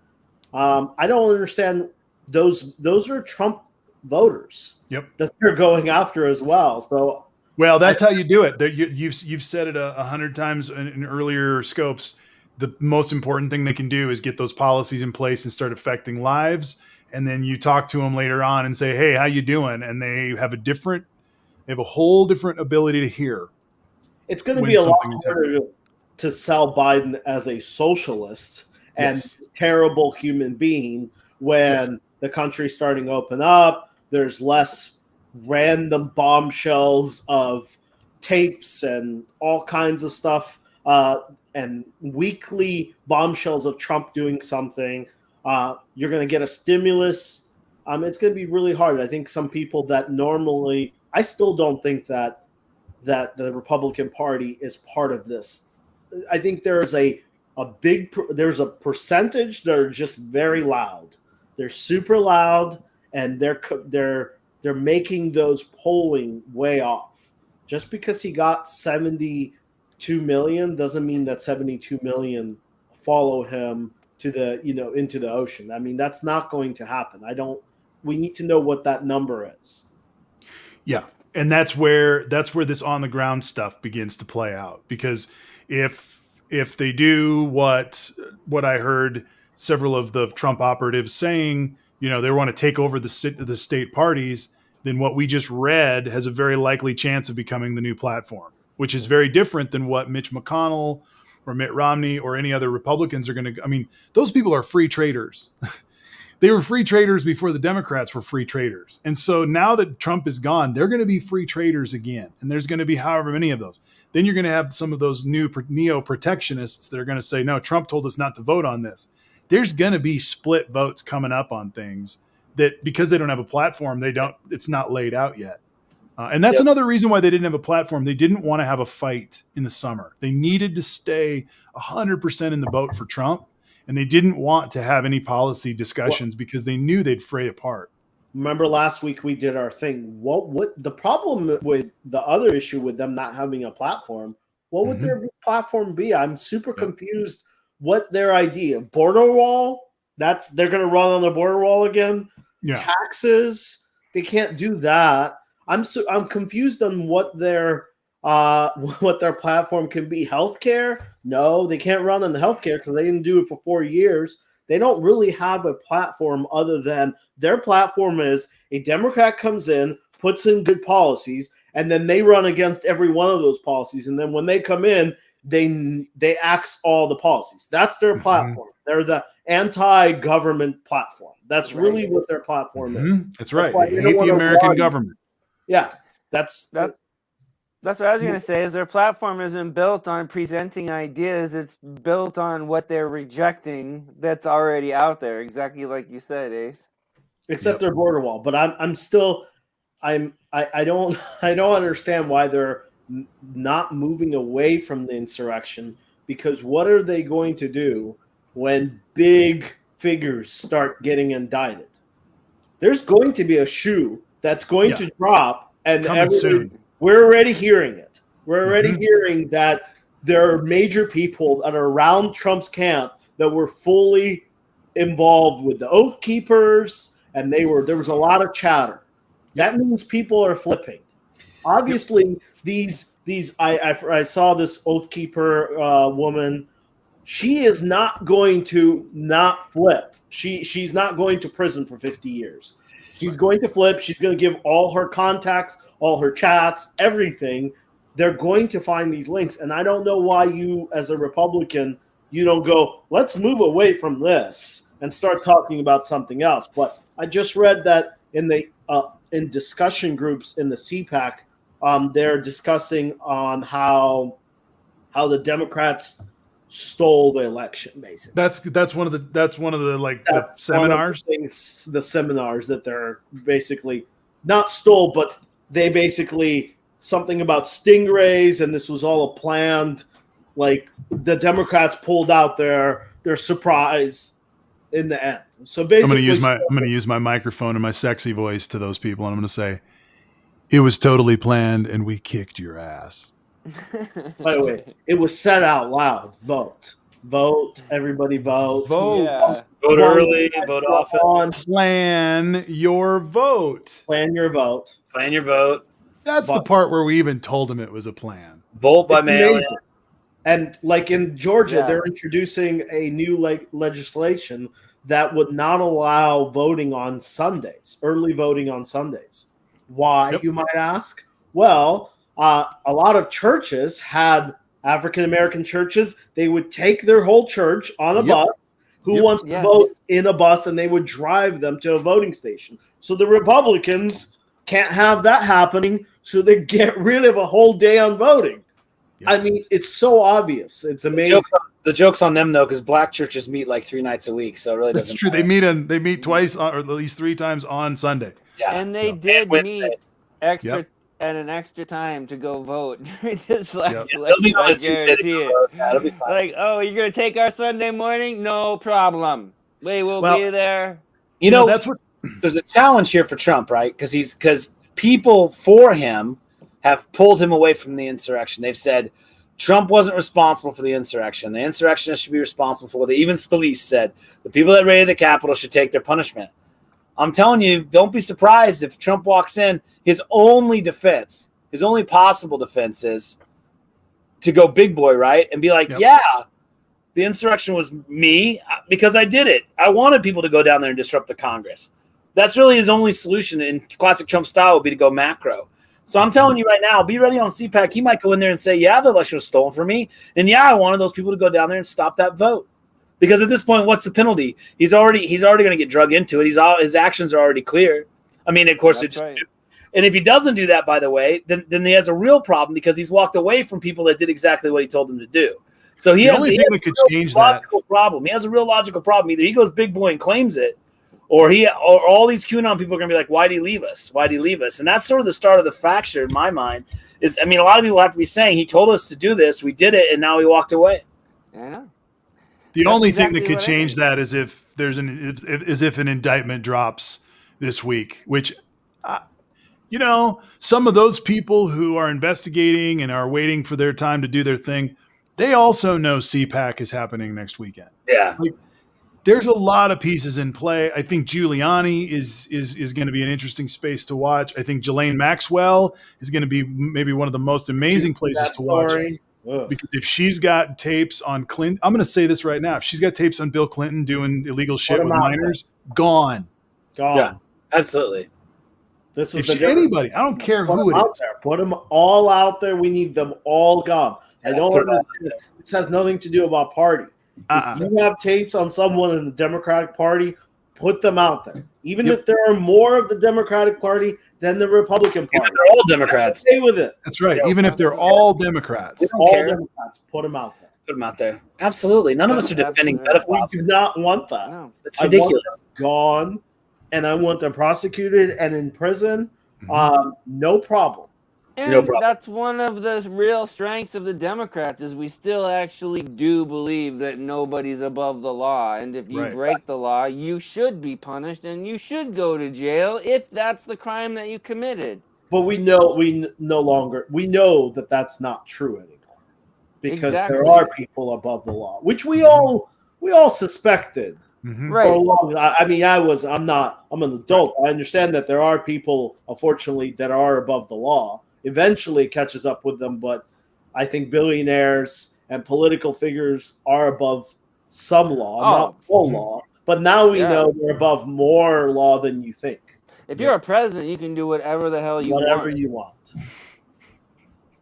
I don't understand those. Those are Trump voters. Yep. That they're going after as well. So, well, that's how you do it. You've said it 100 times in earlier scopes. The most important thing they can do is get those policies in place and start affecting lives. And then you talk to them later on and say, "Hey, how you doing?" And they have a whole different ability to hear. It's going to be a lot harder to sell Biden as a socialist and terrible human being when the country's starting to open up. There's less random bombshells of tapes and all kinds of stuff, and weekly bombshells of Trump doing something. You're going to get a stimulus. It's going to be really hard. I think some people that normally, I still don't think that the Republican Party is part of this. I think there's there's a percentage that are just very loud. They're super loud, and they're making those polling way off. Just because he got 72 million doesn't mean that 72 million follow him to the into the ocean. I mean, that's not going to happen. We need to know what that number is. Yeah. And that's where this on the ground stuff begins to play out, because if they do what I heard several of the Trump operatives saying, they want to take over the state parties, then what we just read has a very likely chance of becoming the new platform, which is very different than what Mitch McConnell or Mitt Romney or any other Republicans are going to. I mean, those people are free traders. They were free traders before the Democrats were free traders. And so now that Trump is gone, they're going to be free traders again. And there's going to be however many of those. Then you're going to have some of those new neo-protectionists that are going to say, no, Trump told us not to vote on this. There's going to be split votes coming up on things that, because they don't have a platform, it's not laid out yet. And that's another reason why they didn't have a platform. They didn't want to have a fight in the summer. They needed to stay 100% in the boat for Trump. And they didn't want to have any policy discussions because they knew they'd fray apart. Remember last week we did our thing. What the problem with the other issue with them not having a platform? What would their platform be? I'm super confused. What their idea? Border wall? They're going to run on the border wall again. Yeah. Taxes? They can't do that. I'm confused on what their platform can be. Healthcare? No, they can't run on the healthcare because they didn't do it for 4 years. They don't really have a platform other than their platform is a Democrat comes in, puts in good policies, and then they run against every one of those policies. And then when they come in, they axe all the policies. That's their platform. They're the anti-government platform. That's really what their platform is. That's right. They hate the American government. Yeah, that's what I was going to say is their platform isn't built on presenting ideas. It's built on what they're rejecting that's already out there. Exactly like you said, Ace. Except their border wall. But I don't understand why they're not moving away from the insurrection, because what are they going to do when big figures start getting indicted? There's going to be a shoe that's going to drop, and we're already hearing it. We're already hearing that there are major people that are around Trump's camp that were fully involved with the Oath Keepers, and there was a lot of chatter. That means people are flipping. Obviously, I saw this Oath Keeper woman. She is not going to not flip. She's not going to prison for 50 years. She's going to flip. She's going to give all her contacts, all her chats, everything. They're going to find these links. And I don't know why you, as a Republican, you don't go, let's move away from this and start talking about something else. But I just read that in discussion groups in the CPAC, they're discussing on how the Democrats stole the election, basically. That's one of the seminars. One of the seminars that they're basically not stole, but they basically something about stingrays, and this was all a planned. Like the Democrats pulled out their surprise in the end. So basically, I'm going to use my microphone and my sexy voice to those people, and I'm going to say, it was totally planned, and we kicked your ass. By the way, it was said out loud. Vote, everybody vote. Yeah. Vote early, vote often. On, Plan your vote. plan your vote. Plan your vote. That's the part where we even told him it was a plan. Vote by It's mail. amazing. And like in Georgia, Yeah. they're introducing a new legislation that would not allow voting on Sundays, early voting on Sundays. Why, Yep. you might ask? Well, a lot of churches had African American churches. They would take their whole church on a Yep. bus. Who Yep. wants to Yes. vote in a bus? And they would drive them to a voting station. So the Republicans can't have that happening. So they get rid of a whole day on voting. Yep. I mean, it's so obvious. It's amazing. The joke's on them though, because black churches meet like 3 nights a week, so it really That's doesn't. true. matter. They meet twice, or at least 3 times on Sunday. Yeah. And they So- did Wednesdays. meet extra Yep. at an extra time to go vote during this last Yep. They'll election. be on I a Tuesday to guarantee go it. vote. Yeah, it'll be fine. Like, oh, you're gonna take our Sunday morning? No problem. We will Well, be there. You know, that's what. there's a challenge here for Trump, right? Because people for him have pulled him away from the insurrection. They've said Trump wasn't responsible for the insurrection. The insurrectionists should be responsible for it. Even Scalise said the people that raided the Capitol should take their punishment. I'm telling you, don't be surprised if Trump walks in. His only defense, his only possible defense is to go big boy, right? And be like, Yep. yeah, the insurrection was me because I did it. I wanted people to go down there and disrupt the Congress. That's really his only solution in classic Trump style would be to go macro. So I'm telling you right now, be ready on CPAC. He might go in there and say, yeah, the election was stolen from me. And yeah, I wanted those people to go down there and stop that vote. Because at this point, what's the penalty? He's already going to get drug into it. His actions are already clear. I mean, of course, That's right. and if he doesn't do that, by the way, then he has a real problem because he's walked away from people that did exactly what he told them to do. So he The has, only he thing has that could a real change that. logical problem. He has a real logical problem. Either he goes big boy and claims it, or all these QAnon people are going to be like, why did he leave us? Why did he leave us? And that's sort of the start of the fracture in my mind. A lot of people have to be saying he told us to do this, we did it, and now he walked away. I know. The That's only thing that exactly could what I change think. that is if there's an indictment drops this week, which, some of those people who are investigating and are waiting for their time to do their thing, they also know CPAC is happening next weekend. Yeah. There's a lot of pieces in play. I think Giuliani is going to be an interesting space to watch. I think Ghislaine Maxwell is going to be maybe one of the most amazing places That to watch. story. Ugh. Because if she's got tapes on Clinton, I'm going to say this right now. If she's got tapes on Bill Clinton doing illegal shit Put 'em with out minors, gone. Gone. Yeah. Absolutely. This is If the she, difference. anybody, I don't care Put who them it out is. there. Put them all out there. We need them all gone. I Yeah, don't put 'em all understand. This has nothing to do about party. Uh-uh. If you have tapes on someone in the Democratic Party, put them out there. Even Yep. if there are more of the Democratic Party than the Republican Even Party, they're all Democrats. stay with it. That's right. Yeah. Even if they're all Democrats. We don't All care. Democrats, put them out there. Put them out there. Absolutely. None of us are defending Absolutely. We pedophiles. do not want that. No. It's I want ridiculous. them gone, and I want them prosecuted and in prison. Mhm. No problem. And No problem. that's one of the real strengths of the Democrats is we still actually do believe that nobody's above the law. And if you Right. break the law, you should be punished and you should go to jail if that's the crime that you committed. But we know we know that that's not true anymore because there Exactly. are people above the law, which we all suspected Mhm. for a Right. long. I'm an adult. I understand that there are people, unfortunately, that are above the law. Eventually, it catches up with them, but I think billionaires and political figures are above some law, Oh. not full law. But now we Yeah. know they're above more law than you think. If you're a president, you can do whatever the hell you Whatever want. you want.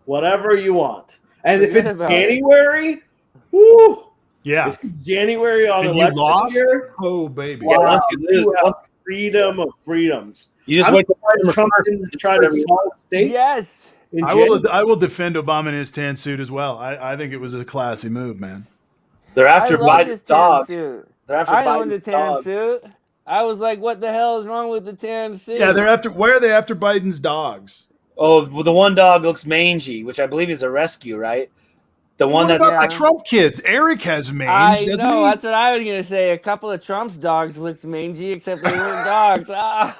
Whatever you want. And if Forget it's about it. January, whoo, Yeah. if it's January on And you election lost? year, Oh, baby. Yeah, wow, once you lose, you have freedom of freedoms. you just I'm wait till surprised Trump didn't try to sell states Yes. in I January. will defend Obama in his tan suit as well. I think it was a classy move, man. They're after I love Biden's his tan dog. suit. They're after I owned a Biden's tan dog. suit. I was like, what the hell is wrong with the tan suit? Yeah, why are they after Biden's dogs? Oh, well, the one dog looks mangy, which I believe is a rescue, right? The one What that's about Yeah. the Trump kids? Eric has mange, I doesn't know. he? That's what I was gonna say. A couple of Trump's dogs looked mangy, except they weren't dogs. Ah.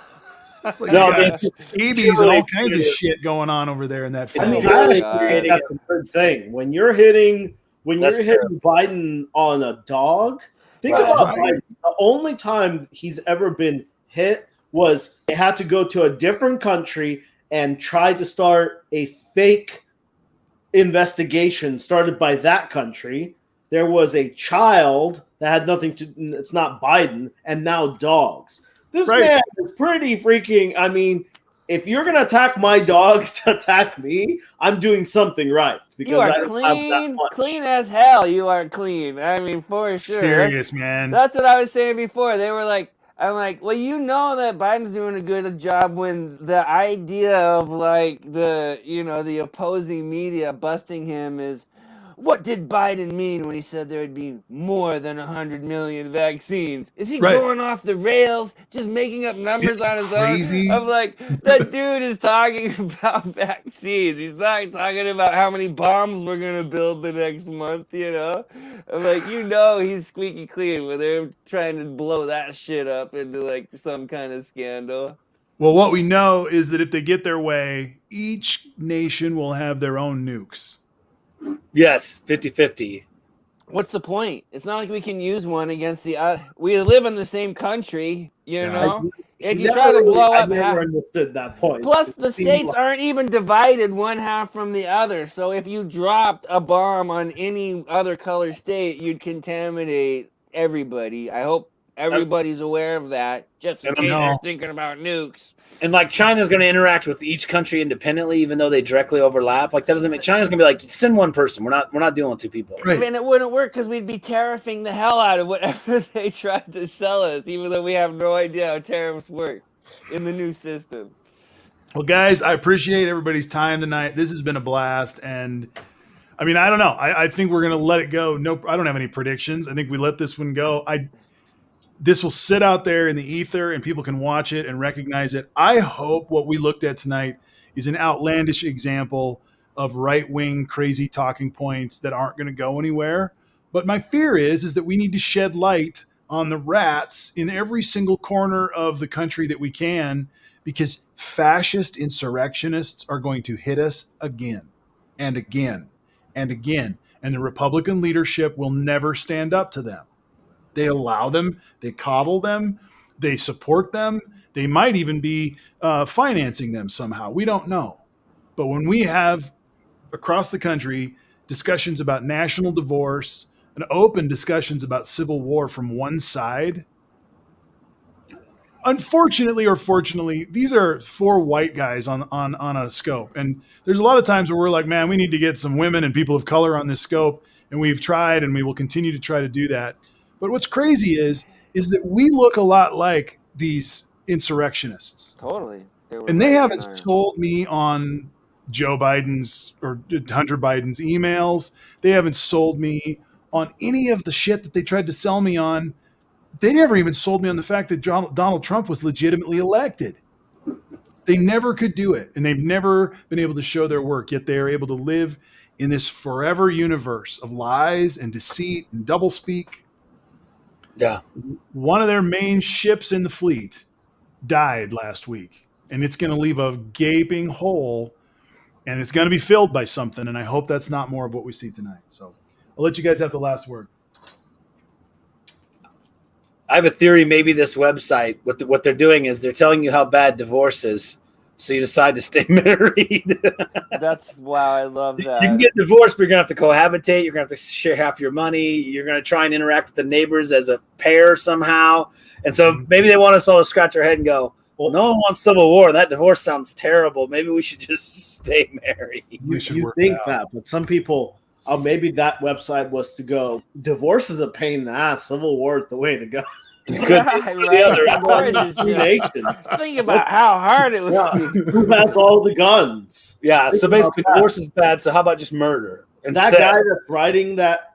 Like, No, you got it's scabies and all kinds of shit going on over there in that I film. mean, Oh I my actually God. think that's a good thing. When you're hitting That's Biden on a dog, think Right. about Right. Biden. The only time he's ever been hit was they had to go to a different country and try to start a fake investigation started by that country. There was a child that had nothing to. It's not Biden, and now dogs. This Right. man is pretty freaking. I mean, if you're gonna attack my dog to attack me, I'm doing something right because You I are don't have that clean, much. clean as hell. You are clean. I mean, for sure. Serious, man. That's what I was saying before. They were like, I'm like, well, you know that Biden's doing a good job when the idea of like the opposing media busting him is, what did Biden mean when he said there would be more than 100 million vaccines? Is he Right. going off the rails, just making up numbers It's on his crazy. own? I'm like, that dude is talking about vaccines. He's not talking about how many bombs we're gonna build the next month. I'm like, he's squeaky clean when they're trying to blow that shit up into like some kind of scandal. Well, what we know is that if they get their way, each nation will have their own nukes. Yes, 50-50. What's the point? It's not like we can use one against the other. We live in the same country, Yeah. know? If you Never try to really- blow I up never half. understood that point. Plus, It the seems states like- aren't even divided one half from the other. So if you dropped a bomb on any other color state, you'd contaminate everybody. I hope everybody's aware of that, just in And case no. you're thinking about nukes. And like China's going to interact with each country independently, even though they directly overlap. Like that doesn't mean China's going to be like, send one person. We're not dealing with two people. Right. And it wouldn't work because we'd be tariffing the hell out of whatever they tried to sell us, even though we have no idea how tariffs work in the new system. Well, guys, I appreciate everybody's time tonight. This has been a blast. And I mean, I don't know. I think we're going to let it go. No, I don't have any predictions. I think we let this one go. This will sit out there in the ether and people can watch it and recognize it. I hope what we looked at tonight is an outlandish example of right-wing crazy talking points that aren't going to go anywhere. But my fear is that we need to shed light on the rats in every single corner of the country that we can, because fascist insurrectionists are going to hit us again and again and again. And the Republican leadership will never stand up to them. They allow them, they coddle them, they support them. They might even be financing them somehow. We don't know. But when we have across the country discussions about national divorce and open discussions about civil war from one side, unfortunately or fortunately, these are four white guys on a scope. And there's a lot of times where we're like, man, we need to get some women and people of color on this scope. And we've tried and we will continue to try to do that. But what's crazy is that we look a lot like these insurrectionists. Totally. And they haven't sold me on Joe Biden's or Hunter Biden's emails. They haven't sold me on any of the shit that they tried to sell me on. They never even sold me on the fact that Donald Trump was legitimately elected. They never could do it. And they've never been able to show their work, yet they are able to live in this forever universe of lies and deceit and doublespeak. Yeah. One of their main ships in the fleet died last week, and it's going to leave a gaping hole, and it's going to be filled by something. And I hope that's not more of what we see tonight. So I'll let you guys have the last word. I have a theory. Maybe this website, what they're doing is they're telling you how bad divorce is, so you decide to stay married. Wow, I love that. You can get divorced, but you're gonna have to cohabitate. You're gonna have to share half your money. You're gonna try and interact with the neighbors as a pair somehow. And so maybe they want us all to scratch our head and go, "Well, no one wants civil war. That divorce sounds terrible. Maybe we should just stay married." We should You work think it out. that, but some people, maybe that website was to go, divorce is a pain in the ass, civil war is the way to go. Good. Right, The other. Divorce is Two just- nations. Think about how hard it would Yeah. be. Who has all the guns? Yeah. So Think basically, about that. divorce is bad. So how about just murder That instead? guy that's writing that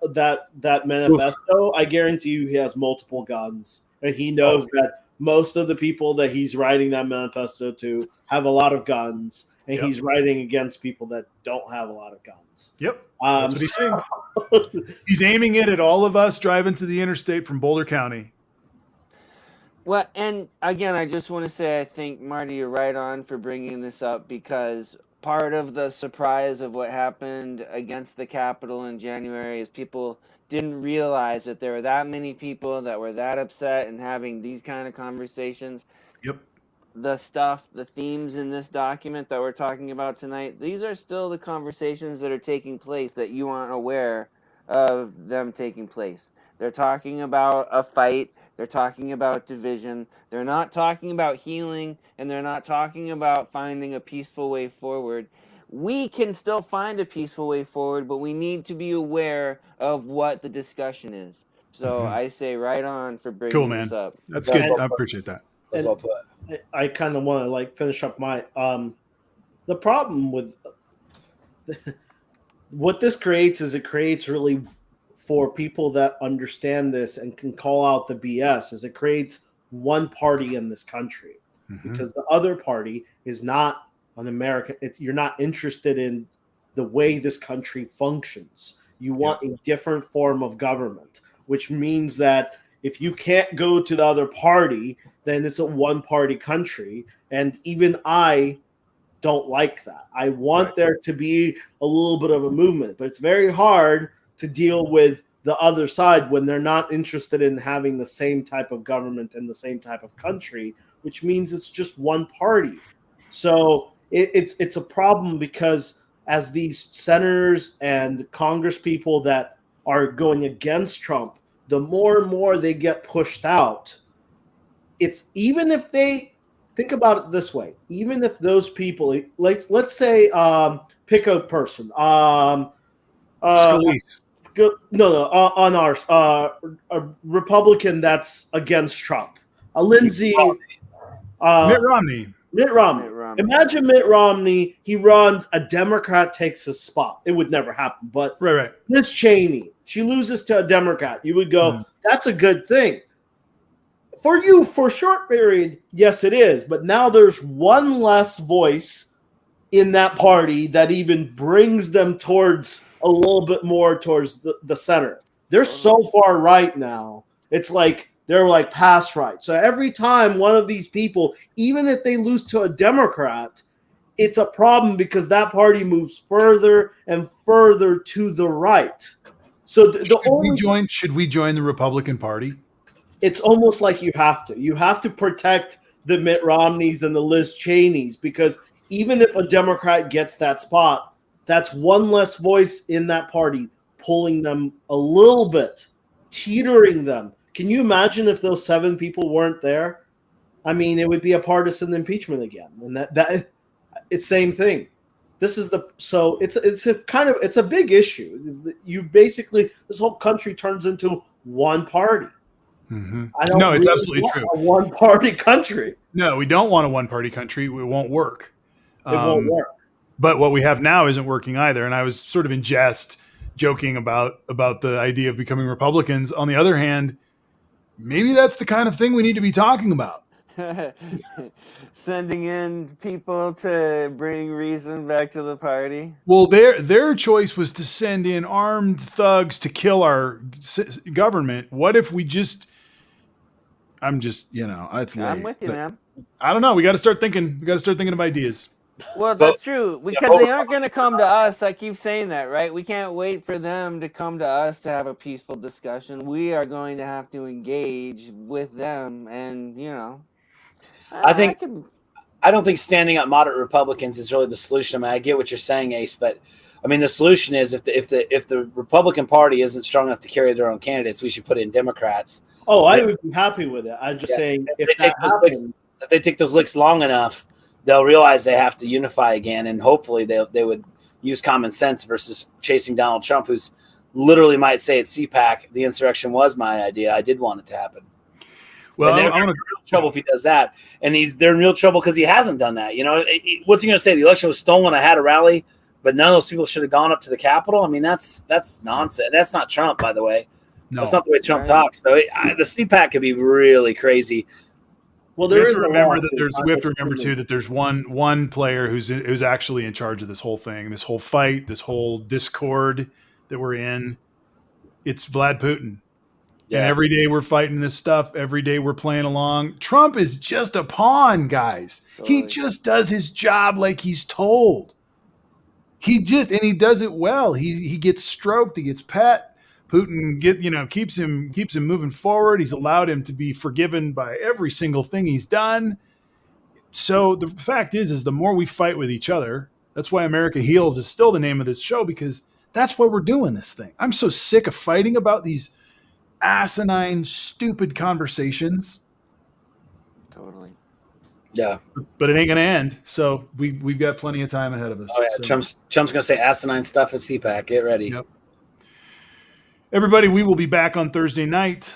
manifesto, I guarantee you he has multiple guns. And he knows that most of the people that he's writing that manifesto to have a lot of guns. and Yep. he's writing against people that don't have a lot of guns. Yep. That's what he thinks. He's aiming it at all of us driving to the interstate from Boulder County. Well, and again, I just want to say I think, Marty, you're right on for bringing this up, because part of the surprise of what happened against the Capitol in January is people didn't realize that there were that many people that were that upset and having these kind of conversations. Yep. The themes in this document that we're talking about tonight, these are still the conversations that are taking place that you aren't aware of them taking place. They're talking about a fight. They're talking about division. They're not talking about healing, and they're not talking about finding a peaceful way forward. We can still find a peaceful way forward, but we need to be aware of what the discussion is. So I say right on for bringing Cool, man. this up. That's That's good. well I put. appreciate that. That's well put. I kind of want to like finish up my the problem with what this creates is it creates really, for people that understand this and can call out the BS, is it creates one party in this country, because the other party is not an American. You're not interested in the way this country functions. You want a different form of government, which means that if you can't go to the other party, then it's a one-party country. And even I don't like that. I want there to be a little bit of a movement, but it's very hard to deal with the other side when they're not interested in having the same type of government and the same type of country, which means it's just one party. So it's a problem, because as these senators and Congress people that are going against Trump, the more and more they get pushed out, it's, even if they think about it this way, even if those people, let's say, pick a person, Scalise. on ours, a Republican that's against Trump, a Lindsey, Mitt Romney. Mitt Romney. Imagine Mitt Romney, he runs, a Democrat takes his spot. It would never happen. But Right. Liz Cheney, she loses to a Democrat. You would go, that's a good thing. For you, for a short period, yes, it is. But now there's one less voice in that party that even brings them towards a little bit more towards the center. They're so far right now. It's like they're like past right. So every time one of these people, even if they lose to a Democrat, it's a problem, because that party moves further and further to the right. So Should we join the Republican Party? It's almost like you have to. You have to protect the Mitt Romneys and the Liz Cheneys, because even if a Democrat gets that spot, that's one less voice in that party pulling them a little bit, teetering them. Can you imagine if those 7 people weren't there? I mean, it would be a partisan impeachment again, and that it's same thing. This is it's a big issue. You basically, this whole country turns into one party. No, it's absolutely true. A one-party country. No, we don't want a one-party country. It won't work. It won't work. But what we have now isn't working either. And I was sort of in jest joking about the idea of becoming Republicans. On the other hand, maybe that's the kind of thing we need to be talking about. Sending in people to bring reason back to the party. Well, their choice was to send in armed thugs to kill our government. What if we just? It's late. I'm with you, man. I don't know. We got to start thinking. We got to start thinking of ideas. Well, that's true, because they aren't going to come to us. I keep saying that, right? We can't wait for them to come to us to have a peaceful discussion. We are going to have to engage with them, and I don't think standing up moderate Republicans is really the solution. I mean, I get what you're saying, Ace, but I mean, the solution is if the Republican Party isn't strong enough to carry their own candidates, we should put in Democrats. Oh, I would be happy with it. I'm just saying, if they take those licks long enough, they'll realize they have to unify again, and hopefully they would use common sense versus chasing Donald Trump, who's literally might say at CPAC, the insurrection was my idea. I did want it to happen. Well, they're in real trouble if he does that, and they're in real trouble because he hasn't done that. What's he going to say? The election was stolen. I had a rally, but none of those people should have gone up to the Capitol. I mean, that's nonsense. That's not Trump, by the way. No. That's not the way Trump talks. So the CPAC could be really crazy. Well, We there have is to a remember law that too, we have to not remember too that there's one player who's actually in charge of this whole thing, this whole fight, this whole discord that we're in. It's Vlad Putin. Yeah. And every day we're fighting this stuff. Every day we're playing along. Trump is just a pawn, guys. He Totally. just does his job like he's told. He does it well. He gets stroked. He gets pet. Putin keeps him moving forward. He's allowed him to be forgiven by every single thing he's done. So the fact is the more we fight with each other, that's why America Heals is still the name of this show, because that's why we're doing this thing. I'm so sick of fighting about these asinine, stupid conversations, Totally. Yeah. but it ain't going to end. So we've got plenty of time ahead of us. Oh yeah. So, Trump's gonna say asinine stuff at CPAC. Get ready. Yep. Everybody, we will be back on Thursday night.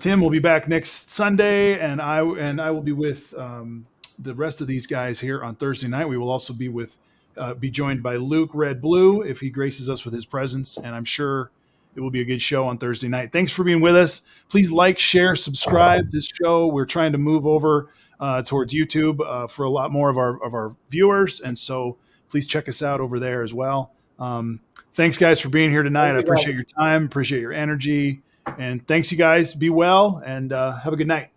Tim will be back next Sunday, and I will be with the rest of these guys here on Thursday night. We will also be joined by Luke Red Blue if he graces us with his presence, and I'm sure it will be a good show on Thursday night. Thanks for being with us. Please like, share, subscribe this show. We're trying to move over towards YouTube for a lot more of our viewers, and so please check us out over there as well. Thanks, guys, for being here tonight. I appreciate your time, appreciate your energy, and thanks, you guys. Be well, and have a good night.